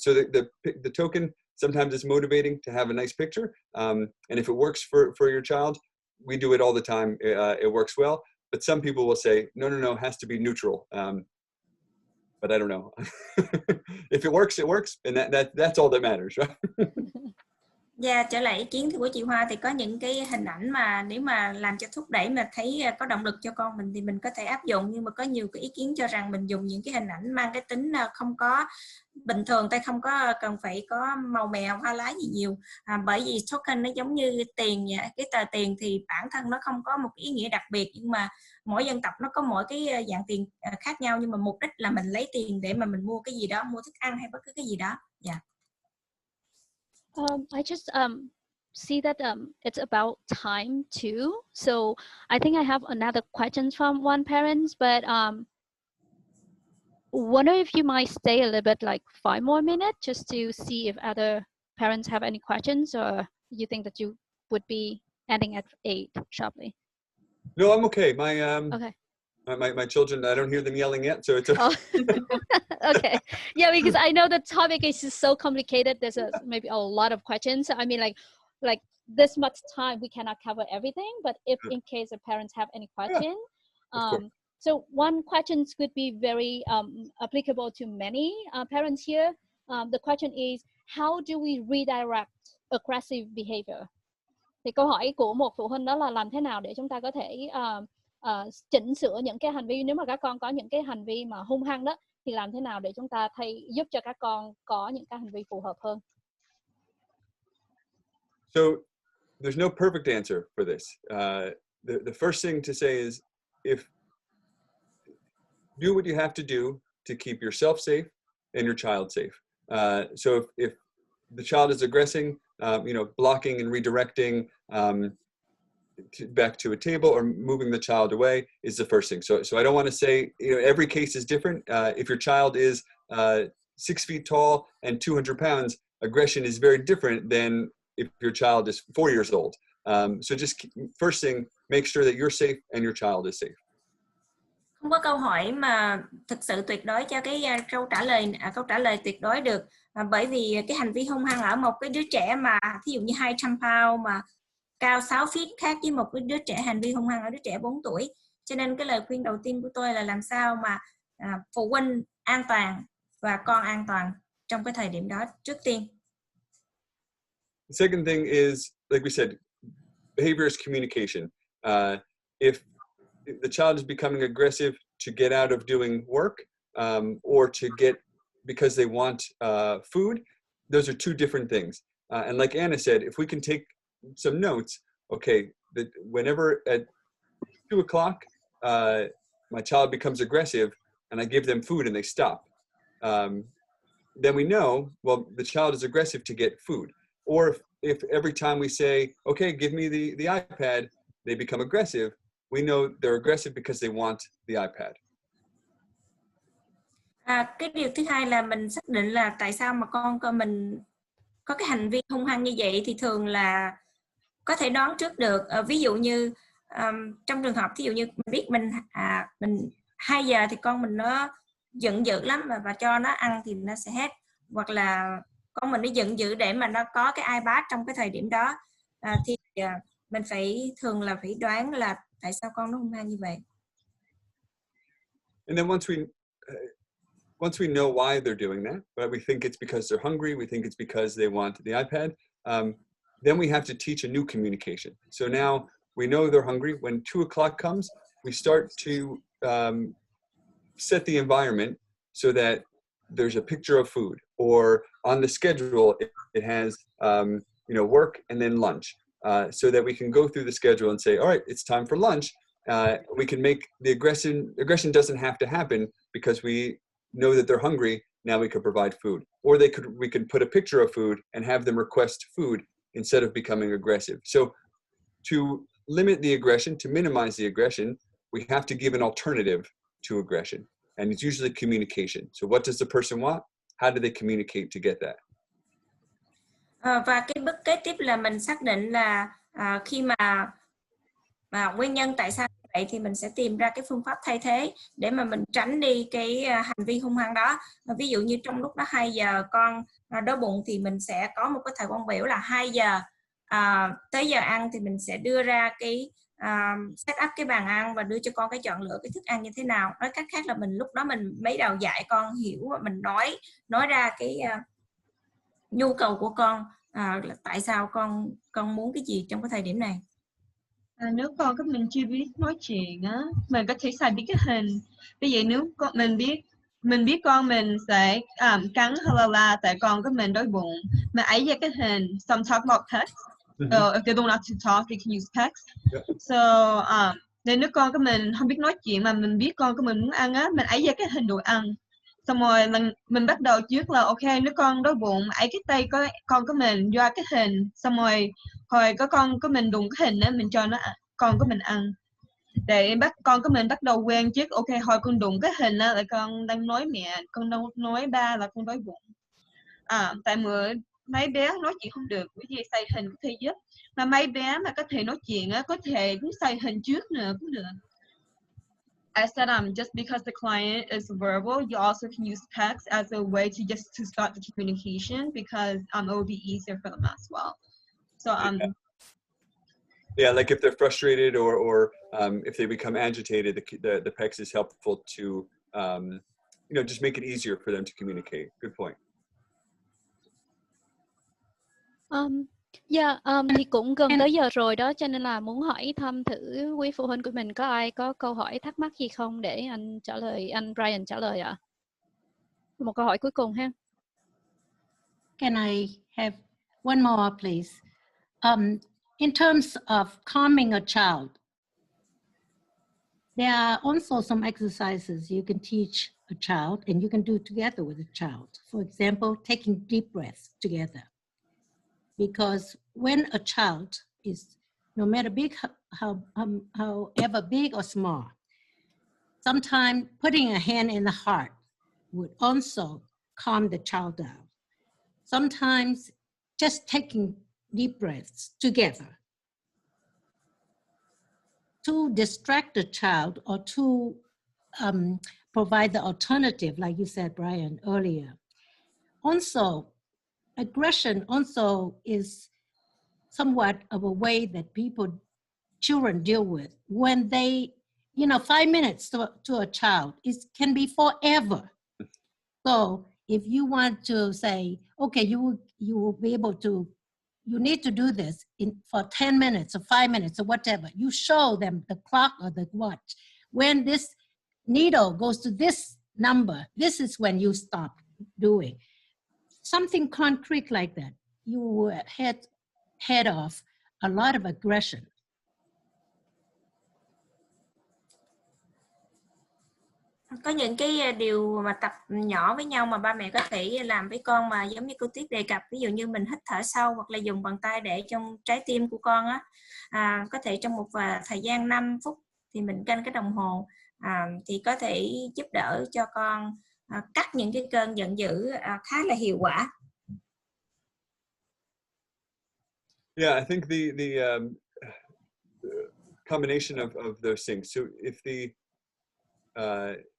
So the token, sometimes it's motivating to have a nice picture. And if it works for your child, we do it all the time. It works well. But some people will say, no, it has to be neutral. But I don't know. If it works, it works. And that's all that matters, right? Dạ, trở lại ý kiến của chị Hoa thì có những cái hình ảnh mà nếu mà làm cho thúc đẩy mà thấy có động lực cho con mình thì mình có thể áp dụng, nhưng mà có nhiều cái ý kiến cho rằng mình dùng những cái hình ảnh mang cái tính không có bình thường, tay không có cần phải có màu mè hoa lá gì nhiều, bởi vì token nó giống như tiền, cái tờ tiền thì bản thân nó không có một ý nghĩa đặc biệt, nhưng mà mỗi dân tộc nó có mỗi cái dạng tiền khác nhau, nhưng mà mục đích là mình lấy tiền để mà mình mua cái gì đó, mua thức ăn hay bất cứ cái gì đó. Dạ. I just see that it's about time too. So I think I have another question from one parent, but wonder if you might stay a little bit, like 5 more minutes, just to see if other parents have any questions, or you think that you would be ending at 8 sharply? No, I'm okay. Okay. My children, I don't hear them yelling yet, so it's okay. Okay. Yeah, because I know the topic is just so complicated. There's maybe a lot of questions. I mean, like this much time we cannot cover everything, but if in case the parents have any question, so one question could be very applicable to many parents here. The question is, how do we redirect aggressive behavior? Thì câu hỏi của một phụ huynh đó là làm thế nào để chúng ta có thể chỉnh sửa những cái hành vi, nếu mà các con có những cái hành vi mà hung hăng đó, thì làm thế nào để chúng ta giúp cho các con có những cái hành vi phù hợp hơn? So there's no perfect answer for this. The first thing to say is, do what you have to do to keep yourself safe and your child safe. So if the child is aggressing, blocking and redirecting back to a table or moving the child away is the first thing. So I don't want to say, every case is different. If your child is 6 feet tall and 200 pounds, aggression is very different than if your child is 4 years old. So just first thing, make sure that you're safe and your child is safe. Không có câu hỏi mà thực sự tuyệt đối cho cái câu trả lời tuyệt đối được, bởi vì cái hành vi hung hăng ở một cái đứa trẻ mà thí dụ như 200 pound mà cao 6 feet khác với một cái đứa trẻ hành vi hung hăng ở đứa trẻ 4 tuổi. Cho nên cái lời khuyên đầu tiên của tôi là làm sao mà phụ huynh an toàn và con an toàn trong cái thời điểm đó trước tiên. The second thing is, like we said, behavior is communication. If the child is becoming aggressive to get out of doing work, or to get because they want food, those are two different things. And like Anna said, if we can take some notes, okay, that whenever at 2 o'clock my child becomes aggressive and I give them food and they stop, then we know, well, the child is aggressive to get food. Or if every time we say, okay, give me the iPad, they become aggressive, we know they're aggressive because they want the iPad. Cái điều thứ hai là mình xác định là tại sao mà con mình có cái hành vi hung hăng như vậy, thì thường là có thể đoán trước được. Ví dụ như trong trường hợp thí dụ như mình biết mình 2 giờ thì con mình nó giận dữ lắm và cho nó ăn thì nó sẽ hết, hoặc là con mình nó giận dữ để mà nó có cái iPad trong cái thời điểm đó, thì mình thường là phải đoán là tại sao con nó hung hăng như vậy. And then once we know why they're doing that, right? We think it's because they're hungry, we think it's because they want the iPad, then we have to teach a new communication. So now we know they're hungry. When 2 o'clock comes, we start to set the environment so that there's a picture of food, or on the schedule it has work and then lunch, so that we can go through the schedule and say, all right, it's time for lunch. We can make the aggression doesn't have to happen because we know that they're hungry. Now we could provide food, or we could put a picture of food and have them request food instead of becoming aggressive. So to limit the aggression, to minimize the aggression, we have to give an alternative to aggression, and it's usually communication. So what does the person want? How do they communicate to get that? Và cái bước kế tiếp là mình xác định là khi mà nguyên nhân tại sao vậy thì mình sẽ tìm ra cái phương pháp thay thế để mà mình tránh đi cái hành vi hung hăng đó. Ví dụ như trong lúc đó 2 giờ con đói bụng thì mình sẽ có một cái thời quan biểu là 2 giờ tới giờ ăn thì mình sẽ đưa ra cái set up cái bàn ăn và đưa cho con cái chọn lựa cái thức ăn như thế nào. Nói cách khác là mình lúc đó mình mới đầu dạy con hiểu và mình nói ra cái nhu cầu của con là tại sao con muốn cái gì trong cái thời điểm này. Nếu con của mình chưa biết nói chuyện á, mình có thể xài biết cái hình. Bây giờ nếu mình biết con mình sẽ cắn hay là tại con của mình đói bụng, mà ấy ra cái hình, some talk about text. If they don't know how to talk, they can use text. So nếu con của mình không biết nói chuyện mà mình biết con của mình muốn ăn á, mình ấy ra cái hình đồ ăn. Xong rồi mình bắt đầu trước là ok, nếu con đói bụng ấy cái tay con của mình ra cái hình, xong rồi có con của mình đụng cái hình á, mình cho con của mình ăn để con của mình bắt đầu quen trước. Ok, hồi con đụng cái hình á là con đang nói mẹ, con đang nói ba là con đói bụng. Tại mấy bé nói chuyện không được, bởi vì xài hình có thể giúp, mà mấy bé mà có thể nói chuyện á, có thể cũng xài hình trước nữa cũng được. I said just because the client is verbal, you also can use text as a way to start the communication, because it will be easier for them as well. So yeah, like if they're frustrated or if they become agitated, the PECS is helpful to just make it easier for them to communicate. Good point. Thì cũng gần tới giờ rồi đó, cho nên là muốn hỏi thăm thử quý phụ huynh của mình có ai có câu hỏi thắc mắc gì không để anh Brian trả lời ạ. Một câu hỏi cuối cùng ha. Can I have one more, please? In terms of calming a child, there are also some exercises you can teach a child and you can do together with a child. For example, taking deep breaths together. Because when a child is, no matter however big or small, sometimes putting a hand in the heart would also calm the child down. Sometimes just taking deep breaths together to distract the child or to provide the alternative, like you said, Brian, earlier. Also, aggression also is somewhat of a way that children deal with. When they, 5 minutes to a child, it can be forever. So if you want to say, okay, you will be able to, you need to do this for 10 minutes or 5 minutes or whatever, you show them the clock or the watch. When this needle goes to this number, this is when you stop doing. Something concrete like that, you will head off a lot of aggression. Có những cái điều mà tập nhỏ với nhau mà ba mẹ có thể làm với con mà giống như cô Tuyết đề cập, ví dụ như mình hít thở sâu hoặc là dùng bàn tay để trong trái tim của con á, có thể trong một thời gian 5 phút thì mình canh cái đồng hồ, thì có thể giúp đỡ cho con cắt những cái cơn giận dữ khá là hiệu quả. Yeah, I think the combination of those things. So if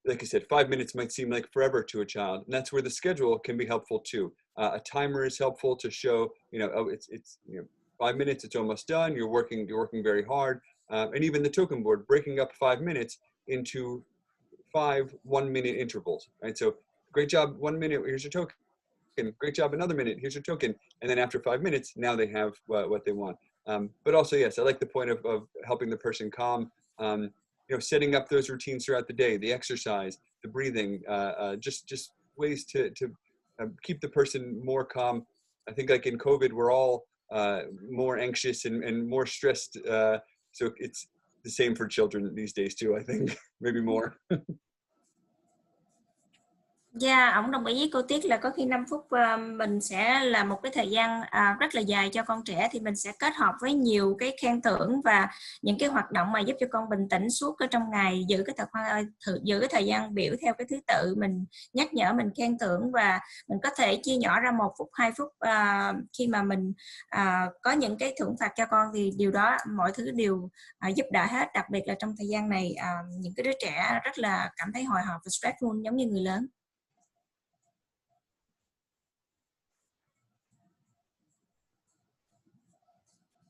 like I said, 5 minutes might seem like forever to a child, and that's where the schedule can be helpful too. A timer is helpful to show, it's 5 minutes, it's almost done. You're working very hard, and even the token board, breaking up 5 minutes into 5 1-minute intervals, right? So great job, 1 minute, here's your token. Great job, another minute, here's your token. And then after 5 minutes, now they have what they want. But also, yes, I like the point of helping the person calm, setting up those routines throughout the day, the exercise, the breathing, just ways to keep the person more calm. I think like in COVID, we're all more anxious and more stressed. So it's the same for children these days too, I think, maybe more. Dạ, ông đồng ý với cô Tiết là có khi 5 phút mình sẽ là một cái thời gian rất là dài cho con trẻ, thì mình sẽ kết hợp với nhiều cái khen thưởng và những cái hoạt động mà giúp cho con bình tĩnh suốt ở trong ngày, giữ cái thời gian biểu theo cái thứ tự, mình nhắc nhở, mình khen thưởng, và mình có thể chia nhỏ ra 1 phút, 2 phút khi mà mình có những cái thưởng phạt cho con, thì điều đó mọi thứ đều giúp đỡ hết, đặc biệt là trong thời gian này những cái đứa trẻ rất là cảm thấy hồi hộp và stressful giống như người lớn.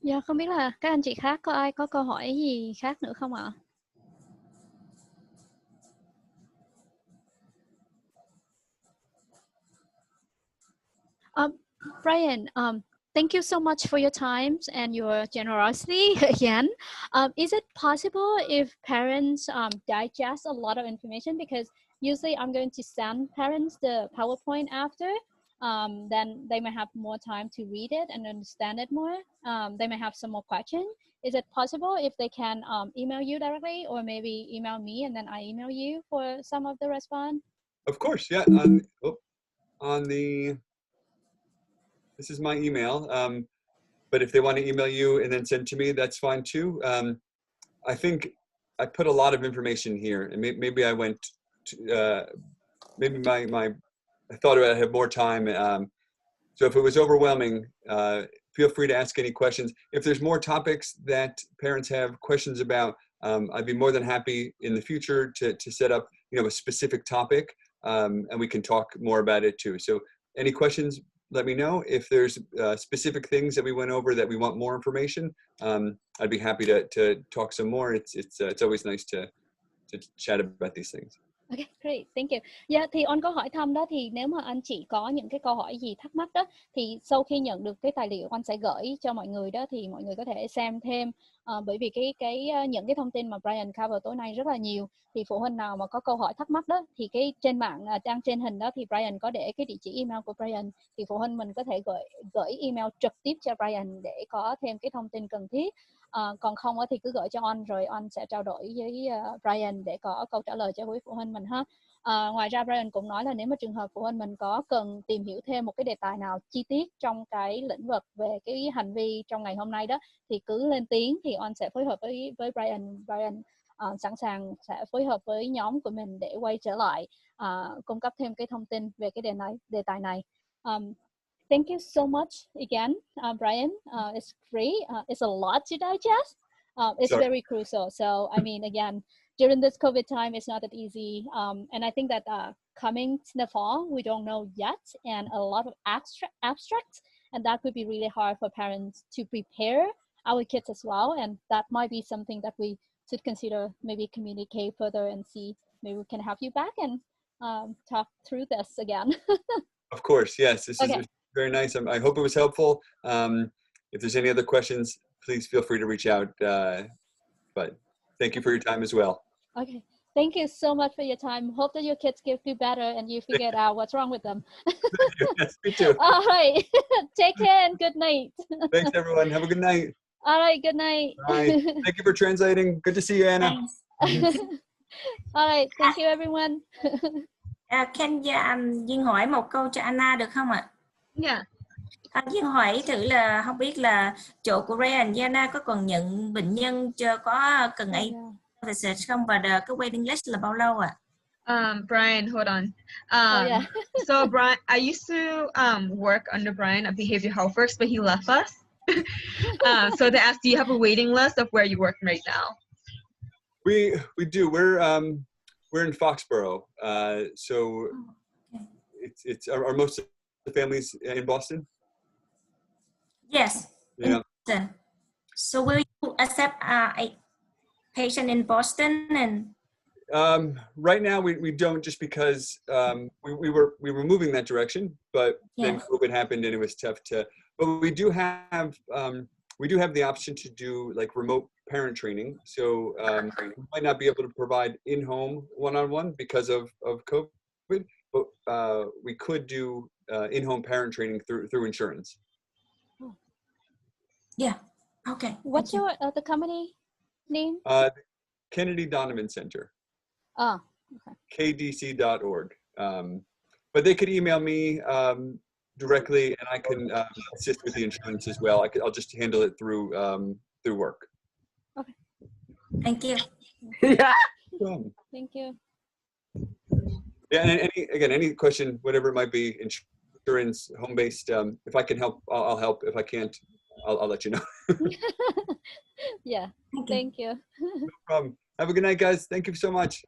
Dạ, không biết là các anh chị khác có ai có câu hỏi gì khác nữa không ạ? Brian, thank you so much for your time and your generosity again. Is it possible if parents digest a lot of information? Because usually I'm going to send parents the PowerPoint after, then they might have more time to read it and understand it more. They may have some more questions. Is it possible if they can email you directly, or maybe email me and then I email you for some of the response? Of course, yeah. This is my email. But if they want to email you and then send to me, that's fine too. I think I put a lot of information here, and maybe I went to, maybe I thought I had more time. So if it was overwhelming, feel free to ask any questions. If there's more topics that parents have questions about, I'd be more than happy in the future to set up, a specific topic, and we can talk more about it too. So any questions, let me know. If there's specific things that we went over that we want more information, I'd be happy to talk some more. It's always nice to chat about these things. Okay, great, thank you. Yeah, thì on có hỏi thăm đó, thì nếu mà anh chị có những cái câu hỏi gì thắc mắc đó, thì sau khi nhận được cái tài liệu anh sẽ gửi cho mọi người đó, thì mọi người có thể xem thêm. Bởi vì những cái thông tin mà Brian cover tối nay rất là nhiều, thì phụ huynh nào mà có câu hỏi thắc mắc đó, thì cái trên mạng đang trên hình đó thì Brian có để cái địa chỉ email của Brian, thì phụ huynh mình có thể gửi email trực tiếp cho Brian để có thêm cái thông tin cần thiết. Còn không thì cứ gửi cho On, rồi On sẽ trao đổi với Brian để có câu trả lời cho quý phụ huynh mình ha. Ngoài ra Brian cũng nói là nếu mà trường hợp phụ huynh mình có cần tìm hiểu thêm một cái đề tài nào chi tiết trong cái lĩnh vực về cái hành vi trong ngày hôm nay đó, thì cứ lên tiếng, thì On sẽ phối hợp với Brian. Brian sẵn sàng sẽ phối hợp với nhóm của mình để quay trở lại cung cấp thêm cái thông tin về cái đề tài này. Thank you so much again, Brian. It's free. It's a lot to digest. It's very crucial. So, I mean, again, during this COVID time, it's not that easy. And I think that coming to the fall, we don't know yet, and a lot of abstracts, and that could be really hard for parents to prepare our kids as well. And that might be something that we should consider, maybe communicate further and see, maybe we can have you back and talk through this again. Of course, yes. This is very nice. I hope it was helpful. If there's any other questions, please feel free to reach out. But thank you for your time as well. Okay. Thank you so much for your time. Hope that your kids do better and you figured out what's wrong with them. Thank you. Yes, me too. All right. Take care and good night. Thanks, everyone. Have a good night. All right. Good night. Bye. Thank you for translating. Good to see you, Anna. All right. Thank you, everyone. Duyên hỏi một câu cho Anna được không ạ? Dạ. Duyên hỏi thử là không biết là chỗ của Brian với Anna có còn nhận bệnh nhân có cần research không, và cái waiting list là bao lâu ạ? Brian, hold on. So Brian, I used to work under Brian at Behavior Health Works, but he left us. So they asked, do you have a waiting list of where you work right now? We do. We're in Foxborough, so it's are most of the families in Boston? Yes, in Boston. So will you accept a patient in Boston? And right now we don't, just because we were moving that direction, but then COVID happened and it was tough to. But we do have the option to do like remote parent training. So we might not be able to provide in-home one-on-one because of COVID, but we could do in-home parent training through insurance. Yeah. Okay. What's your the company name? Kennedy Donovan Center. Oh, okay. KDC.org. but they could email me directly, and I can assist with the insurance as well. I'll just handle it through work. Okay. Thank you. Yeah. Thank you. Yeah, and any question, whatever it might be, insurance, home-based, if I can help, I'll help. If I can't, I'll let you know. Yeah. Thank you. No problem. Have a good night, guys. Thank you so much.